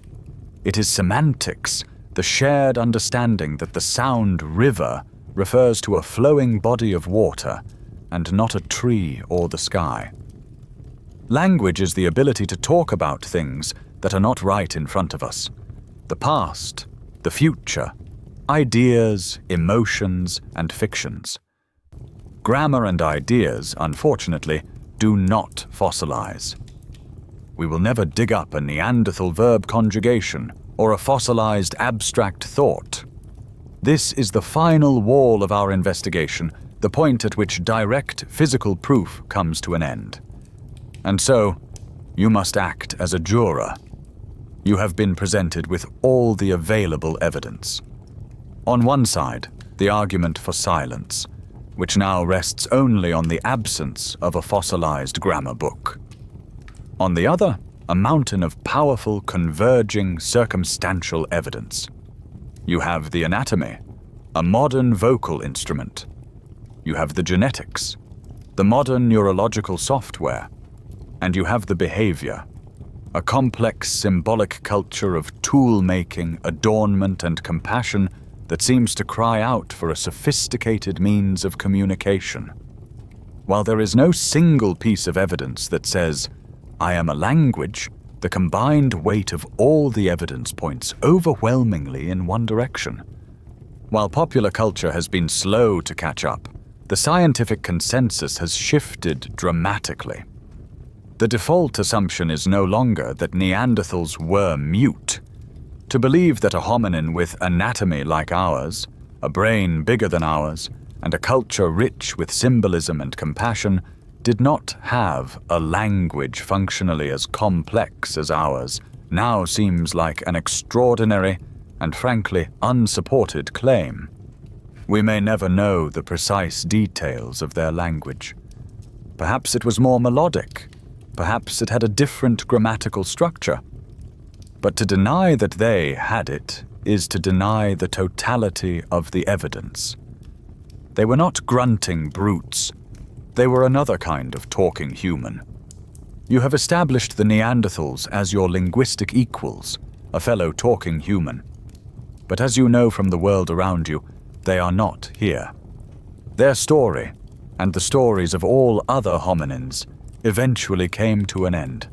It is semantics, the shared understanding that the sound river refers to a flowing body of water and not a tree or the sky. Language is the ability to talk about things that are not right in front of us. The past, the future, ideas, emotions, and fictions. Grammar and ideas, unfortunately, do not fossilize. We will never dig up a Neanderthal verb conjugation or a fossilized abstract thought. This is the final wall of our investigation, the point at which direct physical proof comes to an end. And so, you must act as a juror. You have been presented with all the available evidence. On one side, the argument for silence, which now rests only on the absence of a fossilized grammar book. On the other, a mountain of powerful, converging, circumstantial evidence. You have the anatomy, a modern vocal instrument. You have the genetics, the modern neurological software. And you have the behavior, a complex symbolic culture of tool-making, adornment, and compassion that seems to cry out for a sophisticated means of communication. While there is no single piece of evidence that says, "I am a language," the combined weight of all the evidence points overwhelmingly in one direction. While popular culture has been slow to catch up, the scientific consensus has shifted dramatically. The default assumption is no longer that Neanderthals were mute. To believe that a hominin with anatomy like ours, a brain bigger than ours, and a culture rich with symbolism and compassion did not have a language functionally as complex as ours now seems like an extraordinary and frankly unsupported claim. We may never know the precise details of their language. Perhaps it was more melodic. Perhaps it had a different grammatical structure. But to deny that they had it is to deny the totality of the evidence. They were not grunting brutes. They were another kind of talking human. You have established the Neanderthals as your linguistic equals, a fellow talking human. But as you know from the world around you, they are not here. Their story, and the stories of all other hominins, eventually came to an end.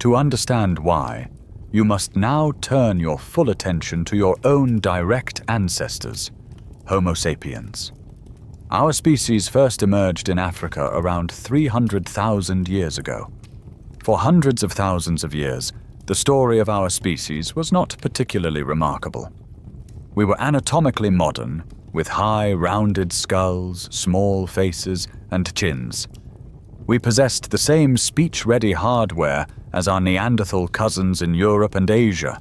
To understand why, you must now turn your full attention to your own direct ancestors, Homo sapiens. Our species first emerged in Africa around 300,000 years ago. For hundreds of thousands of years, the story of our species was not particularly remarkable. We were anatomically modern, with high, rounded skulls, small faces, and chins. We possessed the same speech-ready hardware as our Neanderthal cousins in Europe and Asia.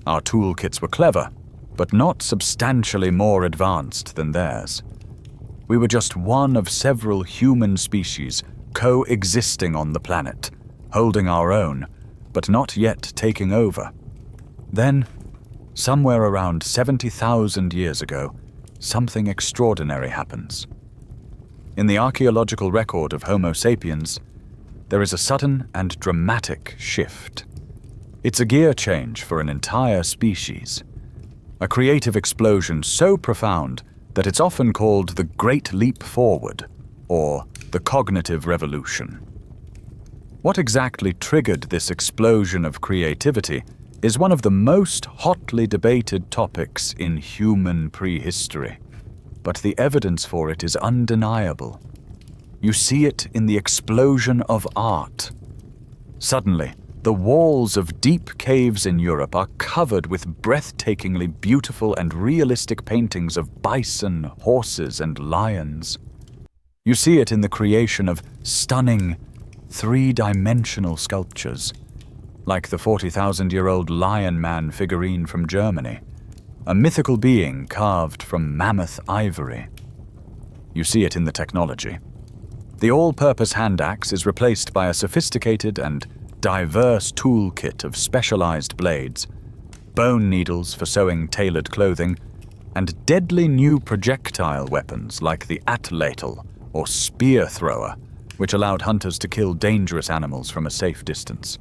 Our toolkits were clever, but not substantially more advanced than theirs. We were just one of several human species coexisting on the planet, holding our own, but not yet taking over. Then, somewhere around 70,000 years ago, something extraordinary happens. In the archaeological record of Homo sapiens, there is a sudden and dramatic shift. It's a gear change for an entire species. A creative explosion so profound that it's often called the Great Leap Forward, or the Cognitive Revolution. What exactly triggered this explosion of creativity is one of the most hotly debated topics in human prehistory. But the evidence for it is undeniable. You see it in the explosion of art. Suddenly, the walls of deep caves in Europe are covered with breathtakingly beautiful and realistic paintings of bison, horses, and lions. You see it in the creation of stunning, three-dimensional sculptures, like the 40,000-year-old Lion Man figurine from Germany, a mythical being carved from mammoth ivory. You see it in the technology. The all-purpose hand axe is replaced by a sophisticated and diverse toolkit of specialized blades, bone needles for sewing tailored clothing, and deadly new projectile weapons like the atlatl, or spear thrower, which allowed hunters to kill dangerous animals from a safe distance.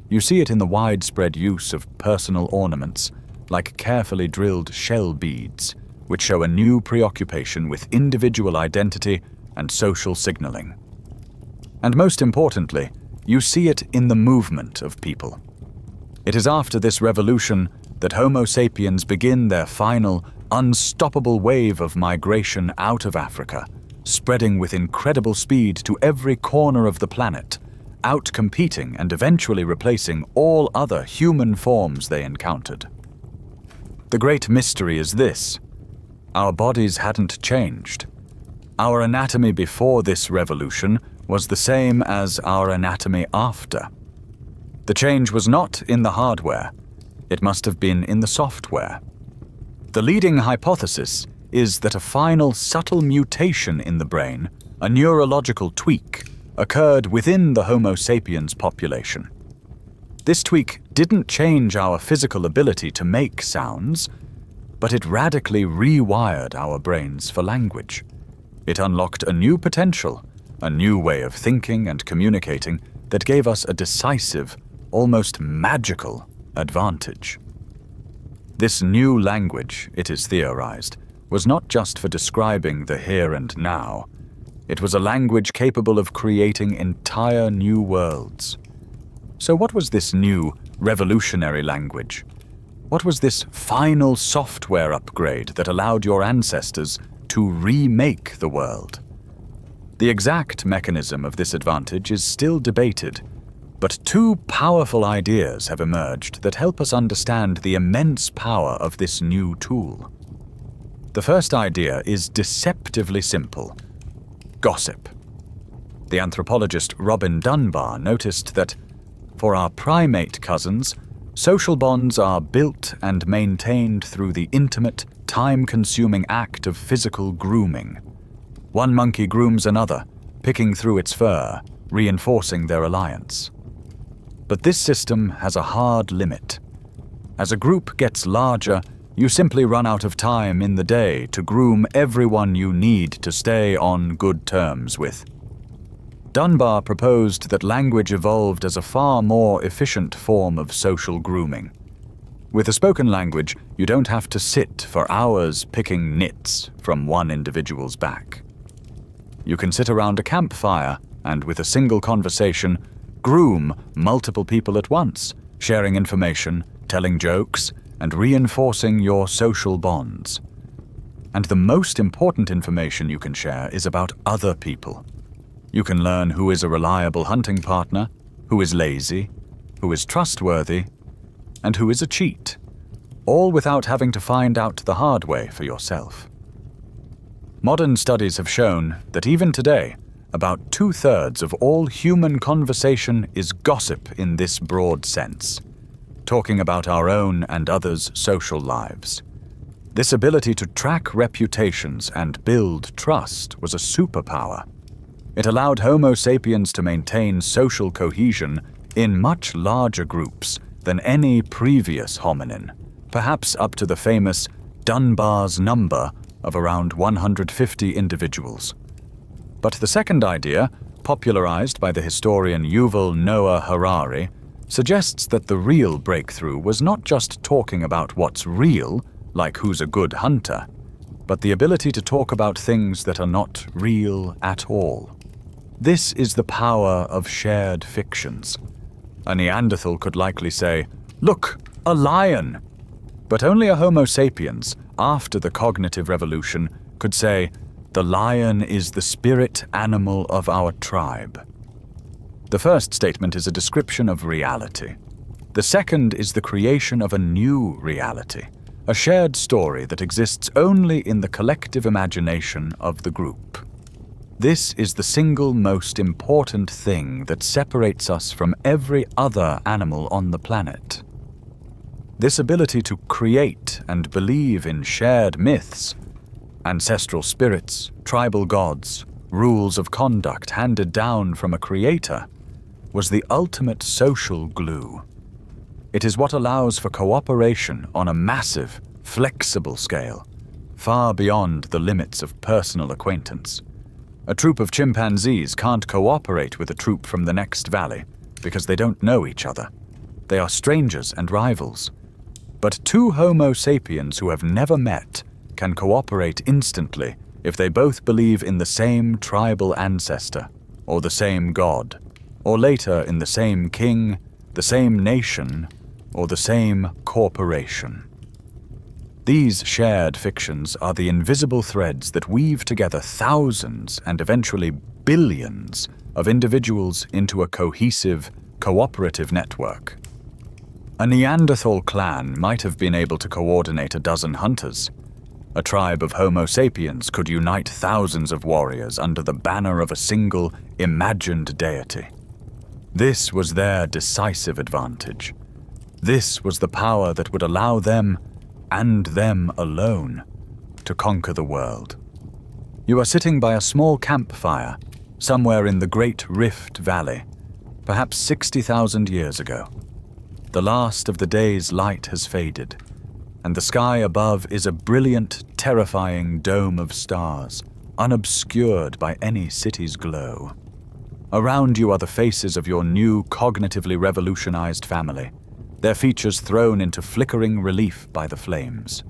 You see it in the widespread use of personal ornaments, like carefully drilled shell beads, which show a new preoccupation with individual identity and social signaling. And most importantly, you see it in the movement of people. It is after this revolution that Homo sapiens begin their final, unstoppable wave of migration out of Africa, spreading with incredible speed to every corner of the planet, outcompeting and eventually replacing all other human forms they encountered. The great mystery is this: our bodies hadn't changed. Our anatomy before this revolution was the same as our anatomy after. The change was not in the hardware, it must have been in the software. The leading hypothesis is that a final subtle mutation in the brain, a neurological tweak, occurred within the Homo sapiens population. This tweak didn't change our physical ability to make sounds, but it radically rewired our brains for language. It unlocked a new potential, a new way of thinking and communicating that gave us a decisive, almost magical advantage. This new language, it is theorized, was not just for describing the here and now. It was a language capable of creating entire new worlds. So what was this new, revolutionary language? What was this final software upgrade that allowed your ancestors to remake the world? The exact mechanism of this advantage is still debated, but two powerful ideas have emerged that help us understand the immense power of this new tool. The first idea is deceptively simple: gossip. The anthropologist Robin Dunbar noticed that, for our primate cousins, social bonds are built and maintained through the intimate, time-consuming act of physical grooming. One monkey grooms another, picking through its fur, reinforcing their alliance. But this system has a hard limit. As a group gets larger, you simply run out of time in the day to groom everyone you need to stay on good terms with. Dunbar proposed that language evolved as a far more efficient form of social grooming. With a spoken language, you don't have to sit for hours picking nits from one individual's back. You can sit around a campfire and, with a single conversation, groom multiple people at once, sharing information, telling jokes, and reinforcing your social bonds. And the most important information you can share is about other people. You can learn who is a reliable hunting partner, who is lazy, who is trustworthy, and who is a cheat, all without having to find out the hard way for yourself. Modern studies have shown that even today, about 2/3 of all human conversation is gossip in this broad sense, talking about our own and others' social lives. This ability to track reputations and build trust was a superpower. It allowed Homo sapiens to maintain social cohesion in much larger groups than any previous hominin, perhaps up to the famous Dunbar's number of around 150 individuals. But the second idea, popularized by the historian Yuval Noah Harari, suggests that the real breakthrough was not just talking about what's real, like who's a good hunter, but the ability to talk about things that are not real at all. This is the power of shared fictions. A Neanderthal could likely say, "Look, a lion!" But only a Homo sapiens, after the cognitive revolution, could say, "The lion is the spirit animal of our tribe." The first statement is a description of reality. The second is the creation of a new reality, a shared story that exists only in the collective imagination of the group. This is the single most important thing that separates us from every other animal on the planet. This ability to create and believe in shared myths, ancestral spirits, tribal gods, rules of conduct handed down from a creator, was the ultimate social glue. It is what allows for cooperation on a massive, flexible scale, far beyond the limits of personal acquaintance. A troop of chimpanzees can't cooperate with a troop from the next valley because they don't know each other. They are strangers and rivals. But two Homo sapiens who have never met can cooperate instantly if they both believe in the same tribal ancestor, or the same god, or later in the same king, the same nation, or the same corporation. These shared fictions are the invisible threads that weave together thousands and eventually billions of individuals into a cohesive, cooperative network. A Neanderthal clan might have been able to coordinate a dozen hunters. A tribe of Homo sapiens could unite thousands of warriors under the banner of a single, imagined deity. This was their decisive advantage. This was the power that would allow them, and them alone, to conquer the world. You are sitting by a small campfire somewhere in the Great Rift Valley, perhaps 60,000 years ago. The last of the day's light has faded, and the sky above is a brilliant, terrifying dome of stars, unobscured by any city's glow. Around you are the faces of your new, cognitively revolutionized family, their features thrown into flickering relief by the flames.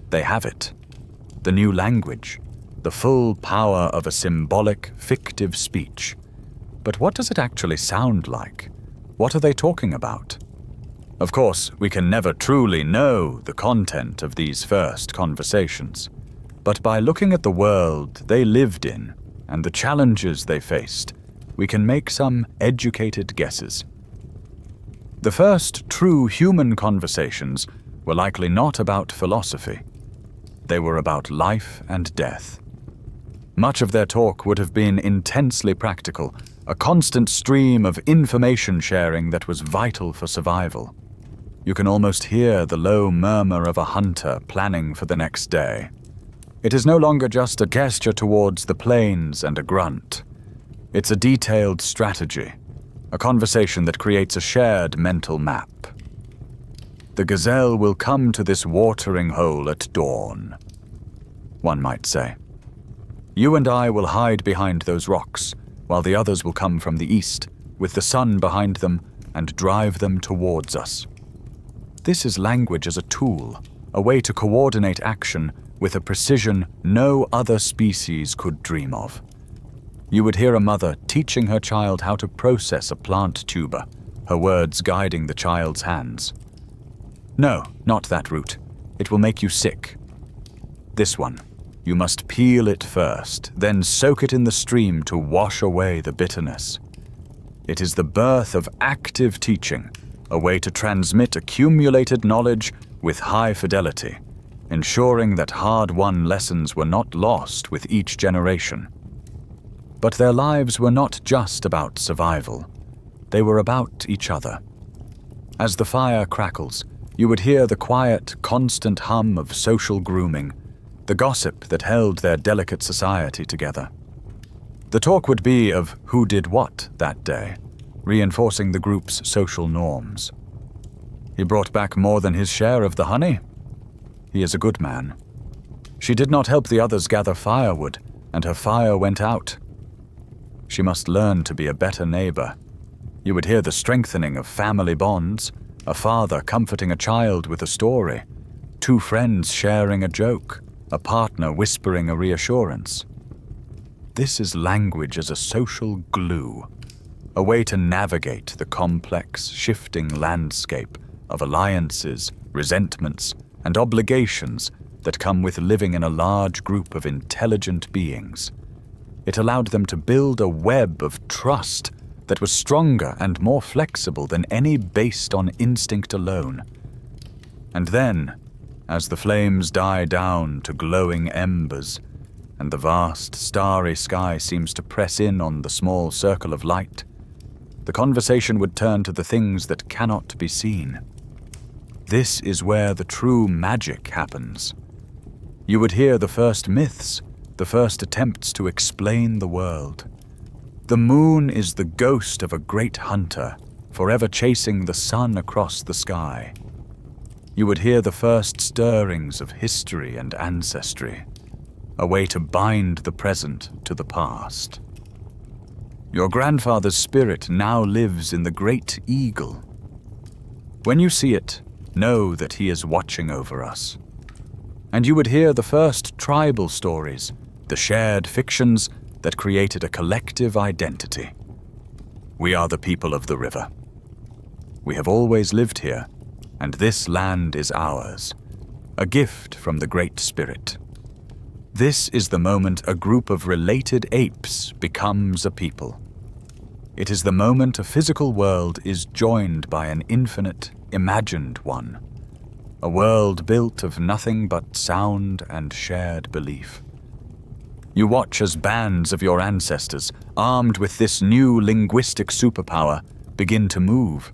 They have it, the new language, the full power of a symbolic, fictive speech. But what does it actually sound like? What are they talking about? Of course, we can never truly know the content of these first conversations, but by looking at the world they lived in and the challenges they faced, we can make some educated guesses. The first true human conversations were likely not about philosophy. They were about life and death. Much of their talk would have been intensely practical, a constant stream of information sharing that was vital for survival. You can almost hear the low murmur of a hunter planning for the next day. It is no longer just a gesture towards the plains and a grunt. It's a detailed strategy, a conversation that creates a shared mental map. The gazelle will come to this watering hole at dawn, one might say. You and I will hide behind those rocks, while the others will come from the east, with the sun behind them, and drive them towards us. This is language as a tool, a way to coordinate action with a precision no other species could dream of. You would hear a mother teaching her child how to process a plant tuber, her words guiding the child's hands. No, not that root. It will make you sick. This one. You must peel it first, then soak it in the stream to wash away the bitterness. It is the birth of active teaching, a way to transmit accumulated knowledge with high fidelity, ensuring that hard-won lessons were not lost with each generation. But their lives were not just about survival. They were about each other. As the fire crackles, you would hear the quiet, constant hum of social grooming, the gossip that held their delicate society together. The talk would be of who did what that day, reinforcing the group's social norms. He brought back more than his share of the honey. He is a good man. She did not help the others gather firewood, and her fire went out. She must learn to be a better neighbor. You would hear the strengthening of family bonds, a father comforting a child with a story, two friends sharing a joke, a partner whispering a reassurance. This is language as a social glue, a way to navigate the complex, shifting landscape of alliances, resentments, and obligations that come with living in a large group of intelligent beings. It allowed them to build a web of trust that was stronger and more flexible than any based on instinct alone. And then, as the flames die down to glowing embers, and the vast, starry sky seems to press in on the small circle of light, the conversation would turn to the things that cannot be seen. This is where the true magic happens. You would hear the first myths, the first attempts to explain the world. The moon is the ghost of a great hunter, forever chasing the sun across the sky. You would hear the first stirrings of history and ancestry, a way to bind the present to the past. Your grandfather's spirit now lives in the great eagle. When you see it, know that he is watching over us. And you would hear the first tribal stories, the shared fictions that created a collective identity. We are the people of the river. We have always lived here, and this land is ours, a gift from the Great Spirit. This is the moment a group of related apes becomes a people. It is the moment a physical world is joined by an infinite, imagined one, a world built of nothing but sound and shared belief. You watch as bands of your ancestors, armed with this new linguistic superpower, begin to move.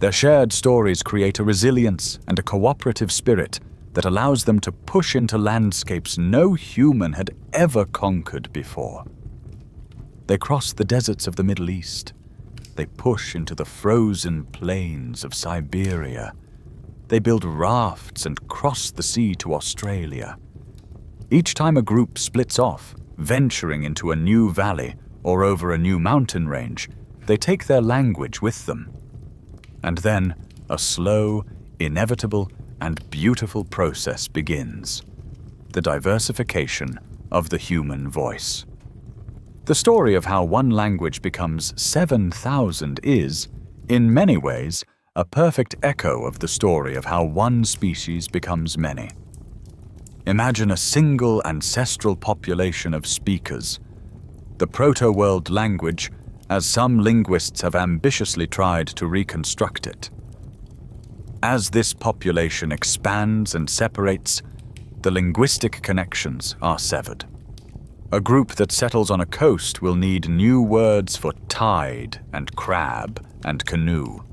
Their shared stories create a resilience and a cooperative spirit that allows them to push into landscapes no human had ever conquered before. They cross the deserts of the Middle East. They push into the frozen plains of Siberia. They build rafts and cross the sea to Australia. Each time a group splits off, venturing into a new valley or over a new mountain range, they take their language with them. And then a slow, inevitable, and beautiful process begins: the diversification of the human voice. The story of how one language becomes 7,000 is, in many ways, a perfect echo of the story of how one species becomes many. Imagine a single ancestral population of speakers, the proto-world language, as some linguists have ambitiously tried to reconstruct it. As this population expands and separates, the linguistic connections are severed. A group that settles on a coast will need new words for tide and crab and canoe.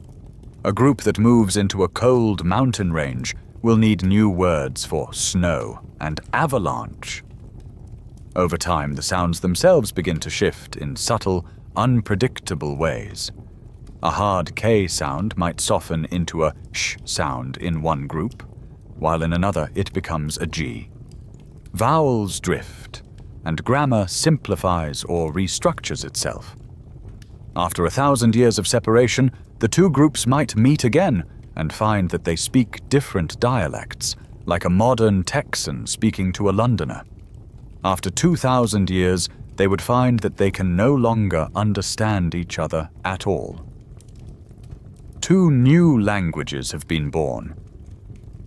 A group that moves into a cold mountain range will need new words for snow and avalanche. Over time, the sounds themselves begin to shift in subtle, unpredictable ways. A hard K sound might soften into a sh sound in one group, while in another it becomes a G. Vowels drift, and grammar simplifies or restructures itself. After 1,000 years of separation, the two groups might meet again and find that they speak different dialects, like a modern Texan speaking to a Londoner. After 2,000 years, they would find that they can no longer understand each other at all. Two new languages have been born.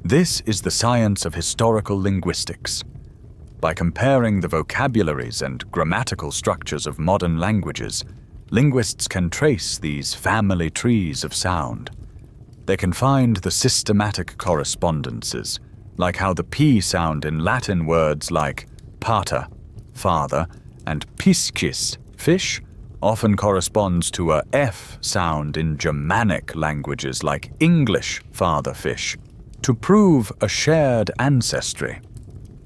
This is the science of historical linguistics. By comparing the vocabularies and grammatical structures of modern languages, linguists can trace these family trees of sound. They can find the systematic correspondences, like how the P sound in Latin words like pater, father, and piscis, fish, often corresponds to a F sound in Germanic languages like English, father, fish, to prove a shared ancestry.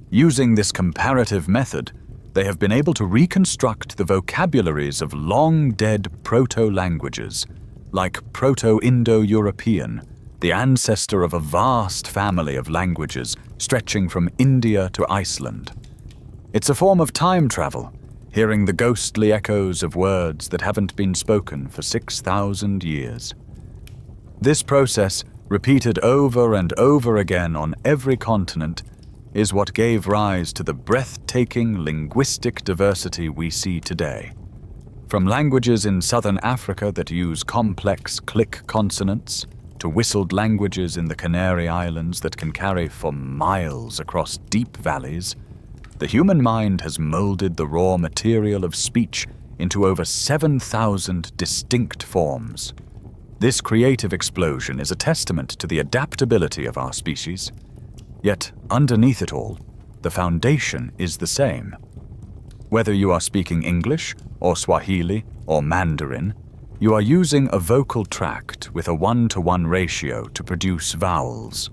Using this comparative method, they have been able to reconstruct the vocabularies of long-dead proto-languages, like Proto-Indo-European, the ancestor of a vast family of languages stretching from India to Iceland. It's a form of time travel, hearing the ghostly echoes of words that haven't been spoken for 6,000 years. This process, repeated over and over again on every continent, is what gave rise to the breathtaking linguistic diversity we see today. From languages in southern Africa that use complex click consonants, to whistled languages in the Canary Islands that can carry for miles across deep valleys, the human mind has molded the raw material of speech into over 7,000 distinct forms. This creative explosion is a testament to the adaptability of our species. Yet, underneath it all, the foundation is the same. Whether you are speaking English, or Swahili, or Mandarin, you are using a vocal tract with a 1-to-1 ratio to produce vowels.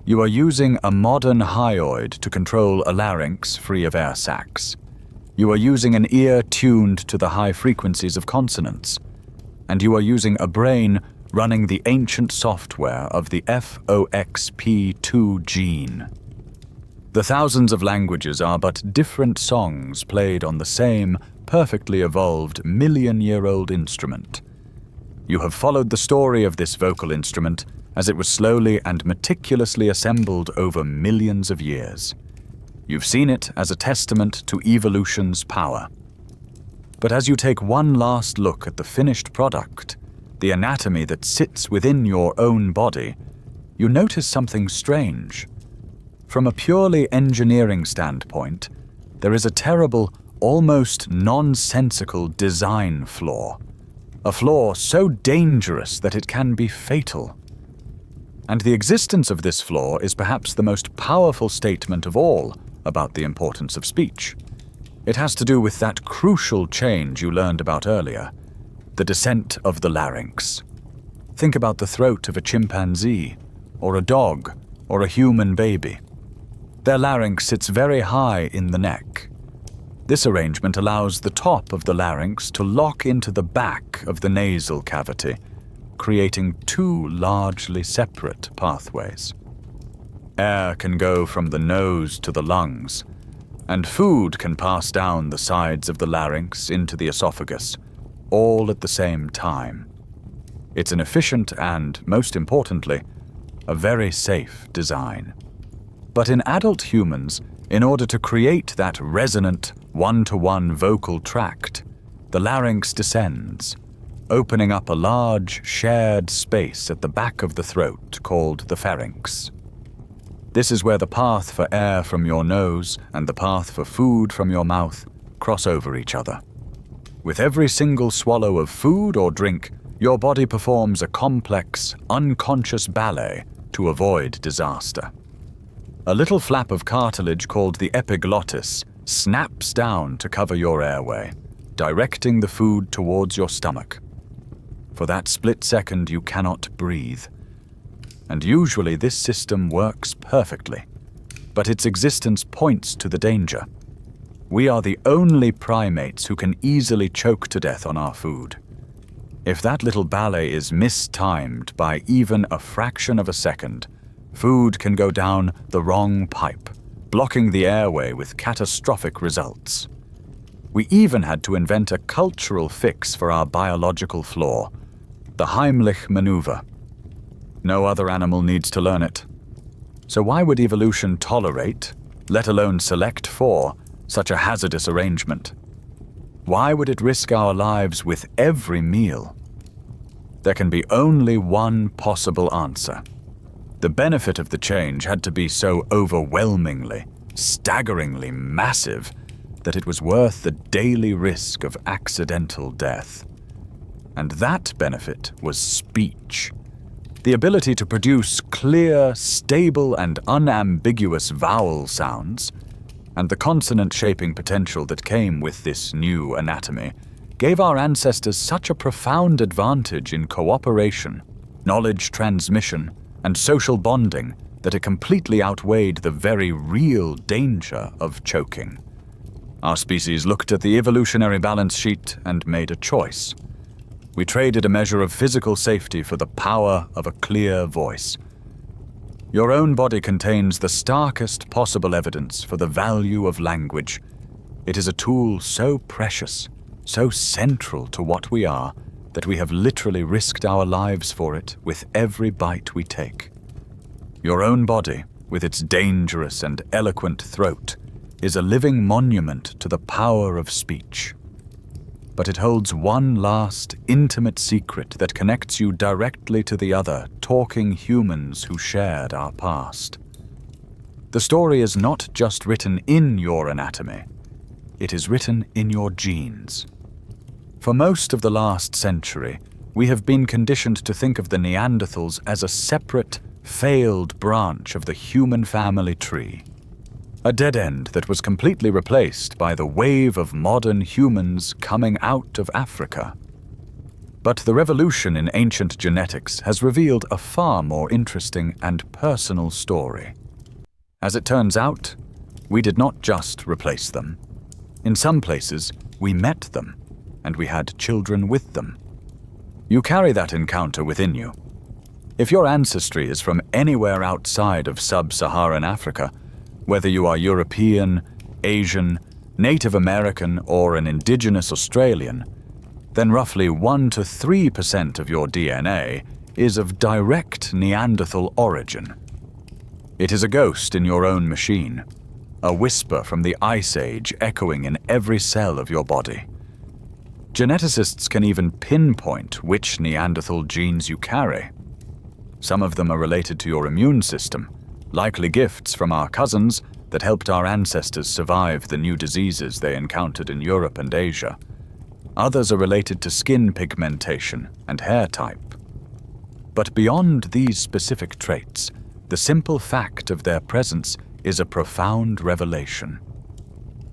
You are using a modern hyoid to control a larynx free of air sacs. You are using an ear tuned to the high frequencies of consonants. And you are using a brain running the ancient software of the FOXP2 gene. The thousands of languages are but different songs played on the same, perfectly evolved, million-year-old instrument. You have followed the story of this vocal instrument as it was slowly and meticulously assembled over millions of years. You've seen it as a testament to evolution's power. But as you take one last look at the finished product, the anatomy that sits within your own body, you notice something strange. From a purely engineering standpoint, there is a terrible, almost nonsensical design flaw. A flaw so dangerous that it can be fatal. And the existence of this flaw is perhaps the most powerful statement of all about the importance of speech. It has to do with that crucial change you learned about earlier, the descent of the larynx. Think about the throat of a chimpanzee, or a dog, or a human baby. Their larynx sits very high in the neck. This arrangement allows the top of the larynx to lock into the back of the nasal cavity, creating two largely separate pathways. Air can go from the nose to the lungs, and food can pass down the sides of the larynx into the esophagus, all at the same time. It's an efficient and, most importantly, a very safe design. But in adult humans, in order to create that resonant, one-to-one vocal tract, the larynx descends, opening up a large, shared space at the back of the throat called the pharynx. This is where the path for air from your nose and the path for food from your mouth cross over each other. With every single swallow of food or drink, your body performs a complex, unconscious ballet to avoid disaster. A little flap of cartilage called the epiglottis snaps down to cover your airway, directing the food towards your stomach. For that split second, you cannot breathe. And usually this system works perfectly, but its existence points to the danger. We are the only primates who can easily choke to death on our food. If that little ballet is mistimed by even a fraction of a second, food can go down the wrong pipe, blocking the airway with catastrophic results. We even had to invent a cultural fix for our biological flaw, the Heimlich maneuver. No other animal needs to learn it. So why would evolution tolerate, let alone select for, such a hazardous arrangement? Why would it risk our lives with every meal? There can be only one possible answer. The benefit of the change had to be so overwhelmingly, staggeringly massive that it was worth the daily risk of accidental death. And that benefit was speech. The ability to produce clear, stable, and unambiguous vowel sounds, and the consonant-shaping potential that came with this new anatomy, gave our ancestors such a profound advantage in cooperation, knowledge transmission, and social bonding that it completely outweighed the very real danger of choking. Our species looked at the evolutionary balance sheet and made a choice. We traded a measure of physical safety for the power of a clear voice. Your own body contains the starkest possible evidence for the value of language. It is a tool so precious, so central to what we are, that we have literally risked our lives for it with every bite we take. Your own body, with its dangerous and eloquent throat, is a living monument to the power of speech. But it holds one last, intimate secret that connects you directly to the other talking humans who shared our past. The story is not just written in your anatomy, it is written in your genes. For most of the last century, we have been conditioned to think of the Neanderthals as a separate, failed branch of the human family tree. A dead end that was completely replaced by the wave of modern humans coming out of Africa. But the revolution in ancient genetics has revealed a far more interesting and personal story. As it turns out, we did not just replace them. In some places, we met them, and we had children with them. You carry that encounter within you. If your ancestry is from anywhere outside of sub-Saharan Africa, whether you are European, Asian, Native American, or an indigenous Australian, then roughly 1 to 3% of your DNA is of direct Neanderthal origin. It is a ghost in your own machine, a whisper from the Ice Age echoing in every cell of your body. Geneticists can even pinpoint which Neanderthal genes you carry. Some of them are related to your immune system, likely gifts from our cousins that helped our ancestors survive the new diseases they encountered in Europe and Asia. Others are related to skin pigmentation and hair type. But beyond these specific traits, the simple fact of their presence is a profound revelation.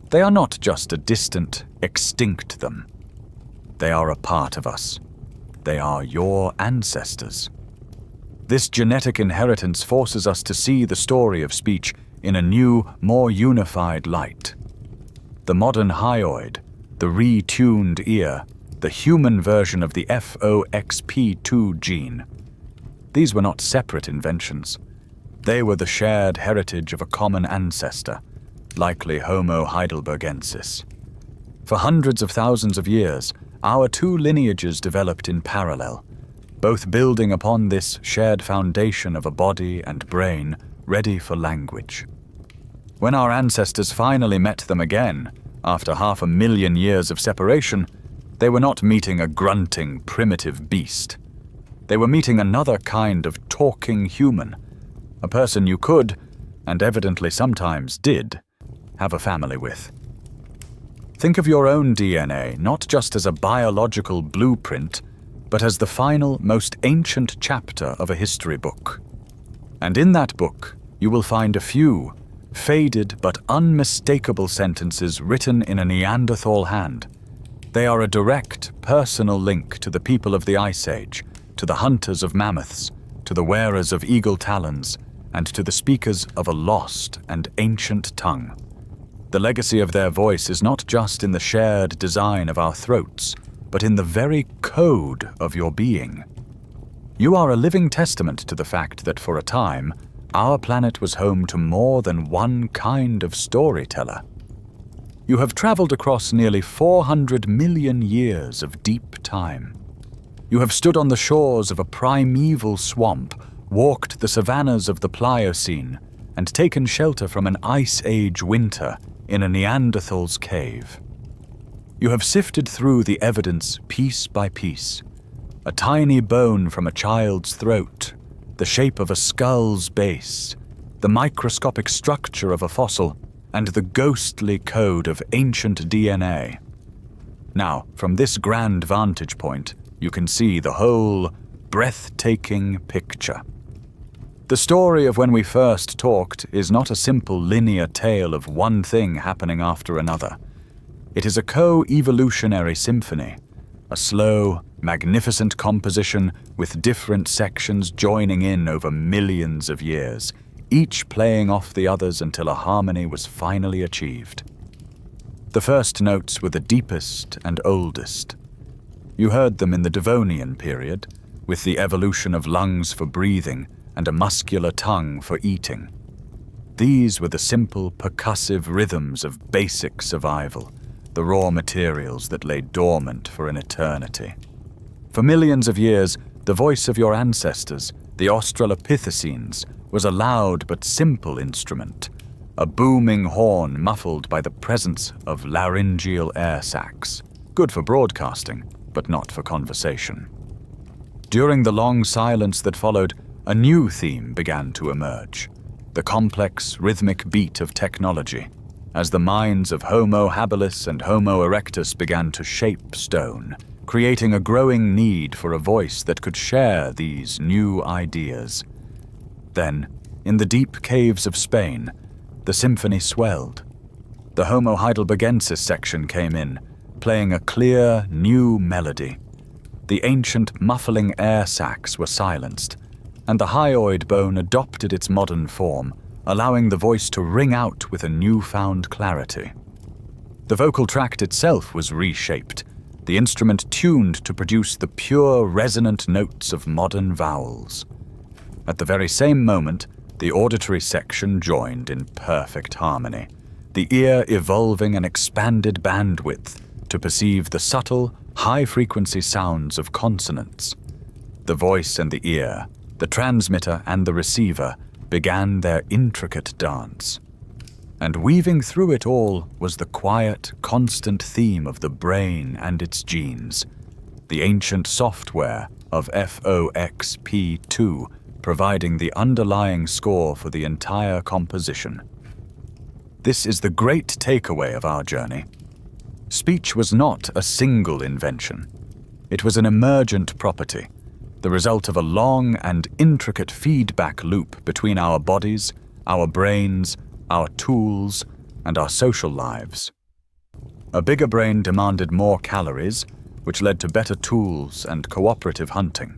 They are not just a distant, extinct them. They are a part of us. They are your ancestors. This genetic inheritance forces us to see the story of speech in a new, more unified light. The modern hyoid, the retuned ear, the human version of the FOXP2 gene. These were not separate inventions. They were the shared heritage of a common ancestor, likely Homo heidelbergensis. For hundreds of thousands of years, our two lineages developed in parallel, both building upon this shared foundation of a body and brain ready for language. When our ancestors finally met them again, after 500,000 years of separation, they were not meeting a grunting, primitive beast. They were meeting another kind of talking human, a person you could, and evidently sometimes did, have a family with. Think of your own DNA not just as a biological blueprint, but as the final, most ancient chapter of a history book. And in that book, you will find a few faded but unmistakable sentences written in a Neanderthal hand. They are a direct, personal link to the people of the Ice Age, to the hunters of mammoths, to the wearers of eagle talons, and to the speakers of a lost and ancient tongue. The legacy of their voice is not just in the shared design of our throats, but in the very code of your being. You are a living testament to the fact that for a time, our planet was home to more than one kind of storyteller. You have traveled across nearly 400 million years of deep time. You have stood on the shores of a primeval swamp, walked the savannas of the Pliocene, and taken shelter from an Ice Age winter in a Neanderthal's cave. You have sifted through the evidence piece by piece. A tiny bone from a child's throat, the shape of a skull's base, the microscopic structure of a fossil, and the ghostly code of ancient DNA. Now, from this grand vantage point, you can see the whole, breathtaking picture. The story of when we first talked is not a simple linear tale of one thing happening after another. It is a co-evolutionary symphony, a slow, magnificent composition with different sections joining in over millions of years, each playing off the others until a harmony was finally achieved. The first notes were the deepest and oldest. You heard them in the Devonian period, with the evolution of lungs for breathing and a muscular tongue for eating. These were the simple, percussive rhythms of basic survival, the raw materials that lay dormant for an eternity. For millions of years, the voice of your ancestors, the Australopithecines, was a loud but simple instrument, a booming horn muffled by the presence of laryngeal air sacs, good for broadcasting, but not for conversation. During the long silence that followed, a new theme began to emerge, the complex, rhythmic beat of technology, as the minds of Homo habilis and Homo erectus began to shape stone, creating a growing need for a voice that could share these new ideas. Then, in the deep caves of Spain, the symphony swelled. The Homo heidelbergensis section came in, playing a clear, new melody. The ancient muffling air sacs were silenced, and the hyoid bone adopted its modern form, allowing the voice to ring out with a newfound clarity. The vocal tract itself was reshaped, the instrument tuned to produce the pure, resonant notes of modern vowels. At the very same moment, the auditory section joined in perfect harmony, the ear evolving an expanded bandwidth to perceive the subtle, high-frequency sounds of consonants. The voice and the ear, the transmitter and the receiver, began their intricate dance. And weaving through it all was the quiet, constant theme of the brain and its genes, the ancient software of FOXP2 providing the underlying score for the entire composition. This is the great takeaway of our journey. Speech was not a single invention. It was an emergent property, the result of a long and intricate feedback loop between our bodies, our brains, our tools, and our social lives. A bigger brain demanded more calories, which led to better tools and cooperative hunting.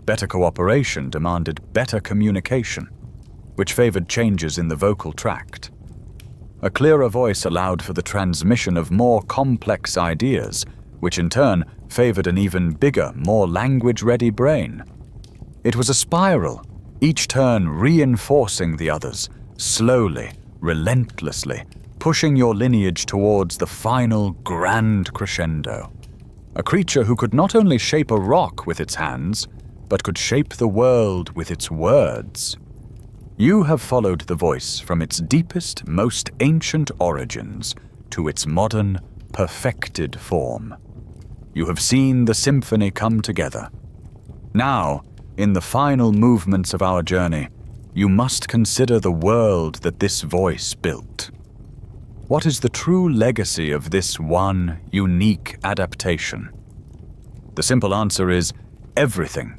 Better cooperation demanded better communication, which favored changes in the vocal tract. A clearer voice allowed for the transmission of more complex ideas, which in turn favored an even bigger, more language-ready brain. It was a spiral, each turn reinforcing the others, slowly, relentlessly, pushing your lineage towards the final grand crescendo. A creature who could not only shape a rock with its hands, but could shape the world with its words. You have followed the voice from its deepest, most ancient origins to its modern, perfected form. You have seen the symphony come together. Now, in the final movements of our journey, you must consider the world that this voice built. What is the true legacy of this one unique adaptation? The simple answer is everything.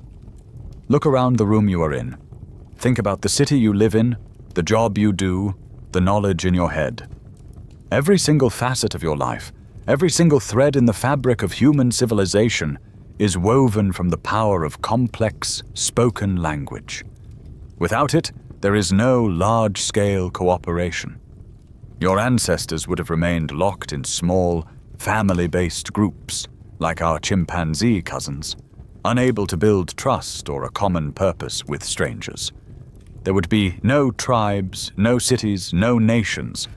Look around the room you are in. Think about the city you live in, the job you do, the knowledge in your head. Every single facet of your life, every single thread in the fabric of human civilization is woven from the power of complex, spoken language. Without it, there is no large-scale cooperation. Your ancestors would have remained locked in small, family-based groups, like our chimpanzee cousins, unable to build trust or a common purpose with strangers. There would be no tribes, no cities, no nations.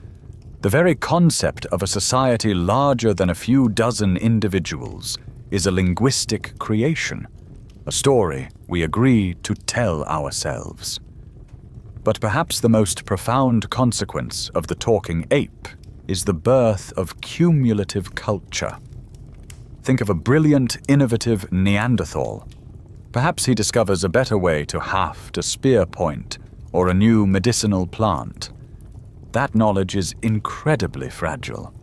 The very concept of a society larger than a few dozen individuals is a linguistic creation, a story we agree to tell ourselves. But perhaps the most profound consequence of the talking ape is the birth of cumulative culture. Think of a brilliant, innovative Neanderthal. Perhaps he discovers a better way to haft a spear point or a new medicinal plant. That knowledge is incredibly fragile.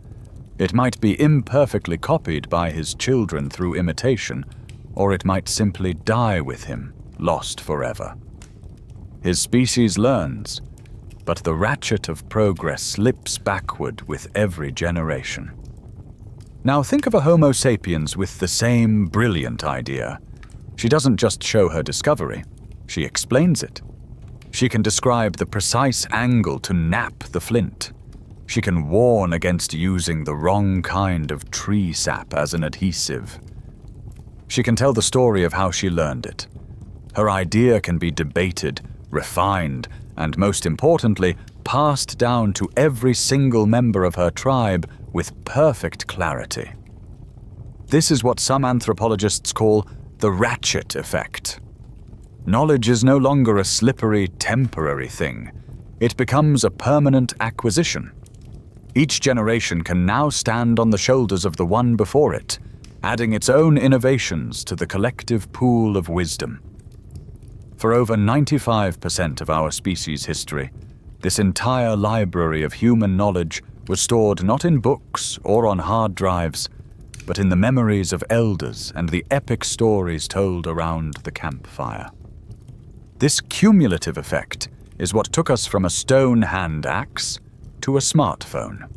It might be imperfectly copied by his children through imitation, or it might simply die with him, lost forever. His species learns, but the ratchet of progress slips backward with every generation. Now think of a Homo sapiens with the same brilliant idea. She doesn't just show her discovery, she explains it. She can describe the precise angle to nap the flint. She can warn against using the wrong kind of tree sap as an adhesive. She can tell the story of how she learned it. Her idea can be debated, refined, and most importantly, passed down to every single member of her tribe with perfect clarity. This is what some anthropologists call the ratchet effect. Knowledge is no longer a slippery, temporary thing. It becomes a permanent acquisition. Each generation can now stand on the shoulders of the one before it, adding its own innovations to the collective pool of wisdom. For over 95% of our species' history, this entire library of human knowledge was stored not in books or on hard drives, but in the memories of elders and the epic stories told around the campfire. This cumulative effect is what took us from a stone hand axe to a smartphone.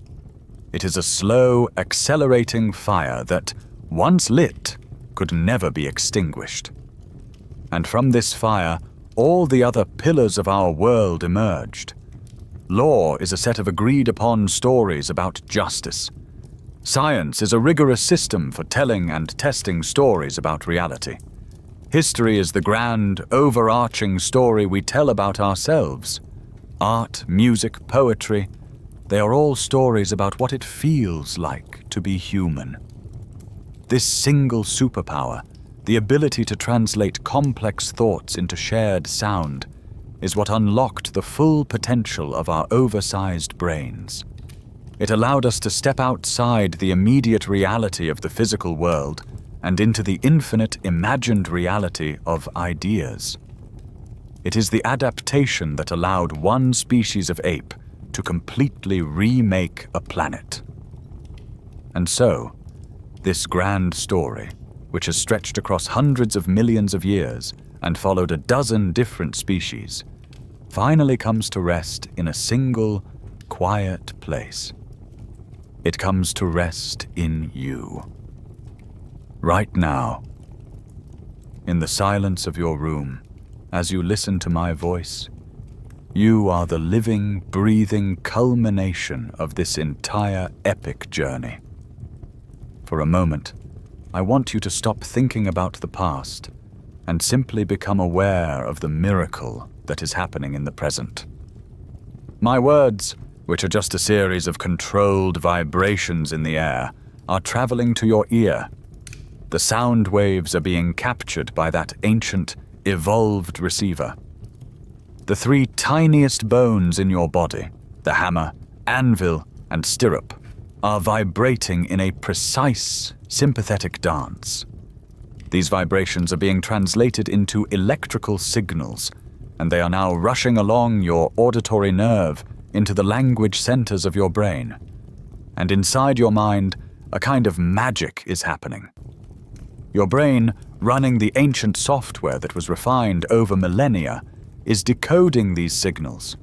It is a slow, accelerating fire that, once lit, could never be extinguished. And from this fire, all the other pillars of our world emerged. Law is a set of agreed-upon stories about justice. Science is a rigorous system for telling and testing stories about reality. History is the grand, overarching story we tell about ourselves. Art, music, poetry, they are all stories about what it feels like to be human. This single superpower, the ability to translate complex thoughts into shared sound, is what unlocked the full potential of our oversized brains. It allowed us to step outside the immediate reality of the physical world and into the infinite imagined reality of ideas. It is the adaptation that allowed one species of ape to completely remake a planet. And so, this grand story, which has stretched across hundreds of millions of years and followed a dozen different species, finally comes to rest in a single, quiet place. It comes to rest in you. Right now, in the silence of your room, as you listen to my voice, you are the living, breathing culmination of this entire epic journey. For a moment, I want you to stop thinking about the past and simply become aware of the miracle that is happening in the present. My words, which are just a series of controlled vibrations in the air, are traveling to your ear. The sound waves are being captured by that ancient, evolved receiver. The three tiniest bones in your body, the hammer, anvil, and stirrup, are vibrating in a precise, sympathetic dance. These vibrations are being translated into electrical signals, and they are now rushing along your auditory nerve into the language centers of your brain. And inside your mind, a kind of magic is happening. Your brain, running the ancient software that was refined over millennia, is decoding these signals.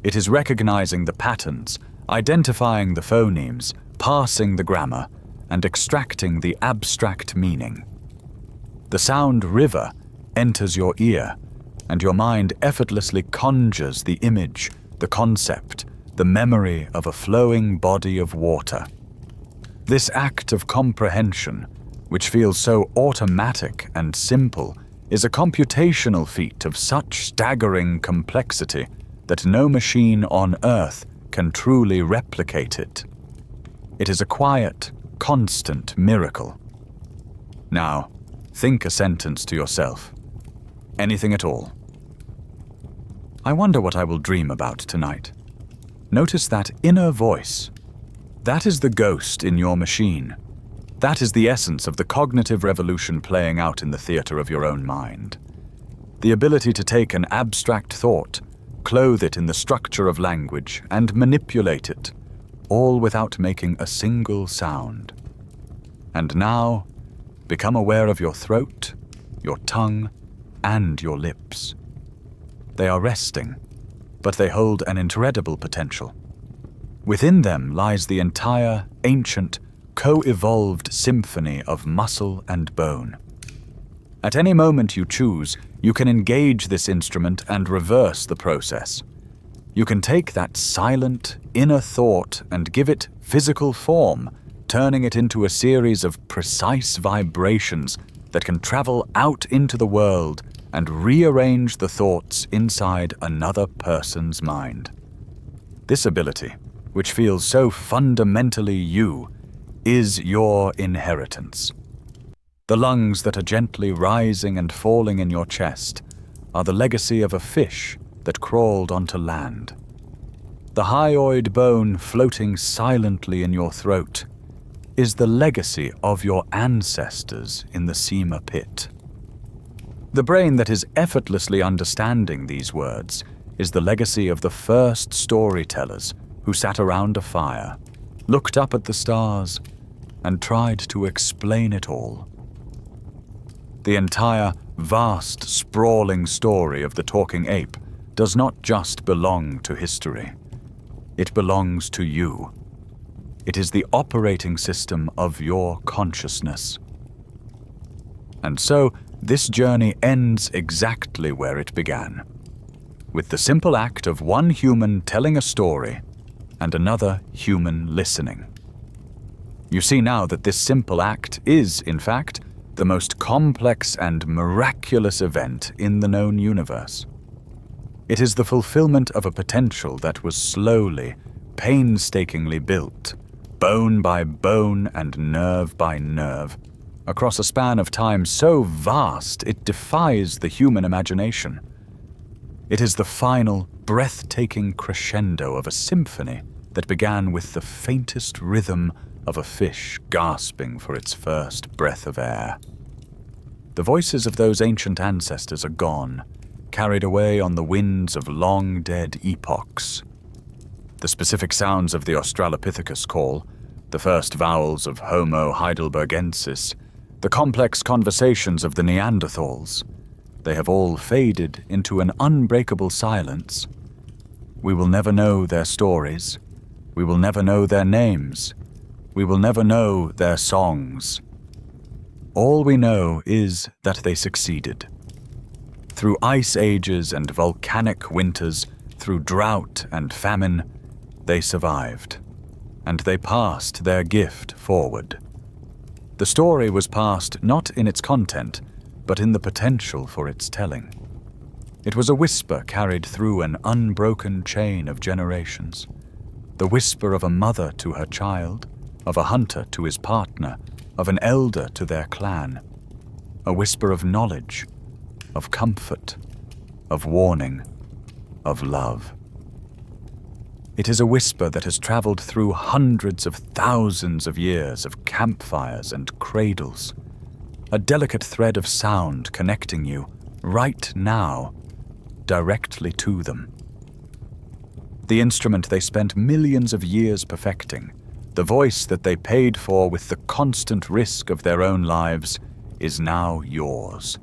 It is recognizing the patterns, identifying the phonemes, parsing the grammar, and extracting the abstract meaning. The sound river enters your ear, and your mind effortlessly conjures the image, the concept, the memory of a flowing body of water. This act of comprehension, which feels so automatic and simple, is a computational feat of such staggering complexity that no machine on Earth can truly replicate it. It is a quiet, constant miracle. Now, think a sentence to yourself. Anything at all. I wonder what I will dream about tonight. Notice that inner voice. That is the ghost in your machine. That is the essence of the cognitive revolution playing out in the theater of your own mind. The ability to take an abstract thought, clothe it in the structure of language, and manipulate it, all without making a single sound. And now, become aware of your throat, your tongue, and your lips. They are resting, but they hold an incredible potential. Within them lies the entire, ancient, co-evolved symphony of muscle and bone. At any moment you choose, you can engage this instrument and reverse the process. You can take that silent, inner thought and give it physical form, turning it into a series of precise vibrations that can travel out into the world and rearrange the thoughts inside another person's mind. This ability, which feels so fundamentally you, is your inheritance. The lungs that are gently rising and falling in your chest are the legacy of a fish that crawled onto land. The hyoid bone floating silently in your throat is the legacy of your ancestors in the Sema pit. The brain that is effortlessly understanding these words is the legacy of the first storytellers who sat around a fire, looked up at the stars, and tried to explain it all. The entire, vast, sprawling story of the talking ape does not just belong to history. It belongs to you. It is the operating system of your consciousness. And so, this journey ends exactly where it began, with the simple act of one human telling a story and another human listening. You see now that this simple act is, in fact, the most complex and miraculous event in the known universe. It is the fulfillment of a potential that was slowly, painstakingly built, bone by bone and nerve by nerve, across a span of time so vast it defies the human imagination. It is the final, breathtaking crescendo of a symphony that began with the faintest rhythm of a fish gasping for its first breath of air. The voices of those ancient ancestors are gone, carried away on the winds of long-dead epochs. The specific sounds of the Australopithecus call, the first vowels of Homo heidelbergensis, the complex conversations of the Neanderthals, they have all faded into an unbreakable silence. We will never know their stories. We will never know their names. We will never know their songs. All we know is that they succeeded. Through ice ages and volcanic winters, through drought and famine, they survived, and they passed their gift forward. The story was passed not in its content, but in the potential for its telling. It was a whisper carried through an unbroken chain of generations, the whisper of a mother to her child, of a hunter to his partner, of an elder to their clan, a whisper of knowledge, of comfort, of warning, of love. It is a whisper that has traveled through hundreds of thousands of years of campfires and cradles, a delicate thread of sound connecting you, right now, directly to them. The instrument they spent millions of years perfecting, the voice that they paid for with the constant risk of their own lives, is now yours.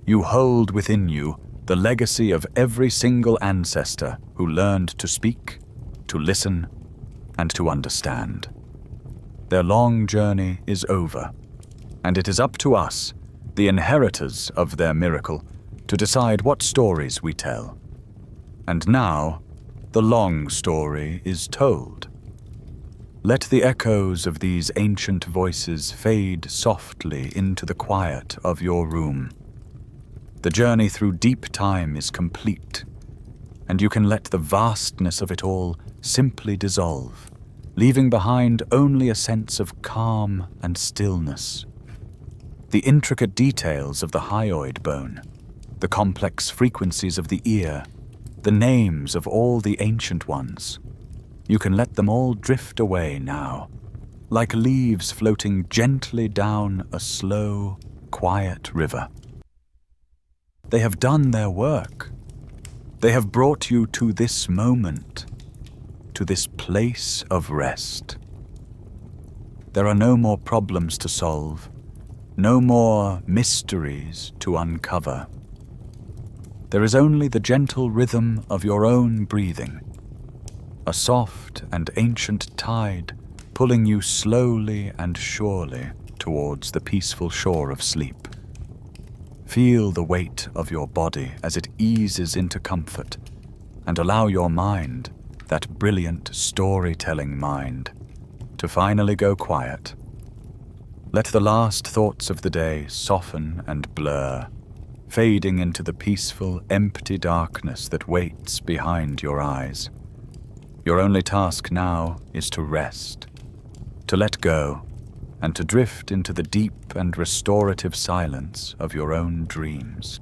You hold within you the legacy of every single ancestor who learned to speak, to listen, and to understand. Their long journey is over, and it is up to us, the inheritors of their miracle, to decide what stories we tell. And now, the long story is told. Let the echoes of these ancient voices fade softly into the quiet of your room. The journey through deep time is complete, and you can let the vastness of it all simply dissolve, leaving behind only a sense of calm and stillness. The intricate details of the hyoid bone, the complex frequencies of the ear, the names of all the ancient ones, you can let them all drift away now, like leaves floating gently down a slow, quiet river. They have done their work. They have brought you to this moment, to this place of rest. There are no more problems to solve, no more mysteries to uncover. There is only the gentle rhythm of your own breathing, a soft and ancient tide pulling you slowly and surely towards the peaceful shore of sleep. Feel the weight of your body as it eases into comfort, and allow your mind, that brilliant storytelling mind, to finally go quiet. Let the last thoughts of the day soften and blur, fading into the peaceful, empty darkness that waits behind your eyes. Your only task now is to rest, to let go, and to drift into the deep and restorative silence of your own dreams.